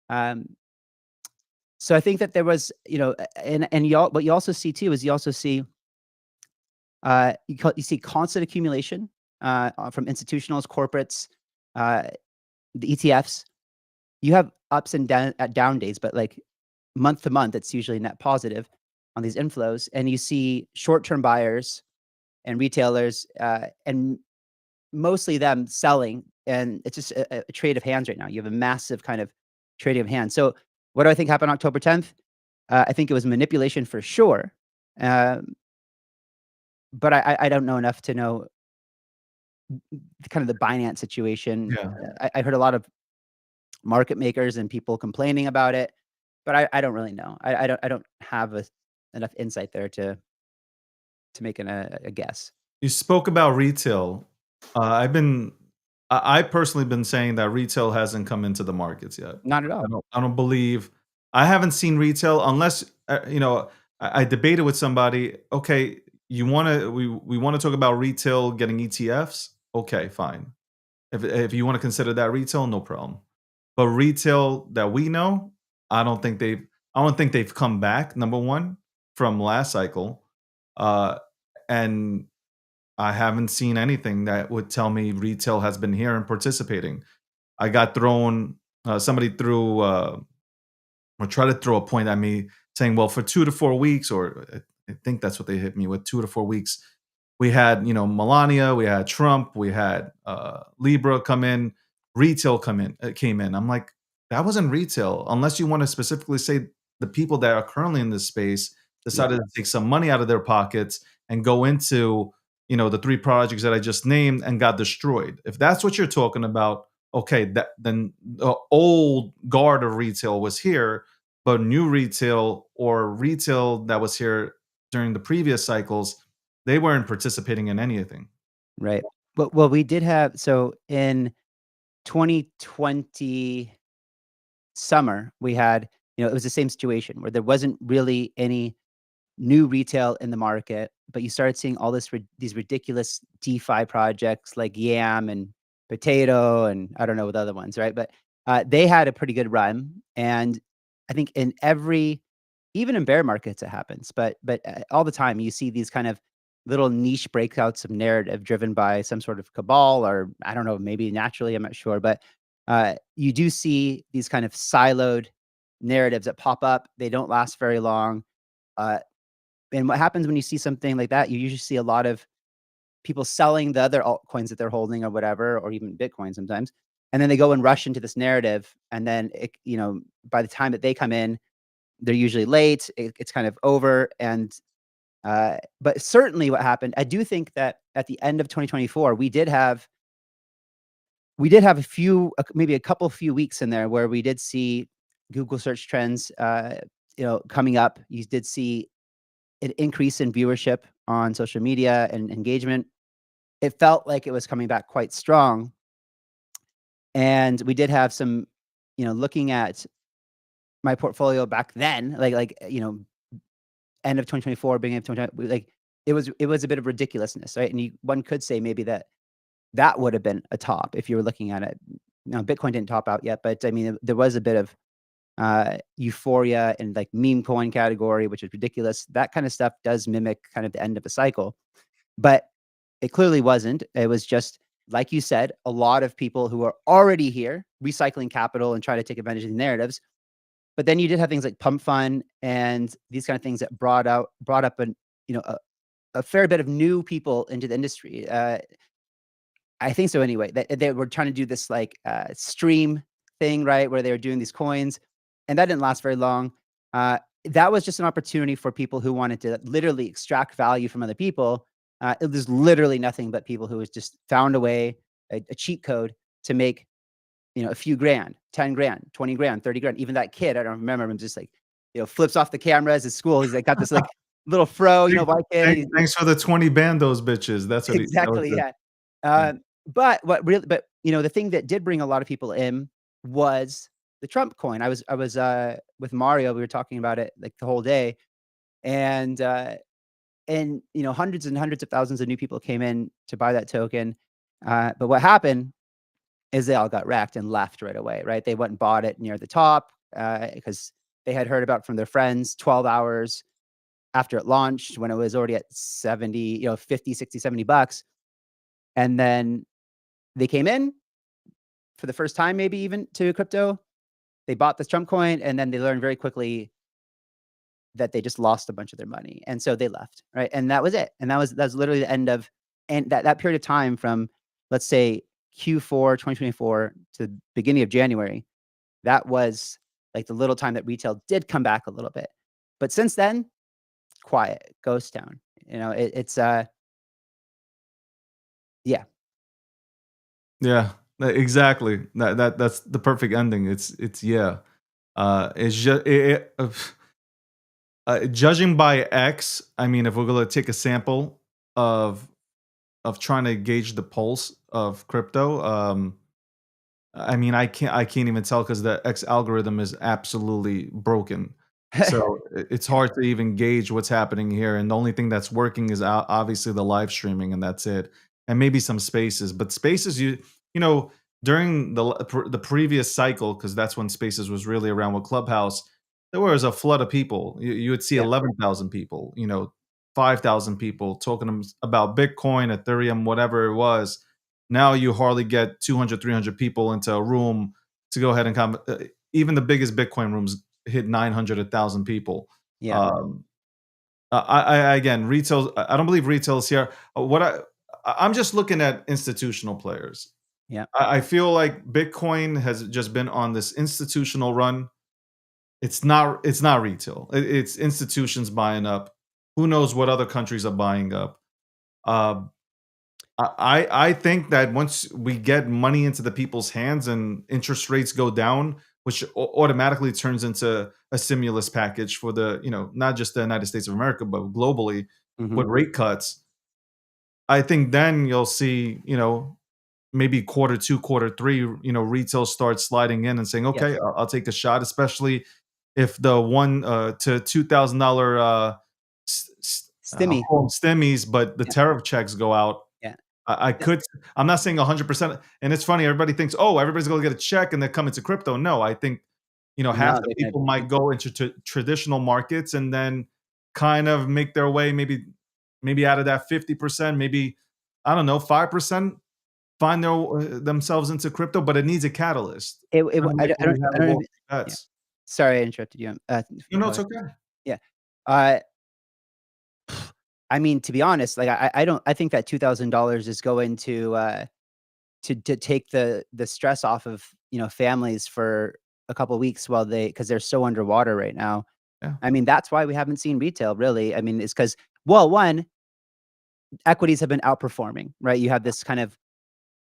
Um, so I think that there was, what you also see too is you also see you see constant accumulation from institutionals, corporates, uh, the ETFs. You have ups and down days, but like month to month, it's usually net positive on these inflows. And you see short-term buyers and retailers, and mostly them selling. And it's just a trade of hands right now. You have a massive kind of trading of hands. So what do I think happened October 10th? I think it was manipulation for sure. But I don't know enough to know kind of the Binance situation. Yeah. I heard a lot of market makers and people complaining about it, but I don't really know. I don't have enough insight there to make a guess. You spoke about retail. I personally been saying that retail hasn't come into the markets yet. Not at all. I don't believe. I haven't seen retail unless I debated with somebody. Okay, we want to talk about retail getting ETFs. Okay, fine. If you want to consider that retail, no problem. But retail that we know, I don't think they've come back. Number one, from last cycle, and I haven't seen anything that would tell me retail has been here and participating. I got thrown. Somebody threw or tried to throw a point at me saying, "Well, for 2 to 4 weeks," or I think that's what they hit me with, 2 to 4 weeks. We had Melania, we had Trump, we had Libra come in, retail came in. I'm like, that wasn't retail, unless you want to specifically say the people that are currently in this space decided to take some money out of their pockets and go into the 3 projects that I just named and got destroyed. If that's what you're talking about, okay, then the old guard of retail was here, but new retail or retail that was here during the previous cycles, they weren't participating in anything. Right. Well, we did have, so in 2020 summer, we had, it was the same situation where there wasn't really any new retail in the market, but you started seeing all these ridiculous DeFi projects like Yam and Potato and I don't know what the other ones, right? But they had a pretty good run, and I think even in bear markets it happens, but all the time you see these kind of little niche breakouts of narrative driven by some sort of cabal, or I don't know, maybe naturally, I'm not sure, but you do see these kind of siloed narratives that pop up. They don't last very long. And what happens when you see something like that, you usually see a lot of people selling the other altcoins that they're holding or whatever, or even Bitcoin sometimes. And then they go and rush into this narrative. And then, by the time that they come in, they're usually late. It's kind of over. And, but certainly what happened, I do think that at the end of 2024, we did have a few, maybe a few weeks in there where we did see Google search trends, coming up. You did see an increase in viewership on social media and engagement. It felt like it was coming back quite strong. And we did have some, looking at my portfolio back then, end of 2024, beginning of 2020, it was a bit of ridiculousness, right? And one could say maybe that would have been a top if you were looking at it. Now, Bitcoin didn't top out yet, but I mean, there was a bit of euphoria and like meme coin category, which is ridiculous. That kind of stuff does mimic kind of the end of a cycle, but it clearly wasn't. It was just, like you said, a lot of people who are already here recycling capital and trying to take advantage of the narratives. But then you did have things like Pump Fund and these kind of things that brought up a fair bit of new people into the industry. I think so anyway. They were trying to do this stream thing, right, where they were doing these coins, and that didn't last very long. That was just an opportunity for people who wanted to literally extract value from other people. It was literally nothing but people who was just found a way, a cheat code to make, a few grand, 10 grand, 20 grand, 30 grand. Even that kid, I don't remember him, just flips off the cameras at school. He's got this little fro, white kid. Thanks for the 20 bandos, bitches. That's what exactly. Yeah. But the thing that did bring a lot of people in was the Trump coin. I was with Mario. We were talking about it the whole day, and hundreds and hundreds of thousands of new people came in to buy that token. But what happened is they all got wrecked and left right away. Right? They went and bought it near the top because they had heard about it from their friends 12 hours after it launched, when it was already at 70, 50, 60, 70 bucks. And then they came in for the first time, maybe even to crypto. They bought this Trump coin, and then they learned very quickly that they just lost a bunch of their money. And so they left, right? And that was it. And that was literally the end of, and that period of time from, let's say, Q4 2024 to the beginning of January, that was the little time that retail did come back a little bit. But since then, quiet, ghost town. It's yeah. Yeah, exactly. That's the perfect ending. It's yeah. It's just judging by X. I mean, if we're gonna take a sample of trying to gauge the pulse of crypto, I mean, I can't even tell because the X algorithm is absolutely broken. So it's hard to even gauge what's happening here. And the only thing that's working is obviously the live streaming, and that's it. And maybe some spaces, but spaces, during the previous cycle, because that's when spaces was really around with Clubhouse, there was a flood of people. You would see Yeah. 11,000 people, 5,000 people talking about Bitcoin, Ethereum, whatever it was. Now you hardly get 200, 300 people into a room to go ahead and come. Even the biggest Bitcoin rooms hit 900, 1,000 people. Yeah. I again, retail. I don't believe retail is here. I'm just looking at institutional players. Yeah. I feel like Bitcoin has just been on this institutional run. It's not retail. It's institutions buying up. Who knows what other countries are buying up? I think that once we get money into the people's hands and interest rates go down, which automatically turns into a stimulus package for the, not just the United States of America, but globally with rate cuts. I think then you'll see, maybe Q2, Q3, retail starts sliding in and saying, okay, Yes. I'll take a shot, especially if the $1,000 to $2,000 Stimmy. stimmies, but the tariff checks go out. Yeah. I'm not saying 100%. And it's funny, everybody thinks, oh, everybody's going to get a check and they're coming to crypto. No, I think, half the people might go into traditional markets and then kind of make their way, maybe out of that 50%, maybe, I don't know, 5% find themselves into crypto, but it needs a catalyst. I don't. Bets. Sorry, I interrupted you. No, it's okay. Yeah. Uh, I mean, to be honest, like I don't. I think that $2,000 is going to take the stress off of families for a couple weeks while because they're so underwater right now. Yeah. I mean, that's why we haven't seen retail really. I mean, it's because, well, one, equities have been outperforming, right? You have this kind of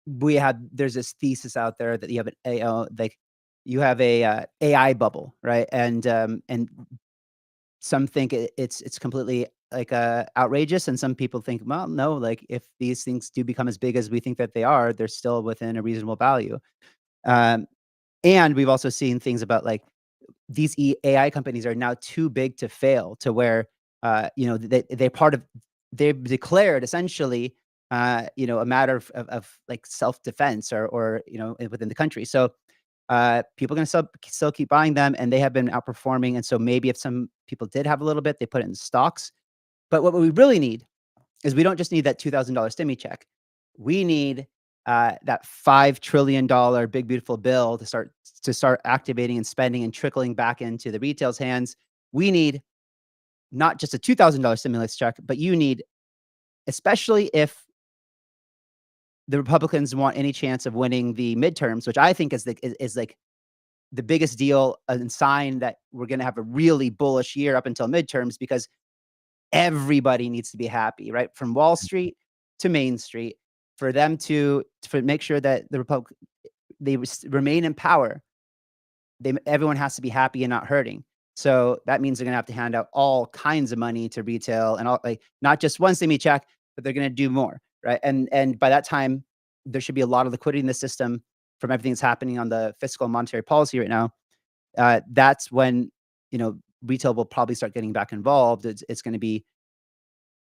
there's this thesis out there that you have you have a AI bubble, right? And some think it's completely like outrageous, and some people think, well, no, like if these things do become as big as we think that they are, they're still within a reasonable value. And we've also seen things about like these AI companies are now too big to fail, to where they've declared essentially a matter of like self-defense or within the country. So people are going to still keep buying them, and they have been outperforming. And so maybe if some people did have a little bit, they put it in stocks. But what we really need is, we don't just need that $2,000 stimmy check. We need that $5 trillion big beautiful bill to start activating and spending and trickling back into the retail's hands. We need not just a $2,000 stimulus check, but you need, especially if the Republicans want any chance of winning the midterms, which I think is like the biggest deal and sign that we're going to have a really bullish year up until midterms, because everybody needs to be happy, right? From Wall Street to Main Street, for them to make sure that they remain in power. Everyone has to be happy and not hurting. So that means they're going to have to hand out all kinds of money to retail, and not just one stimmy check, but they're going to do more, right? And by that time, there should be a lot of liquidity in the system from everything that's happening on the fiscal and monetary policy right now. That's when retail will probably start getting back involved. It's going to be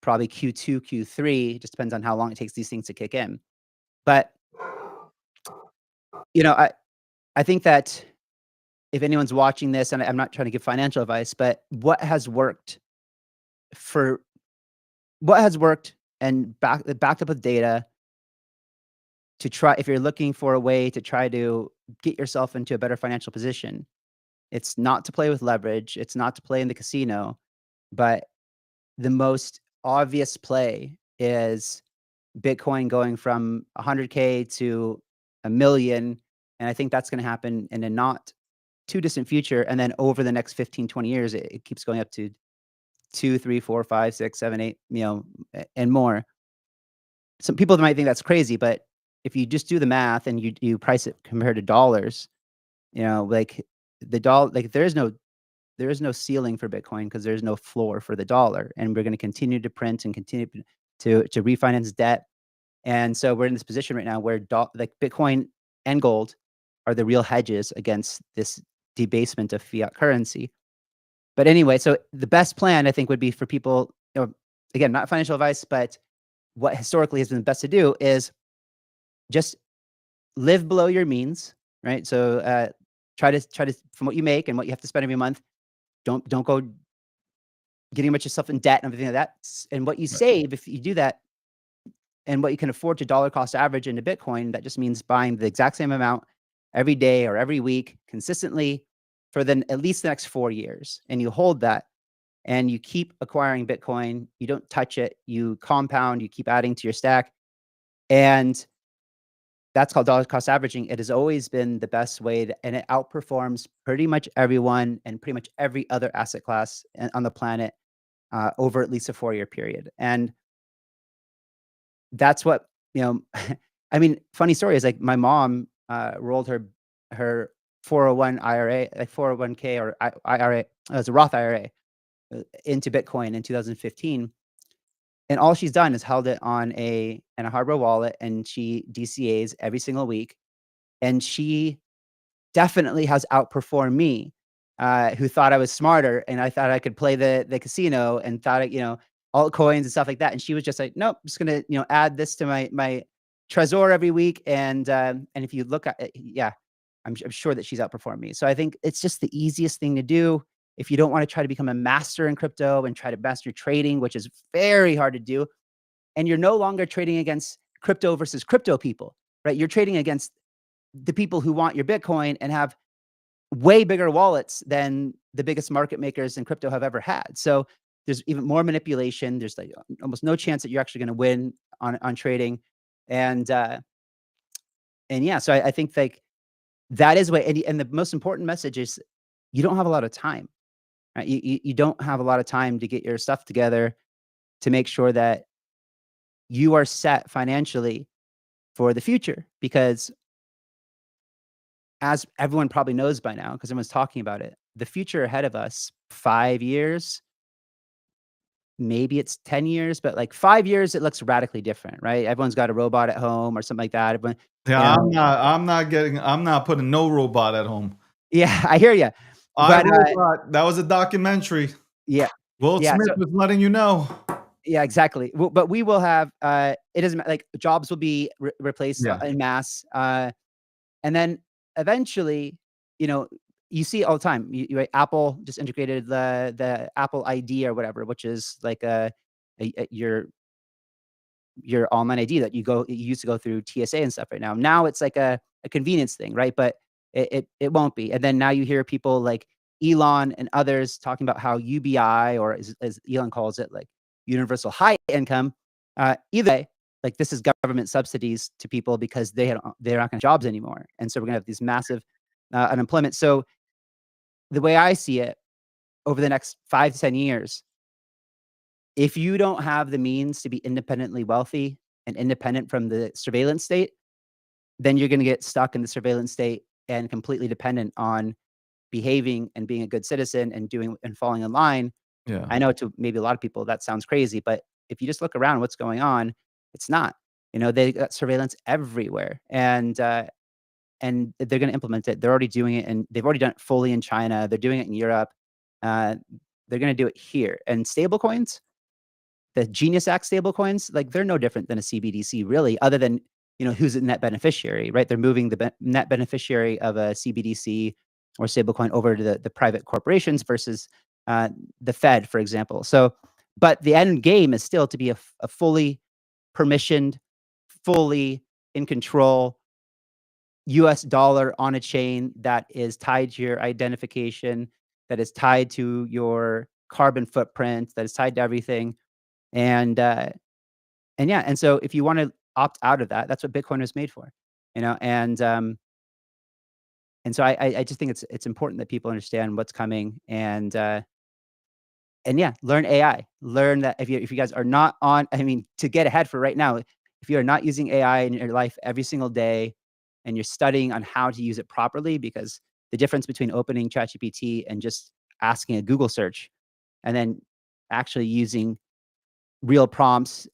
probably Q2, Q3. Just depends on how long it takes these things to kick in. But I think that if anyone's watching this, and I'm not trying to give financial advice, but what has worked and backed up with data, to try, if you're looking for a way to try to get yourself into a better financial position, it's not to play with leverage, it's not to play in the casino, but the most obvious play is Bitcoin going from 100K to 1 million. And I think that's going to happen in a not too distant future. And then over the next 15, 20 years, it keeps going up to 2, 3, 4, 5, 6, 7, 8, and more. Some people might think that's crazy, but if you just do the math and you price it compared to dollars, like the dollar, like there is no ceiling for Bitcoin, because there's no floor for the dollar, and we're going to continue to print and continue to refinance debt. And so we're in this position right now where like Bitcoin and gold are the real hedges against this debasement of fiat currency. But anyway, so the best plan, I think, would be for people, again, not financial advice, but what historically has been best to do is just live below your means, right? So try to from what you make and what you have to spend every month, don't go getting much yourself in debt and everything like that. And what you save, if you do that, and what you can afford to dollar cost average into Bitcoin, that just means buying the exact same amount every day or every week consistently for at least the next 4 years. And you hold that, and you keep acquiring Bitcoin. You don't touch it. You compound, you keep adding to your stack. And that's called dollar cost averaging. It has always been the best way and it outperforms pretty much everyone and pretty much every other asset class on the planet over at least a 4-year period. And that's what, I mean, funny story is, like, my mom rolled her 401 IRA, like 401k or IRA, it was a Roth IRA, into Bitcoin in 2015. And all she's done is held it in a hardware wallet, and she DCAs every single week. And she definitely has outperformed me, who thought I was smarter and I thought I could play the casino and thought, altcoins and stuff like that. And she was just like, nope, I'm just going to, add this to my Trezor every week. And if you look at it, yeah, I'm sure that she's outperformed me. So I think it's just the easiest thing to do. If you don't want to try to become a master in crypto and try to master trading, which is very hard to do, and you're no longer trading against crypto versus crypto people, right? You're trading against the people who want your Bitcoin and have way bigger wallets than the biggest market makers in crypto have ever had. So there's even more manipulation. There's like almost no chance that you're actually going to win on trading, and yeah. So I think like that is what, and the most important message is you don't have a lot of time, right? You don't have a lot of time to get your stuff together to make sure that you are set financially for the future, because as everyone probably knows by now, because everyone's talking about it, the future ahead of us, 5 years, maybe it's 10 years, but like 5 years, it looks radically different, right? Everyone's got a robot at home or something like that. Everyone, Yeah, you know, I'm not putting no robot at home. yeah, I hear you. I But Robot, that was a documentary. yeah, Will yeah. Smith So was letting you know. yeah, exactly. But we will have it doesn't matter, like jobs will be replaced Yeah. en masse, and then eventually, you know, you see it all the time. Right, Apple just integrated the Apple ID or whatever, which is like your online ID that you used to go through TSA and stuff right now. Now it's like a convenience thing, right? But it won't be. And then now you hear people like Elon and others talking about how UBI, or as Elon calls it, like universal high income. Either way, like this is government subsidies to people because they're not going to have jobs anymore, and so we're going to have these massive unemployment. So the way I see it, over the next 5 to 10 years, if you don't have the means to be independently wealthy and independent from the surveillance state, then you're going to get stuck in the surveillance state and completely dependent on behaving and being a good citizen and doing and falling in line. Yeah. I know to maybe a lot of people that sounds crazy, but if you just look around what's going on, it's not. You know, they got surveillance everywhere, and they're going to implement it. They're already doing it, and they've already done it fully in China. They're doing it in Europe. Uh, they're going to do it here. And stablecoins, the Genius Act stablecoins, like they're no different than a CBDC, really, other than, you know, who's the net beneficiary, right? They're moving the net beneficiary of a CBDC or stablecoin over to the private corporations versus the Fed, for example. So, but the end game is still to be a fully permissioned, fully in control US dollar on a chain that is tied to your identification, that is tied to your carbon footprint, that is tied to everything. And yeah, and so if you want to opt out of that, that's what Bitcoin was made for, you know. And so I just think it's important that people understand what's coming, and yeah, learn AI. Learn that if you guys are not on, I mean, to get ahead for right now, if you are not using AI in your life every single day, and you're studying on how to use it properly, because the difference between opening ChatGPT and just asking a Google search, and then actually using real prompts,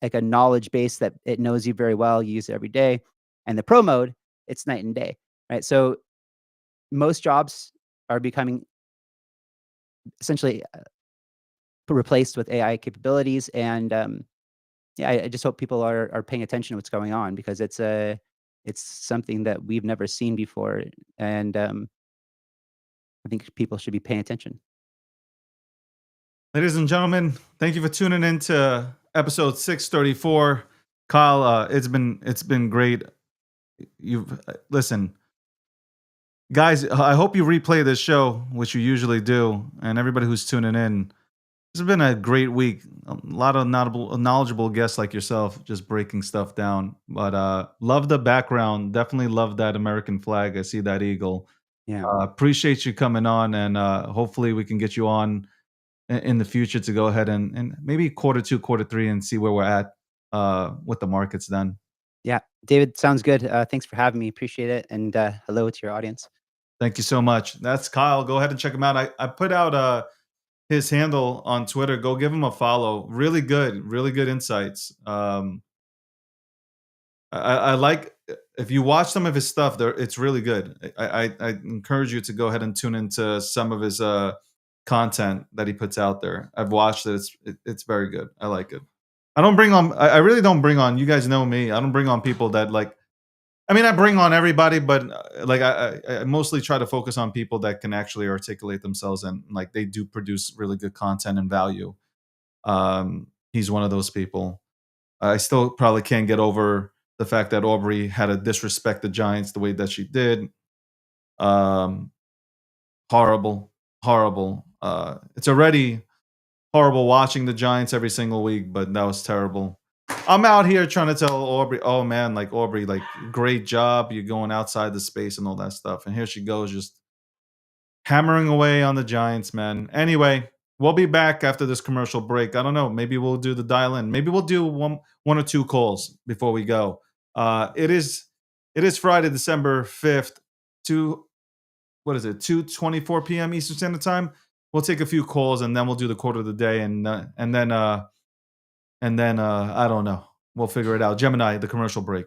like a knowledge base that it knows you very well, you use it every day, and the pro mode, it's night and day, right? So most jobs are becoming essentially replaced with AI capabilities, and yeah, I just hope people are paying attention to what's going on, because it's something that we've never seen before, and I think people should be paying attention. Ladies and gentlemen, thank you for tuning in to episode 634. Kyle, it's been great. You've listen, guys. I hope you replay this show, which you usually do, and everybody who's tuning in. This has been a great week. A lot of knowledgeable guests like yourself, just breaking stuff down. But love the background. Definitely love that American flag. I see that eagle. Yeah. Appreciate you coming on, and hopefully we can get you on in the future to go ahead and maybe quarter 2, quarter 3, and see where we're at with the markets then. Yeah, David, sounds good. Thanks for having me. Appreciate it. And hello to your audience. Thank you so much. That's Kyle. Go ahead and check him out. I put out his handle on Twitter. Go give him a follow. Really good insights. I like, if you watch some of his stuff, it's really good. I encourage you to go ahead and tune into some of his content that he puts out there. I've watched it. It's very good. I like it. I really don't bring on, you guys know me, I don't bring on people that like, I mean, I bring on everybody, but like I mostly try to focus on people that can actually articulate themselves, and like they do produce really good content and value. He's one of those people. I still probably can't get over the fact that Aubrey had to disrespect the Giants the way that she did. Horrible. It's already horrible watching the Giants every single week, but that was terrible. I'm out here trying to tell Aubrey, oh man, like Aubrey, like great job. You're going outside the space and all that stuff. And here she goes, just hammering away on the Giants, man. Anyway, we'll be back after this commercial break. I don't know. Maybe we'll do the dial in. Maybe we'll do one or two calls before we go. It is Friday, December 5th, what is it, 2:24 p.m. Eastern Standard Time. We'll take a few calls and then we'll do the quote of the day and then I don't know. We'll figure it out. Gemini, the commercial break.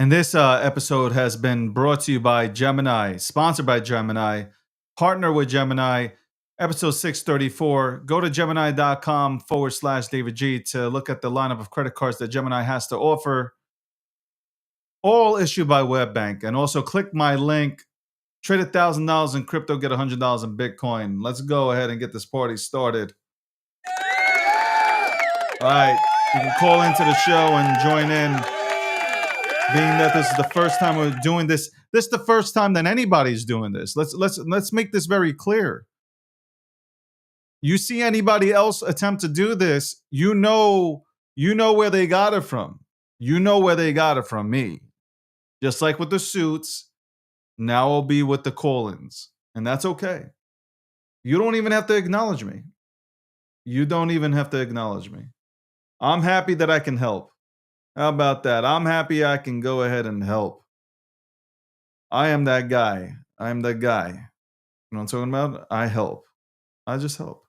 And this episode has been brought to you by Gemini, sponsored by Gemini, partner with Gemini. Episode 634. Go to gemini.com/David G to look at the lineup of credit cards that Gemini has to offer. All issued by WebBank. And also click my link. Trade $1,000 in crypto, get $100 in Bitcoin. Let's go ahead and get this party started. All right. You can call into the show and join in. Being that this is the first time we're doing this. This is the first time that anybody's doing this. Let's make this very clear. You see anybody else attempt to do this, you know where they got it from. You know where they got it from me. Just like with the suits, now I'll be with the call-ins. And that's okay. You don't even have to acknowledge me. You don't even have to acknowledge me. I'm happy that I can help. How about that? I'm happy I can go ahead and help. I am that guy. I am that guy. You know what I'm talking about? I help. I just help.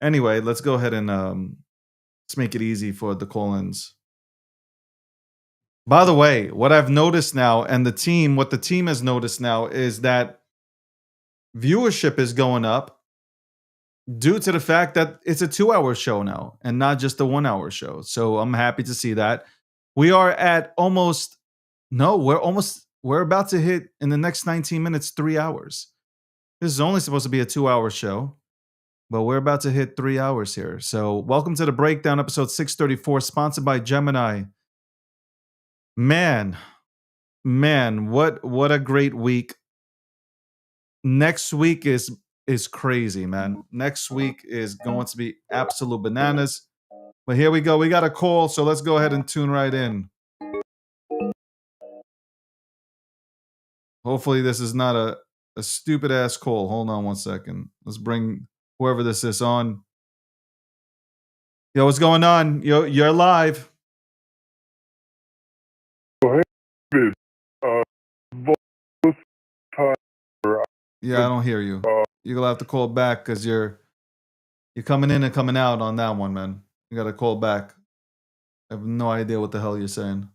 Anyway, let's go ahead and let's make it easy for the call-ins. By the way, what I've noticed now, and what the team has noticed now, is that viewership is going up due to the fact that it's a 2-hour show now and not just a 1-hour show. So I'm happy to see that. We are at we're about to hit in the next 19 minutes 3 hours. This is only supposed to be a 2-hour show. But we're about to hit 3 hours here. So welcome to the Breakdown, episode 634, sponsored by Gemini. Man, what a great week. Next week is crazy, man. Next week is going to be absolute bananas. But here we go. We got a call, so let's go ahead and tune right in. Hopefully this is not a stupid ass call. Hold on one second. Let's bring whoever this is on. Yo, what's going on? You're live. Yeah, I don't hear you. You're gonna have to call back because you're coming in and coming out on that one, man. You gotta call back. I have no idea what the hell you're saying.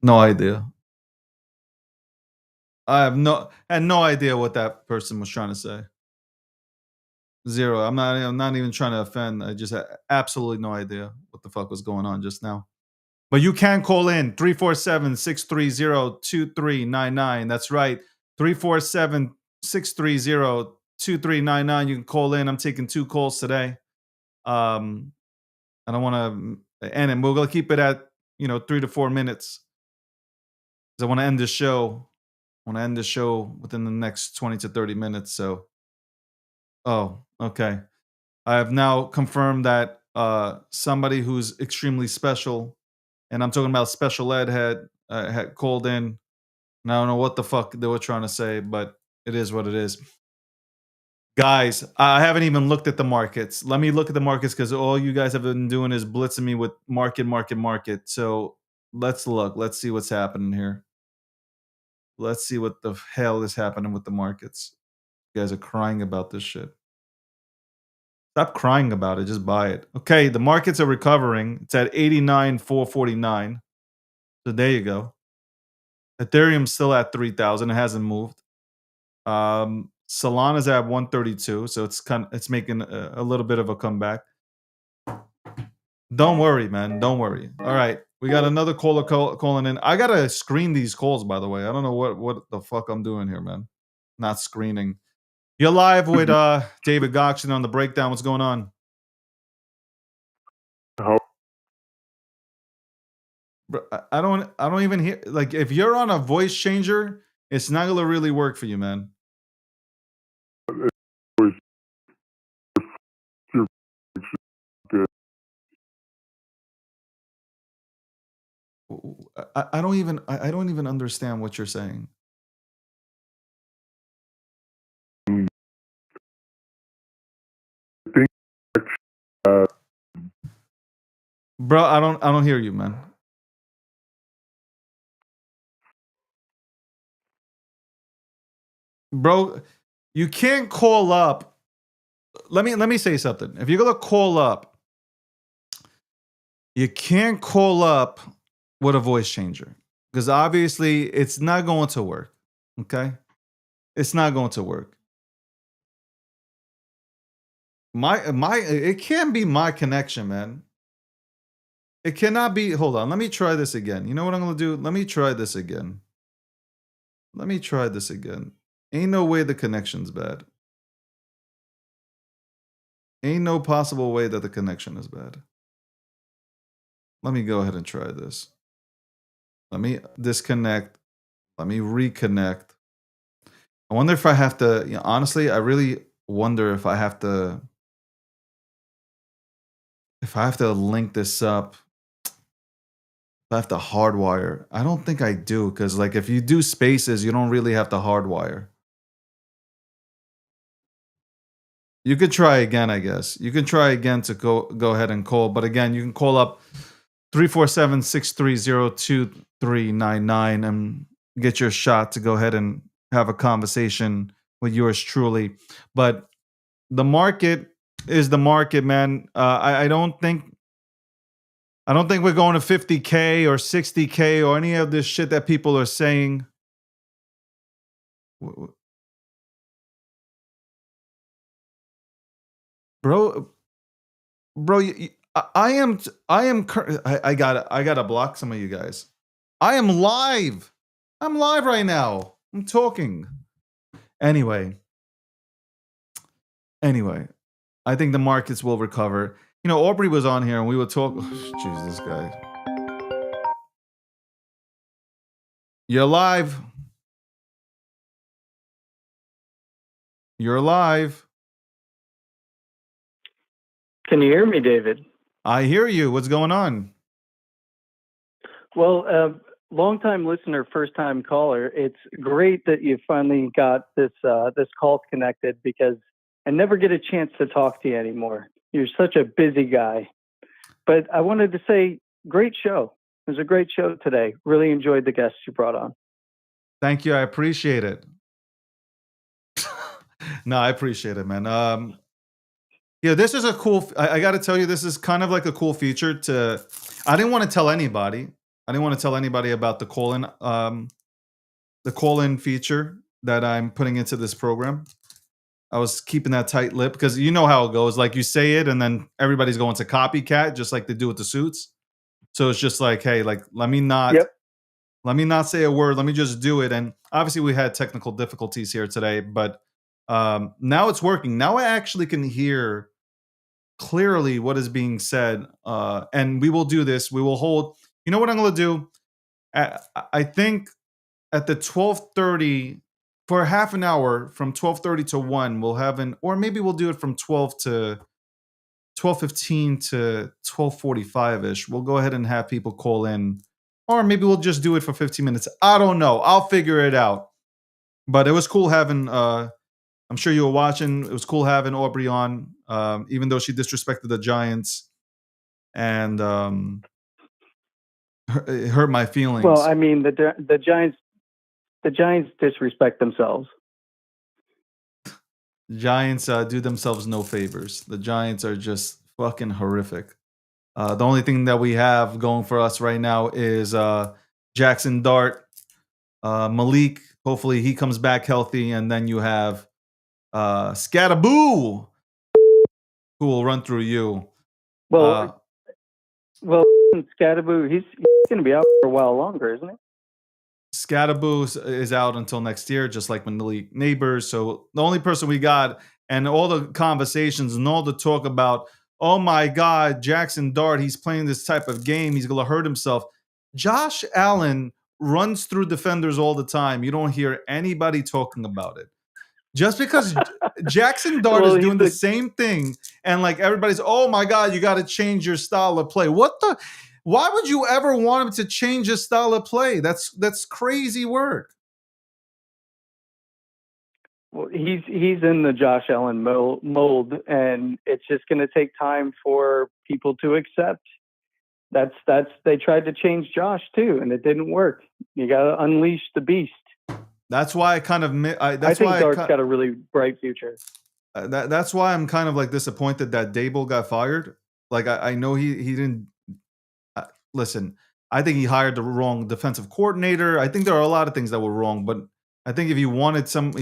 No idea. I had no idea what that person was trying to say. Zero. I'm not even trying to offend. I just had absolutely no idea what the fuck was going on just now. But you can call in 347-630-2399. That's right. 347-630-2399. You can call in. I'm taking 2 calls today. I don't want to end it. We're going to keep it at 3 to 4 minutes. Because I want to end the show. Within the next 20 to 30 minutes. So, oh, okay. I have now confirmed that somebody who's extremely special, and I'm talking about special ed, had called in. And I don't know what the fuck they were trying to say, but it is what it is. Guys, I haven't even looked at the markets. Let me look at the markets because all you guys have been doing is blitzing me with market. So let's look. Let's see what's happening here. Let's see what the hell is happening with the markets. You guys are crying about this shit. Stop crying about it. Just buy it. Okay, the markets are recovering. It's at 89,449. So there you go. Ethereum's still at 3,000. It hasn't moved. Solana's at 132. So it's making a little bit of a comeback. Don't worry, man. Don't worry. All right. We got another caller calling in. I got to screen these calls, by the way. I don't know what the fuck I'm doing here, man. Not screening. You're live with David Goxton on the Breakdown. What's going on? Bro, I don't even hear. Like, if you're on a voice changer, it's not gonna really work for you, man. I don't even understand what you're saying. Bro, I don't hear you, man. Bro, you can't call up. Let me say something. If you're gonna call up, you can't call up with a voice changer, because obviously it's not going to work. Okay, it's not going to work. It can't be my connection, man. It cannot be. Hold on, let me try this again. You know what I'm gonna do? Let me try this again. Let me try this again. Ain't no way the connection's bad. Ain't no possible way that the connection is bad. Let me go ahead and try this. Let me disconnect. Let me reconnect. I wonder if I have to, honestly, I really wonder if I have to link this up. If I have to hardwire. I don't think I do, because like if you do spaces, you don't really have to hardwire. You could try again, I guess. You can try again to go ahead and call. But again, you can call up 347-630-2399 and get your shot to go ahead and have a conversation with yours truly. But the market is the market, man. I don't think we're going to 50K or 60K or any of this shit that people are saying. Bro, I gotta block some of you guys. I am live. I'm live right now. I'm talking. Anyway, I think the markets will recover. Aubrey was on here and we would talk. Jeez, this guy. You're live. You're live. Can you hear me, David? I hear you. What's going on? Well, long-time listener, first-time caller. It's great that you finally got this call connected, because I never get a chance to talk to you anymore. You're such a busy guy. But I wanted to say, great show. It was a great show today. Really enjoyed the guests you brought on. Thank you. I appreciate it. No, I appreciate it, man. Yeah, this is a cool. I got to tell you, this is kind of like a cool feature to. I didn't want to tell anybody. I didn't want to tell anybody about the call-in feature that I'm putting into this program. I was keeping that tight lip because you know how it goes. Like you say it, and then everybody's going to copycat, just like they do with the suits. So it's just like, hey, like let me not say a word. Let me just do it. And obviously, we had technical difficulties here today, but now it's working. Now I actually can hear clearly what is being said, and we will do this. We will hold. You know what I'm going to do? I think at the 12:30 for half an hour, from 12:30 to 1, we'll have or maybe we'll do it from 12:15 to 12:45 ish. We'll go ahead and have people call in, or maybe we'll just do it for 15 minutes. I don't know. I'll figure it out. But it was cool having. I'm sure you were watching. It was cool having Aubrey on, even though she disrespected the Giants, and it hurt my feelings. Well, I mean, the Giants disrespect themselves. Giants do themselves no favors. The Giants are just fucking horrific. The only thing that we have going for us right now is Jackson Dart, Malik. Hopefully he comes back healthy, and then you have Scatterboo, who will run through you. Well, Scatterboo, he's going to be out for a while longer, isn't he? Scatterboo is out until next year, just like Malik Neighbors. So the only person we got, and all the conversations and all the talk about, oh my God, Jackson Dart, he's playing this type of game, he's going to hurt himself. Josh Allen runs through defenders all the time. You don't hear anybody talking about it. Just because Jackson Dart is doing the same thing, and like everybody's, oh my God, you got to change your style of play. Why would you ever want him to change his style of play? That's crazy work. Well, he's in the Josh Allen mold, and it's just going to take time for people to accept. They tried to change Josh too, and it didn't work. You got to unleash the beast. That's why I kind of. I think Dart's got a really bright future. That's why I'm kind of like disappointed that Dable got fired. Like I know he didn't. Listen, I think he hired the wrong defensive coordinator. I think there are a lot of things that were wrong, but I think if you wanted some,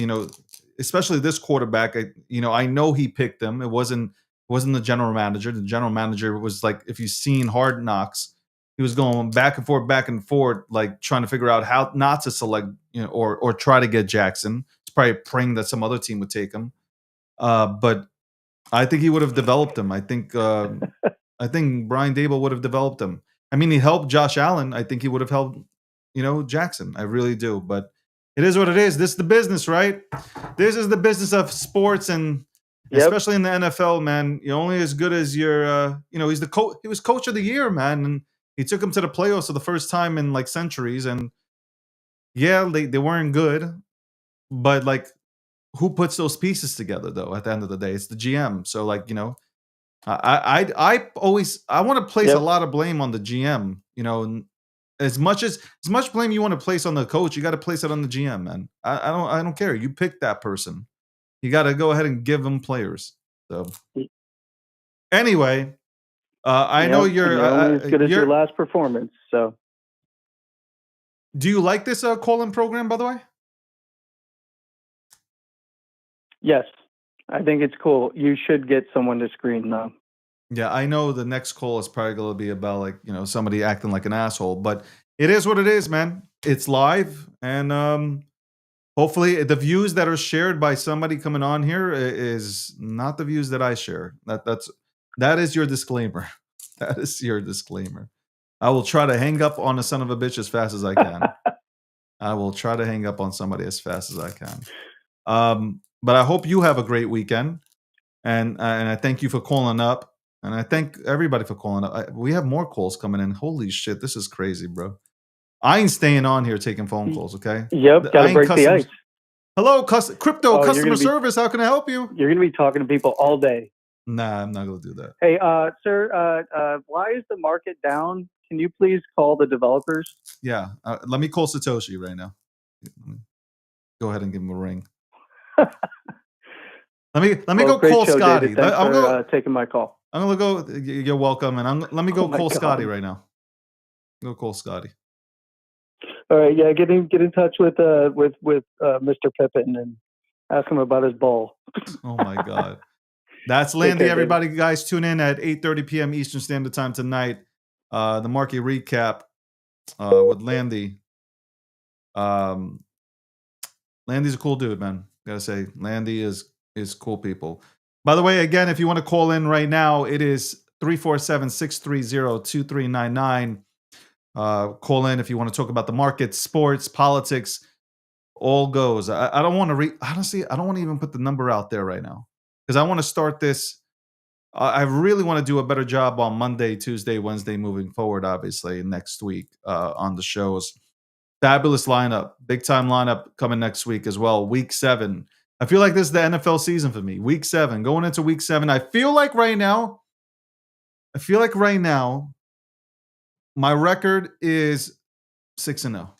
especially this quarterback, I know he picked them. It wasn't the general manager. The general manager was like, if you've seen Hard Knocks, he was going back and forth, like trying to figure out how not to select, or try to get Jackson. It's probably praying that some other team would take him. But I think he would have developed him. I think Brian Daboll would have developed him. I mean, he helped Josh Allen. I think he would have helped, Jackson. I really do. But it is what it is. This is the business, right? This is the business of sports, and especially in the NFL, man. You're only as good as your, he's the coach. He was coach of the year, man, and he took him to the playoffs for the first time in like centuries. And yeah, they weren't good, but like, who puts those pieces together though? At the end of the day, it's the GM. So like, I want to place a lot of blame on the GM. And as much blame you want to place on the coach, you got to place it on the GM, man. I don't care. You pick that person. You got to go ahead and give them players. So anyway, I know you're only as good as your last performance. So, do you like this call-in program, by the way? Yes, I think it's cool. You should get someone to screen though. Yeah, I know the next call is probably going to be about like, somebody acting like an asshole, but it is what it is, man. It's live, and hopefully the views that are shared by somebody coming on here is not the views that I share. That is your disclaimer. That is your disclaimer. I will try to hang up on a son of a bitch as fast as I can. I will try to hang up on somebody as fast as I can. But I hope you have a great weekend, and I thank you for calling up, and I thank everybody for calling up. We have more calls coming in. Holy shit, this is crazy, bro. I ain't staying on here taking phone calls, okay? Yep, gotta break the ice. Hello, crypto customer service. How can I help you? You're gonna be talking to people all day. Nah, I'm not gonna do that. Hey, sir, why is the market down? Can you please call the developers? Yeah, let me call Satoshi right now. Go ahead and give him a ring. Let me go call Scotty. David, I'm for taking my call. I'm gonna go. You're welcome, and let me go call Scotty right now. Go call Scotty. All right, yeah, get in touch with Mr. Pippin and ask him about his ball. Oh my God, that's Landy. Okay, everybody, guys, tune in at 8:30 p.m. Eastern Standard Time tonight. The market recap with Landy. Landy's a cool dude, man. Gotta say, Landy is cool people. By the way, again, if you want to call in right now, it is 347-630-2399. Call in if you want to talk about the market, sports, politics, all goes. I don't want to honestly, I don't want to even put the number out there right now because I want to start this. I really want to do a better job on Monday, Tuesday, Wednesday, moving forward, obviously, next week on the shows. Fabulous lineup, big time lineup coming next week as well. Week 7. I feel like this is the NFL season for me. Week 7, going into week 7. I feel like right now, my record is 6-0.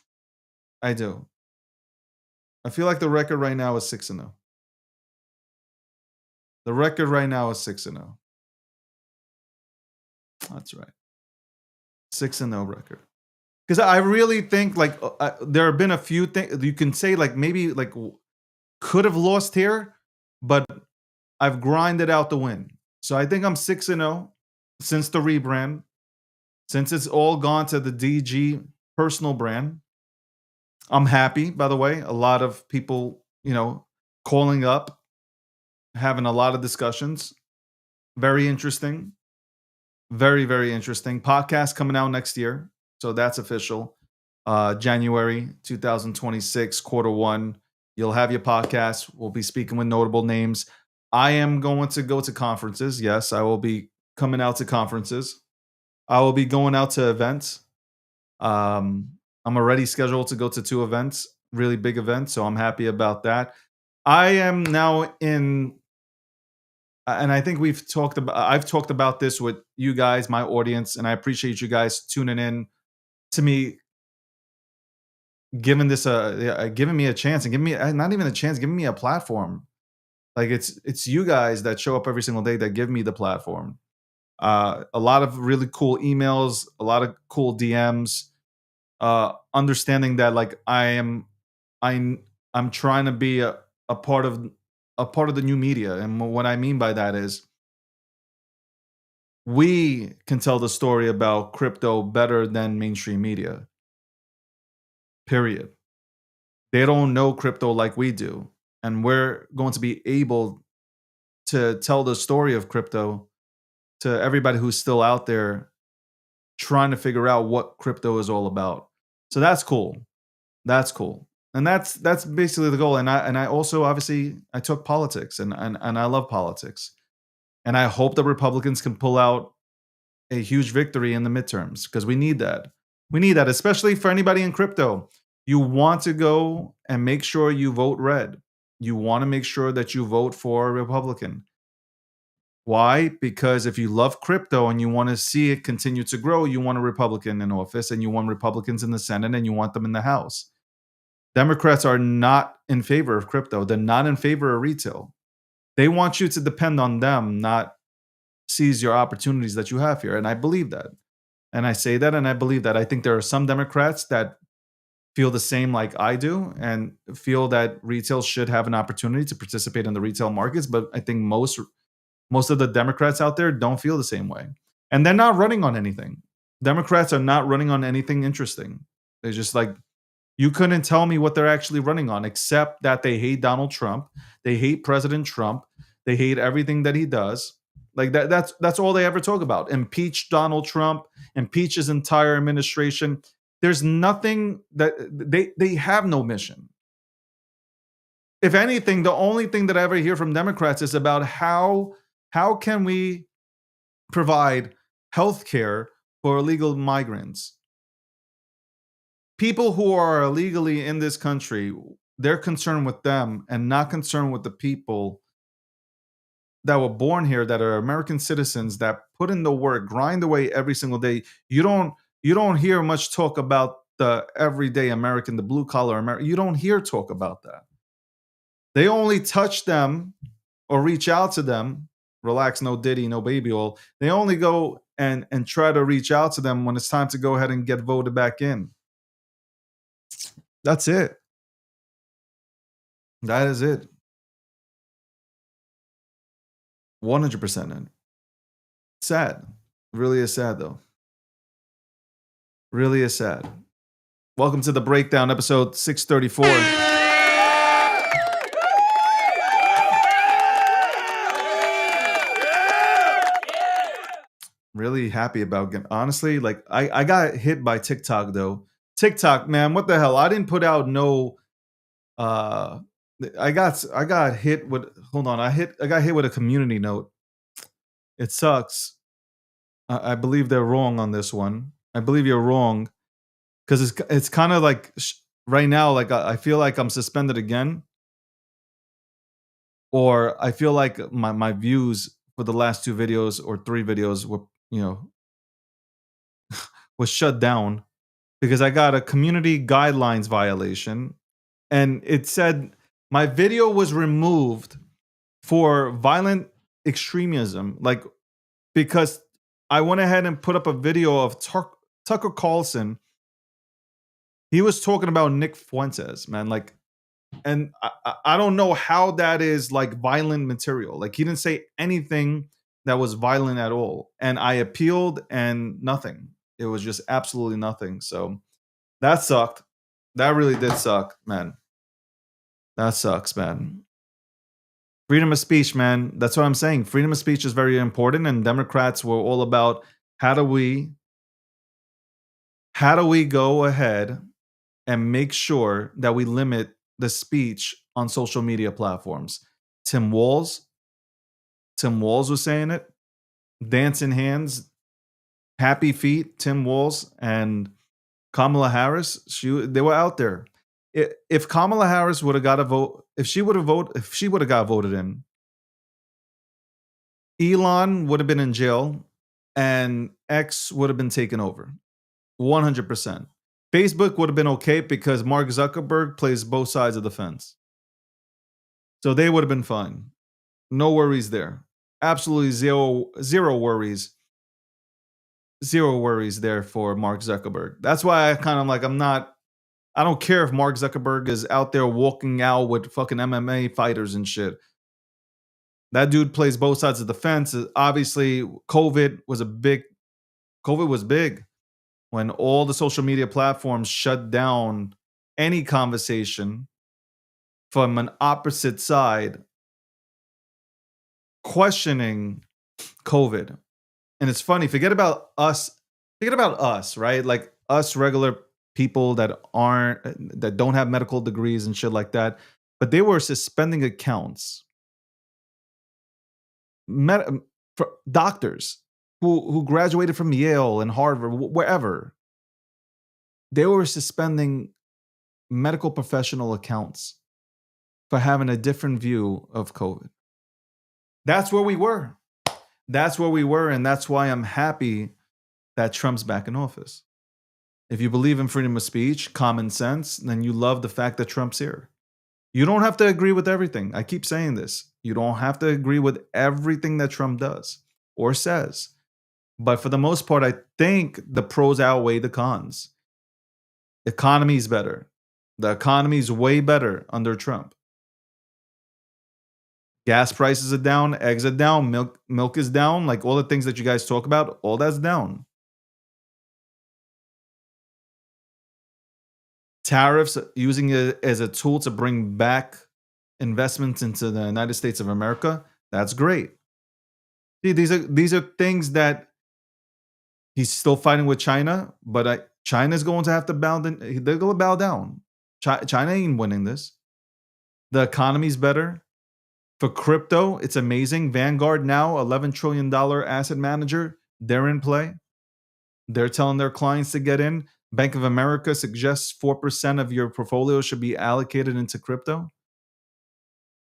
I do. I feel like the record right now is 6-0. The record right now is 6-0. That's right. 6-0 record. Because I really think like there have been a few things you can say like maybe like could have lost here, but I've grinded out the win. So I think I'm 6-0 since the rebrand, since it's all gone to the DG personal brand. I'm happy, by the way. A lot of people, calling up, having a lot of discussions. Very interesting. Very, very interesting. Podcast coming out next year. So that's official. January 2026, Q1. You'll have your podcast. We'll be speaking with notable names. I am going to go to conferences. Yes, I will be coming out to conferences. I will be going out to events. I'm already scheduled to go to 2 events, really big events. So I'm happy about that. I am now in, and I think I've talked about this with you guys, my audience, and I appreciate you guys tuning in to me, giving me a chance and giving me not even a chance, giving me a platform. Like it's you guys that show up every single day that give me the platform. A lot of really cool emails, a lot of cool DMs. Understanding that like I'm trying to be a part of the new media, and what I mean by that is we can tell the story about crypto better than mainstream media. Period. They don't know crypto like we do, and we're going to be able to tell the story of crypto to everybody who's still out there trying to figure out what crypto is all about. So that's cool. That's cool. And that's basically the goal. And I also obviously I took politics and I love politics. And I hope the Republicans can pull out a huge victory in the midterms because we need that. We need that, especially for anybody in crypto. You want to go and make sure you vote red. You want to make sure that you vote for a Republican. Why? Because if you love crypto and you want to see it continue to grow, you want a Republican in office and you want Republicans in the Senate and you want them in the House. Democrats are not in favor of crypto. They're not in favor of retail. They want you to depend on them, not seize your opportunities that you have here. And I believe that. And I say that and I believe that. I think there are some Democrats that feel the same like I do and feel that retail should have an opportunity to participate in the retail markets. But I think most of the Democrats out there don't feel the same way. And they're not running on anything. Democrats are not running on anything interesting. They're just like, you couldn't tell me what they're actually running on, except that they hate Donald Trump. They hate President Trump. They hate everything that he does. Like that's all they ever talk about. Impeach Donald Trump, impeach his entire administration. There's nothing that they have no mission. If anything, the only thing that I ever hear from Democrats is about how can we provide health care for illegal migrants. People who are illegally in this country, they're concerned with them and not concerned with the people that were born here, that are American citizens, that put in the work, grind away every single day. You don't hear much talk about the everyday American, the blue collar American. You don't hear talk about that. They only touch them or reach out to them. Relax, no Diddy, no baby oil. They only go and try to reach out to them when it's time to go ahead and get voted back in. That's it. That is it. 100% in. Sad. Really is sad, though. Really is sad. Welcome to the Breakdown, episode 634. Really happy about getting, honestly, like I got hit by TikTok though. TikTok, man, what the hell? I didn't put out no I got hit with, hold on, I got hit with a community note. It sucks. I believe they're wrong on this one. I believe you're wrong because it's kind of like right now, like I feel like I'm suspended again, or I feel like my views for the last 2 videos or 3 videos were, was shut down because I got a community guidelines violation, and it said my video was removed for violent extremism, like because I went ahead and put up a video of Tucker Carlson. He was talking about Nick Fuentes, man, like, and I don't know how that is like violent material. Like he didn't say anything that was violent at all, and I appealed and nothing. It was just absolutely nothing. So that sucked. That really did suck, man. That sucks, man. Freedom of speech, man. That's what I'm saying. Freedom of speech is very important, and Democrats were all about how do we go ahead and make sure that we limit the speech on social media platforms. Tim Walz was saying it. Dancing Hands, Happy Feet, Tim Walz, and Kamala Harris, they were out there. If Kamala Harris would have got a vote, if she would have got voted in, Elon would have been in jail and X would have been taken over. 100%. Facebook would have been okay because Mark Zuckerberg plays both sides of the fence. So they would have been fine. No worries there. Absolutely zero worries zero worries there for Mark Zuckerberg. That's why I kind of like, I don't care if Mark Zuckerberg is out there walking out with fucking MMA fighters and shit. That dude plays both sides of the fence. Obviously, COVID was big when all the social media platforms shut down any conversation from an opposite side questioning COVID. And it's funny, forget about us, right? Like us regular people that don't have medical degrees and shit like that. But they were suspending accounts. For doctors who graduated from Yale and Harvard, wherever, they were suspending medical professional accounts for having a different view of COVID. That's where we were. And that's why I'm happy that Trump's back in office. If you believe in freedom of speech, common sense, then you love the fact that Trump's here. You don't have to agree with everything. I keep saying this. You don't have to agree with everything that Trump does or says. But for the most part, I think the pros outweigh the cons. Economy's better. The economy's way better under Trump. Gas prices are down, eggs are down, milk is down, like all the things that you guys talk about, all that's down. Tariffs, using it as a tool to bring back investments into the United States of America, that's great. See, these are things that he's still fighting with China, but China's going to have to bow down. They're going to bow down. China ain't winning this. The economy's better. For crypto, it's amazing. Vanguard now, $11 trillion asset manager, they're in play. They're telling their clients to get in. Bank of America suggests 4% of your portfolio should be allocated into crypto.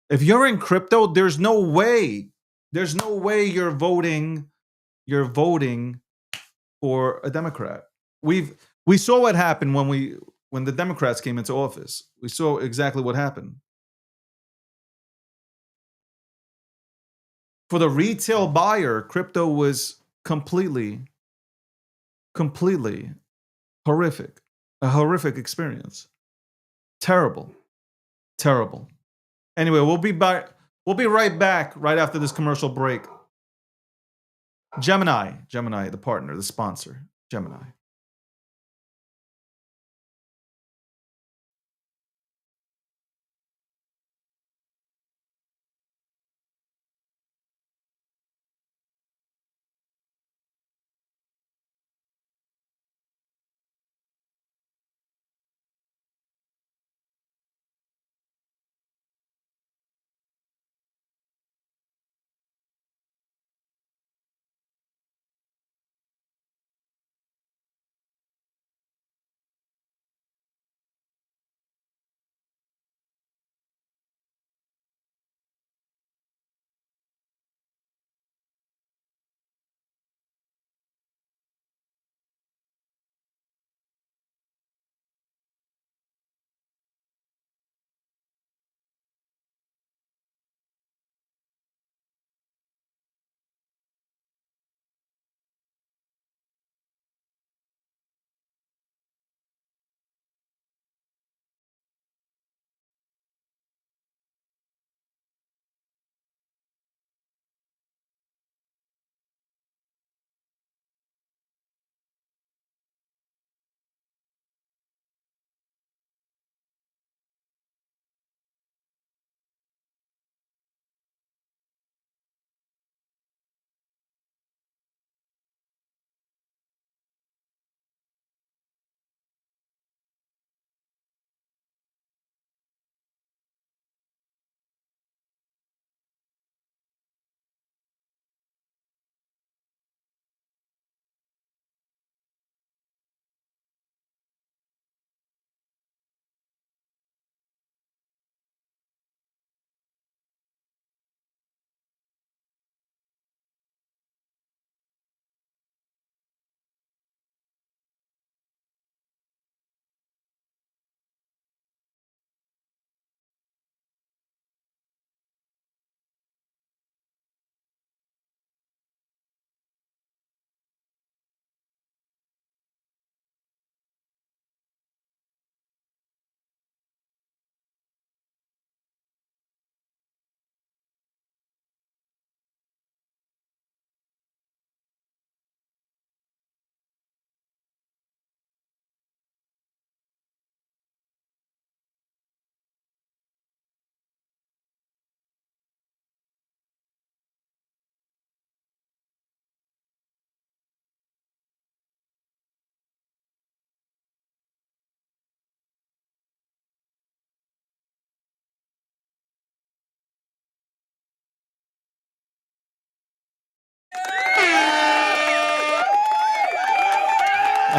If you're in crypto, there's no way you're voting for a Democrat. We saw what happened when the Democrats came into office. We saw exactly what happened. For the retail buyer, crypto was completely horrific. A horrific experience. Terrible. Anyway, we'll be right back right after this commercial break. Gemini, the partner, the sponsor, Gemini.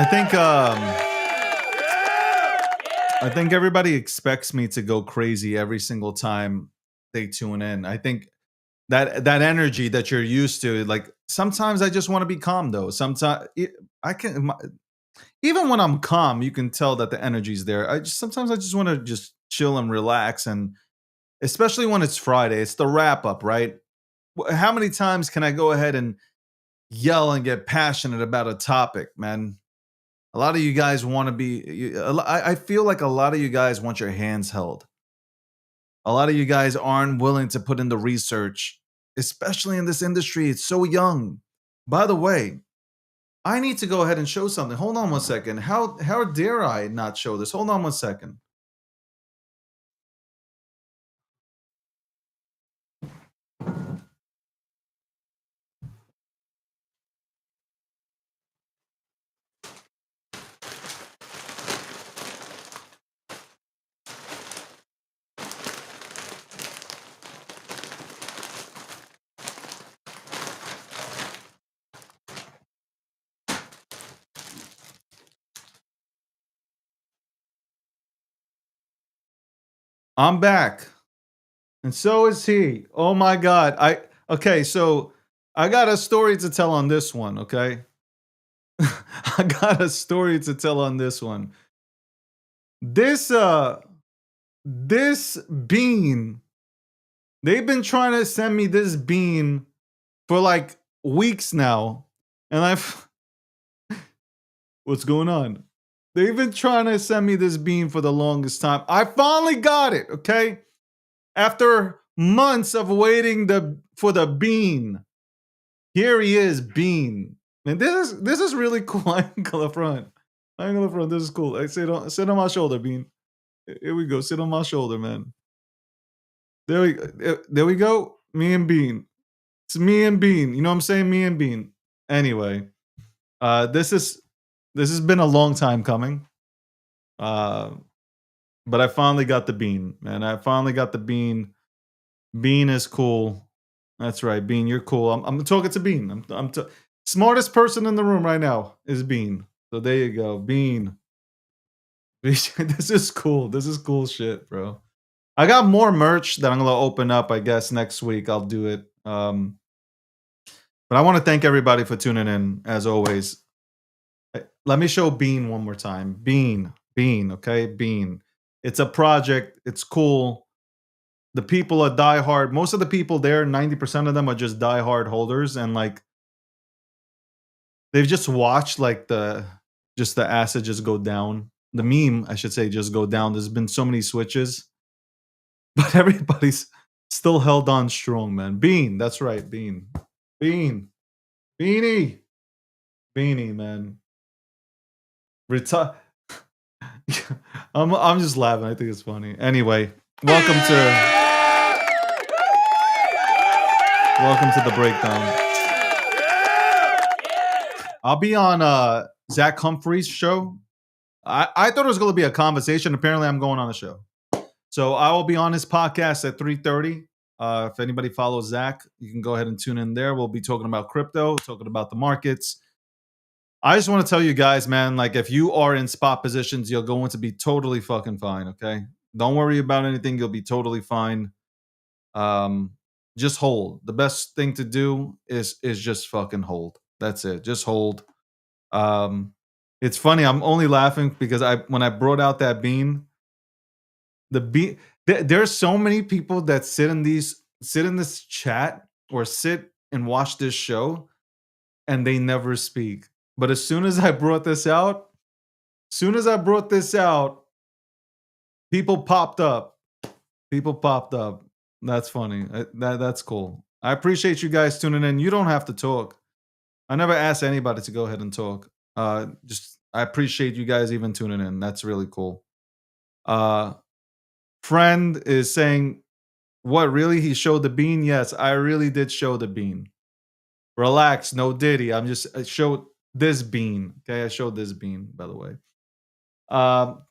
I think everybody expects me to go crazy every single time they tune in. I think that energy that you're used to, like sometimes I just want to be calm though. Sometimes I can even when I'm calm, you can tell that the energy's there. Sometimes I just want to just chill and relax, and especially when it's Friday, it's the wrap up, right? How many times can I go ahead and yell and get passionate about a topic, man? A lot of you guys want to be. I feel like a lot of you guys want your hands held. A lot of you guys aren't willing to put in the research, especially in this industry. It's so young. By the way, I need to go ahead and show something. Hold on one second. How dare I not show this? Hold on one second. I'm back. And so is he. Oh my God. Okay, so I got a story to tell on this one, okay? I got a story to tell on this one. This bean, they've been trying to send me this bean for like weeks now. And what's going on? They've been trying to send me this bean for the longest time. I finally got it, okay? After months of waiting for the bean. Here he is, Bean. And this is really cool. Angle up front. Angle up front. This is cool. Like, sit on my shoulder, Bean. Here we go. Sit on my shoulder, man. There we go. Me and Bean. It's me and Bean. You know what I'm saying? Me and Bean. Anyway, this has been a long time coming. But I finally got the bean, man. I finally got the bean. Bean is cool. That's right, Bean. You're cool. I'm talking to Bean. Smartest person in the room right now is Bean. So there you go, Bean. This is cool. This is cool shit, bro. I got more merch that I'm gonna open up. I guess next week I'll do it. But I want to thank everybody for tuning in as always. Let me show Bean one more time. Bean, okay, Bean. It's a project. It's cool. The people are diehard. Most of the people there, 90% of them are just diehard holders, and like they've just watched like the asset just go down. The meme, I should say, just go down. There's been so many switches, but everybody's still held on strong, man. Bean, that's right, Bean, Beanie, man. Retire. I'm just laughing. I think it's funny. Anyway, welcome to the breakdown. I'll be on Zach Humphrey's show. I thought it was going to be a conversation. Apparently, I'm going on the show. So I will be on his podcast at 3:30. If anybody follows Zach, you can go ahead and tune in there. We'll be talking about crypto, talking about the markets. I just want to tell you guys, man, like if you are in spot positions, you're going to be totally fucking fine, okay? Don't worry about anything. You'll be totally fine. Just hold. The best thing to do is just fucking hold. That's it. Just hold. It's funny. I'm only laughing because when I brought out that bean, there's so many people that sit in this chat or sit and watch this show and they never speak. But as soon as I brought this out, people popped up. That's funny. That's cool. I appreciate you guys tuning in. You don't have to talk. I never asked anybody to go ahead and talk. I appreciate you guys even tuning in. That's really cool. Friend is saying, what, really? He showed the bean? Yes, I really did show the bean. Relax, no Diddy. I showed this bean. Okay, I showed this bean, by the way.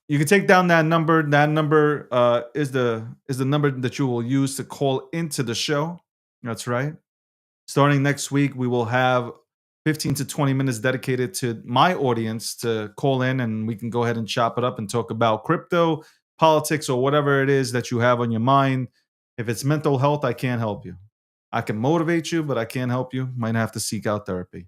You can take down that number. That number is the number that you will use to call into the show. That's right. Starting next week, we will have 15 to 20 minutes dedicated to my audience to call in, and we can go ahead and chop it up and talk about crypto, politics, or whatever it is that you have on your mind. If it's mental health, I can't help you. I can motivate you, but I can't help you. Might have to seek out therapy.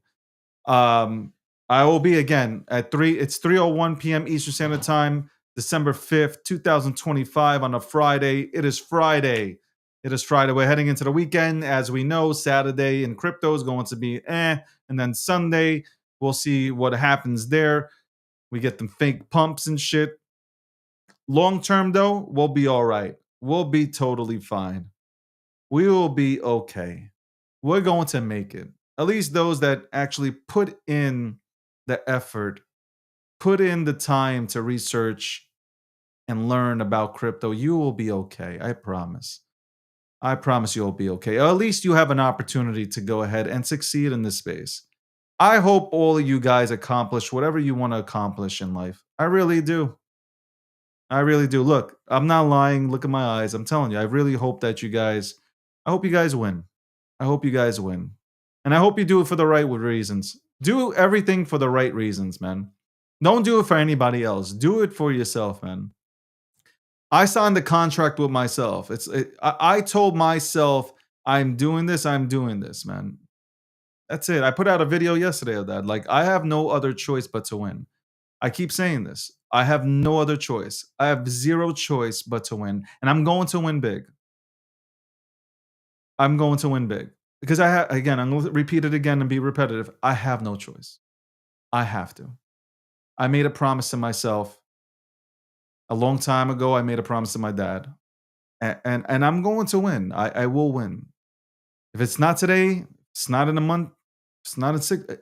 I will be again at 3. It's 3:01 p.m. Eastern Standard Time, December 5th, 2025 on a Friday. It is Friday. It is Friday. We're heading into the weekend. As we know, Saturday in crypto is going to be and then Sunday, we'll see what happens there. We get them fake pumps and shit. Long term, though, we'll be all right. We'll be totally fine. We will be okay. We're going to make it. At least those that actually put in the effort, put in the time to research and learn about crypto, you will be okay. I promise. I promise you'll be okay. Or at least you have an opportunity to go ahead and succeed in this space. I hope all of you guys accomplish whatever you want to accomplish in life. I really do. I really do. Look, I'm not lying. Look at my eyes. I'm telling you, I really hope that I hope you guys win. I hope you guys win. And I hope you do it for the right reasons. Do everything for the right reasons, man. Don't do it for anybody else. Do it for yourself, man. I signed the contract with myself. I told myself, I'm doing this, man. That's it. I put out a video yesterday of that. Like, I have no other choice but to win. I keep saying this. I have no other choice. I have zero choice but to win. And I'm going to win big. I'm going to win big. Because again, I'm going to repeat it again and be repetitive. I have no choice. I have to. I made a promise to myself. A long time ago, I made a promise to my dad. And I'm going to win. I will win. If it's not today, it's not in a month, it's not in 6.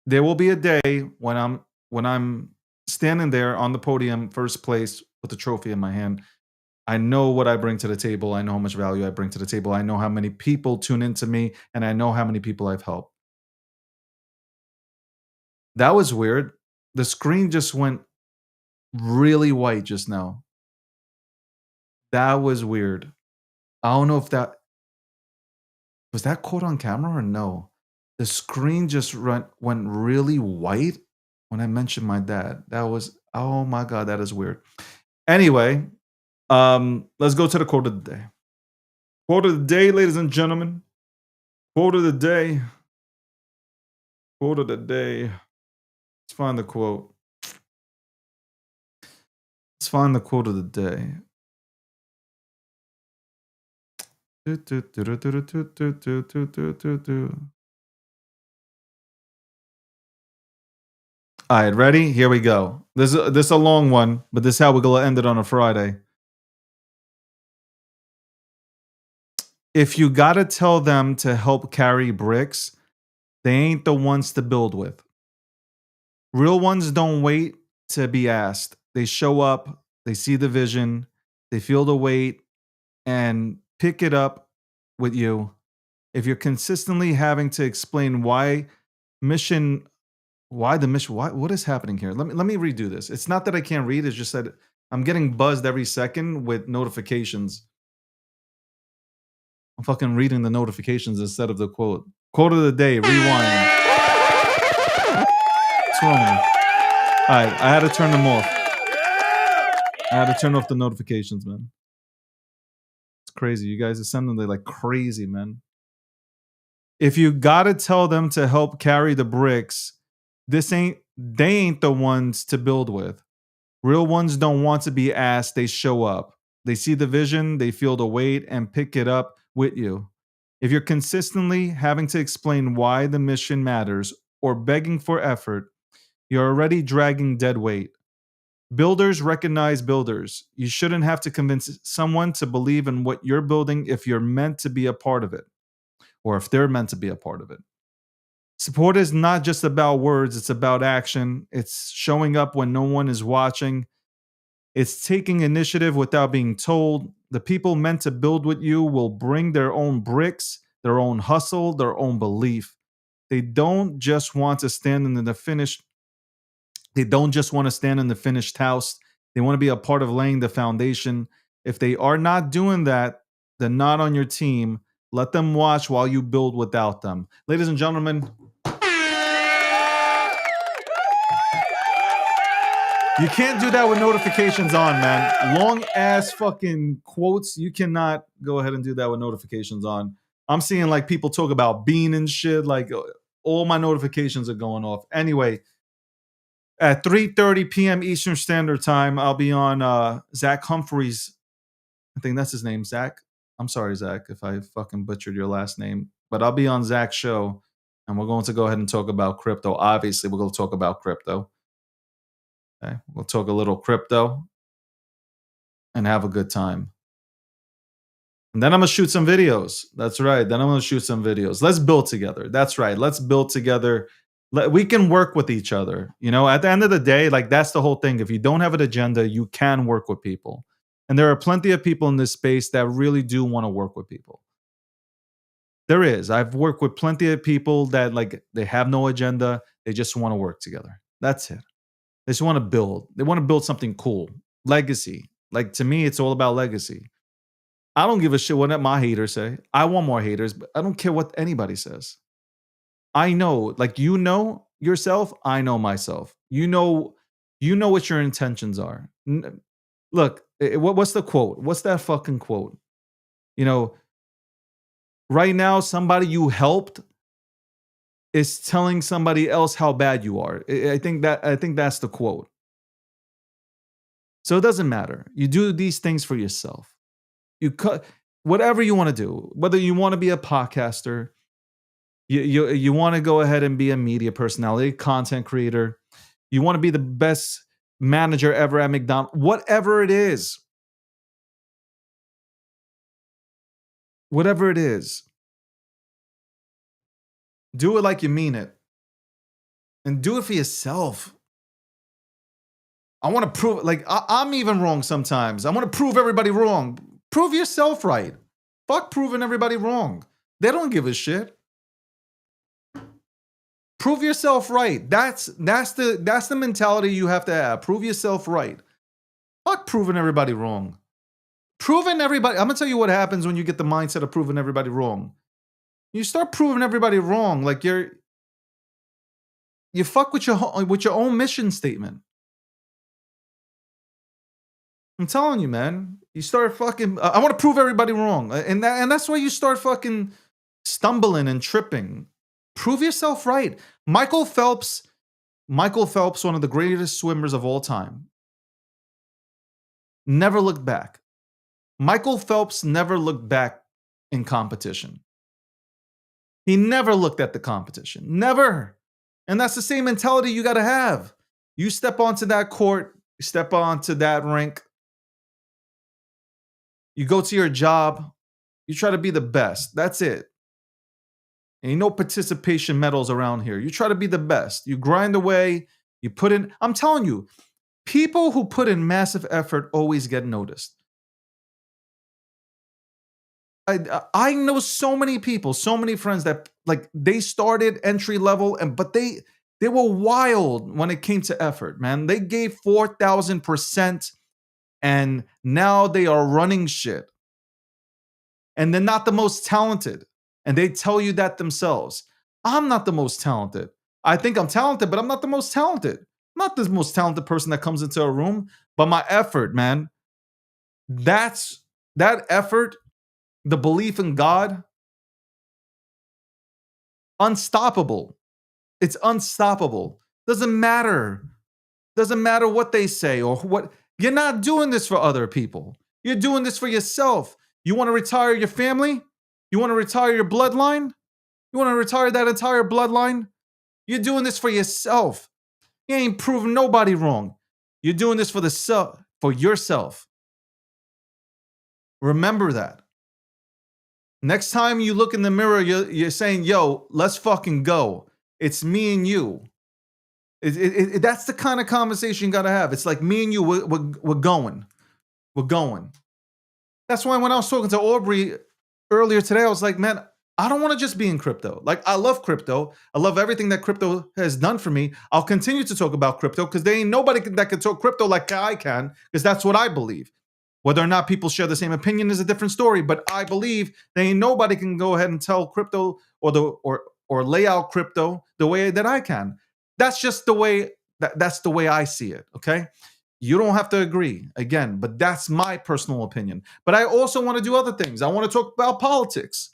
There will be a day when I'm standing there on the podium, first place, with the trophy in my hand. I know what I bring to the table. I know how much value I bring to the table. I know how many people tune into me, and I know how many people I've helped. That was weird. The screen just went really white just now. That was weird. I don't know if that was caught on camera or no. The screen just went really white when I mentioned my dad. That was, oh my God, that is weird. Anyway, let's go to the quote of the day. Quote of the day, ladies and gentlemen. Quote of the day. Quote of the day. Let's find the quote. Let's find the quote of the day. All right, ready? Here we go. This is a long one, but this is how we're going to end it on a Friday. If you got to tell them to help carry bricks, they ain't the ones to build with. Real ones don't wait to be asked. They show up, they see the vision, they feel the weight, and pick it up with you. If you're consistently having to explain what is happening here? Let me redo this. It's not that I can't read, it's just that I'm getting buzzed every second with notifications. I'm fucking reading the notifications instead of the quote. Quote of the day, rewind. What's wrong with me? All right, I had to turn them off. I had to turn off the notifications, man. It's crazy. You guys are sending them like crazy, man. If you gotta tell them to help carry the bricks, they ain't the ones to build with. Real ones don't want to be asked, they show up. They see the vision, they feel the weight, and pick it up with you. If you're consistently having to explain why the mission matters or begging for effort, you're already dragging dead weight. Builders recognize builders. You shouldn't have to convince someone to believe in what you're building if you're meant to be a part of it, or if they're meant to be a part of it. Support is not just about words, it's about action. It's showing up when no one is watching. It's taking initiative without being told. The people meant to build with you will bring their own bricks, their own hustle, their own belief. They don't just want to stand in the finished. They don't just want to stand in the finished house. They want to be a part of laying the foundation. If they are not doing that, they're not on your team. Let them watch while you build without them. Ladies and gentlemen, You can't do that with notifications on, man. Long ass fucking quotes. You cannot go ahead and do that with notifications on. I'm seeing like people talk about Bean and shit. Like all my notifications are going off. Anyway, at 3:30 p.m. Eastern Standard Time, I'll be on Zach Humphreys. I think that's his name, Zach. I'm sorry, Zach, if I fucking butchered your last name. But I'll be on Zach's show, and we're going to go ahead and talk about crypto. Obviously, we're going to talk about crypto. Okay, we'll talk a little crypto and have a good time. And then I'm going to shoot some videos. That's right. Then I'm going to shoot some videos. Let's build together. That's right. Let's build together. We can work with each other. You know, at the end of the day, like that's the whole thing. If you don't have an agenda, you can work with people. And there are plenty of people in this space that really do want to work with people. There is. I've worked with plenty of people that like they have no agenda. They just want to work together. That's it. They just want to build. They want to build something cool. Legacy. Like to me, it's all about legacy. I don't give a shit what my haters say. I want more haters, but I don't care what anybody says. I know, like you know yourself, I know myself. You know what your intentions are. Look, what's the quote? What's that fucking quote? You know, right now, somebody you helped is telling somebody else how bad you are. I think that's the quote. So it doesn't matter. You do these things for yourself. You cut whatever you want to do, whether you want to be a podcaster, you want to go ahead and be a media personality, content creator, you want to be the best manager ever at McDonald's, whatever it is. Whatever it is. Do it like you mean it. And do it for yourself. I want to prove, like, I'm even wrong sometimes. I want to prove everybody wrong. Prove yourself right. Fuck proving everybody wrong. They don't give a shit. Prove yourself right. That's the mentality you have to have. Prove yourself right. Fuck proving everybody wrong. Proving everybody. I'm gonna tell you what happens when you get the mindset of proving everybody wrong. You start proving everybody wrong, like you fuck with your own mission statement. I'm telling you, man. You start fucking. I want to prove everybody wrong, and that's why you start fucking stumbling and tripping. Prove yourself right. Michael Phelps, one of the greatest swimmers of all time, never looked back. Michael Phelps never looked back in competition. He never looked at the competition. Never. And that's the same mentality you got to have. You step onto that court, you step onto that rink, you go to your job, you try to be the best. That's it. Ain't no participation medals around here. You try to be the best. You grind away, you put in. I'm telling you, people who put in massive effort always get noticed. I know so many people, so many friends that like they started entry level but they were wild when it came to effort, man. They gave 4,000% and now they are running shit. And they're not the most talented. And they tell you that themselves. I'm not the most talented. I think I'm talented, but I'm not the most talented. I'm not the most talented person that comes into a room, but my effort, man. That effort, the belief in God, unstoppable. It's unstoppable. Doesn't matter. Doesn't matter what they say or what. You're not doing this for other people. You're doing this for yourself. You want to retire your family? You want to retire your bloodline? You want to retire that entire bloodline? You're doing this for yourself. You ain't proving nobody wrong. You're doing this for yourself. Remember that. Next time you look in the mirror, you're saying, yo, let's fucking go. It's me and you. That's the kind of conversation you got to have. It's like me and you, we're going. We're going. That's why when I was talking to Aubrey earlier today, I was like, man, I don't want to just be in crypto. Like, I love crypto. I love everything that crypto has done for me. I'll continue to talk about crypto because there ain't nobody that can talk crypto like I can, because that's what I believe. Whether or not people share the same opinion is a different story, but I believe there ain't nobody can go ahead and tell crypto or lay out crypto the way that I can. That's just the way That's the way I see it, okay? You don't have to agree, again, but that's my personal opinion. But I also want to do other things. I want to talk about politics,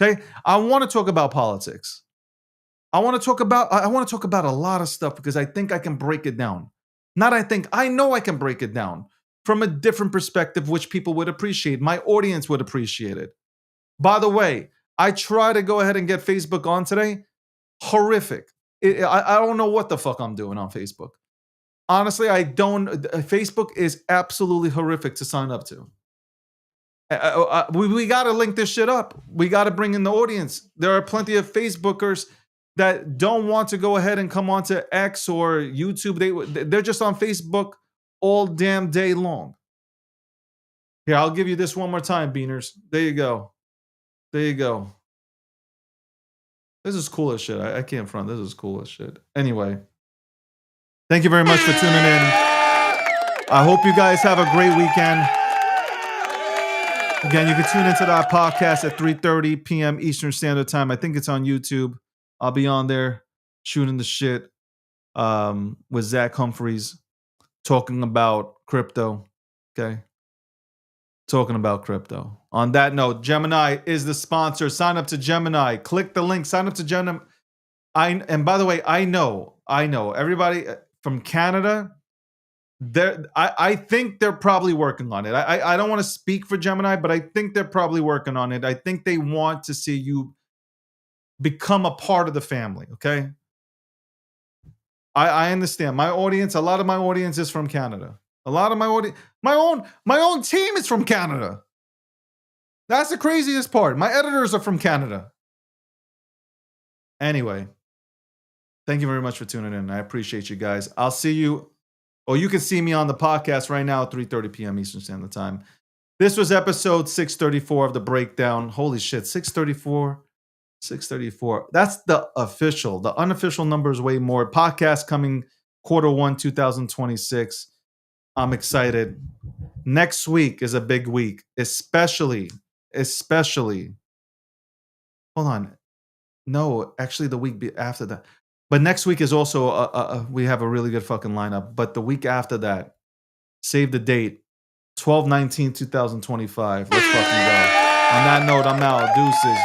okay? I want to talk about politics. I want to talk about a lot of stuff because I think I can break it down. I know I can break it down from a different perspective, which people would appreciate. My audience would appreciate it. By the way, I try to go ahead and get Facebook on today. Horrific. I don't know what the fuck I'm doing on Facebook. Honestly, I don't. Facebook is absolutely horrific to sign up to. We got to link this shit up. We got to bring in the audience. There are plenty of Facebookers that don't want to go ahead and come onto X or YouTube. They're just on Facebook all damn day long. Here, I'll give you this one more time, Beaners. There you go. There you go. This is cool as shit. I can't front. This is cool as shit. Anyway, thank you very much for tuning in. I hope you guys have a great weekend. Again, you can tune into that podcast at 3:30 p.m. Eastern Standard Time. I think it's on YouTube. I'll be on there shooting the shit with Zach Humphreys, talking about crypto. Okay. Talking about crypto. On that note, Gemini is the sponsor. Sign up to Gemini. Click the link. Sign up to Gemini. And by the way, I know everybody from Canada. I think they're probably working on it. I don't want to speak for Gemini, but I think they're probably working on it. I think they want to see you become a part of the family. Okay. I understand. My audience, a lot of my audience is from Canada. A lot of my audience, my own team is from Canada. That's the craziest part. My editors are from Canada. Anyway, thank you very much for tuning in. I appreciate you guys. I'll see you, or you can see me on the podcast right now at 3:30 p.m. Eastern Standard Time. This was episode 634 of The Breakdown. Holy shit, 634. 634. That's the official. The unofficial number is way more. Podcast coming Q1 2026. I'm excited. Next week is a big week, especially. Hold on. No, actually the week after that. But next week is also, we have a really good fucking lineup. But the week after that, save the date, 12/19/2025. Let's fucking go. On that note, I'm out. Deuces.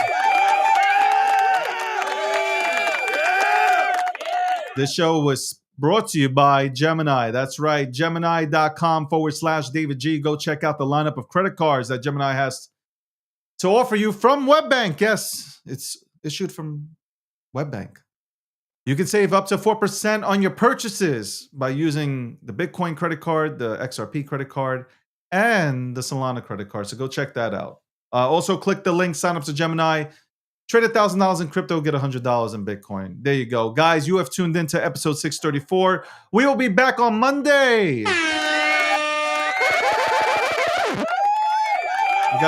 This show was brought to you by Gemini. That's right. Gemini.com/David G. Go check out the lineup of credit cards that Gemini has to offer you from WebBank. Yes, it's issued from WebBank. You can save up to 4% on your purchases by using the Bitcoin credit card, the XRP credit card, and the Solana credit card. So go check that out. Also, click the link, sign up to Gemini. Trade $1,000 in crypto, get $100 in Bitcoin. There you go. Guys, you have tuned into episode 634. We will be back on Monday.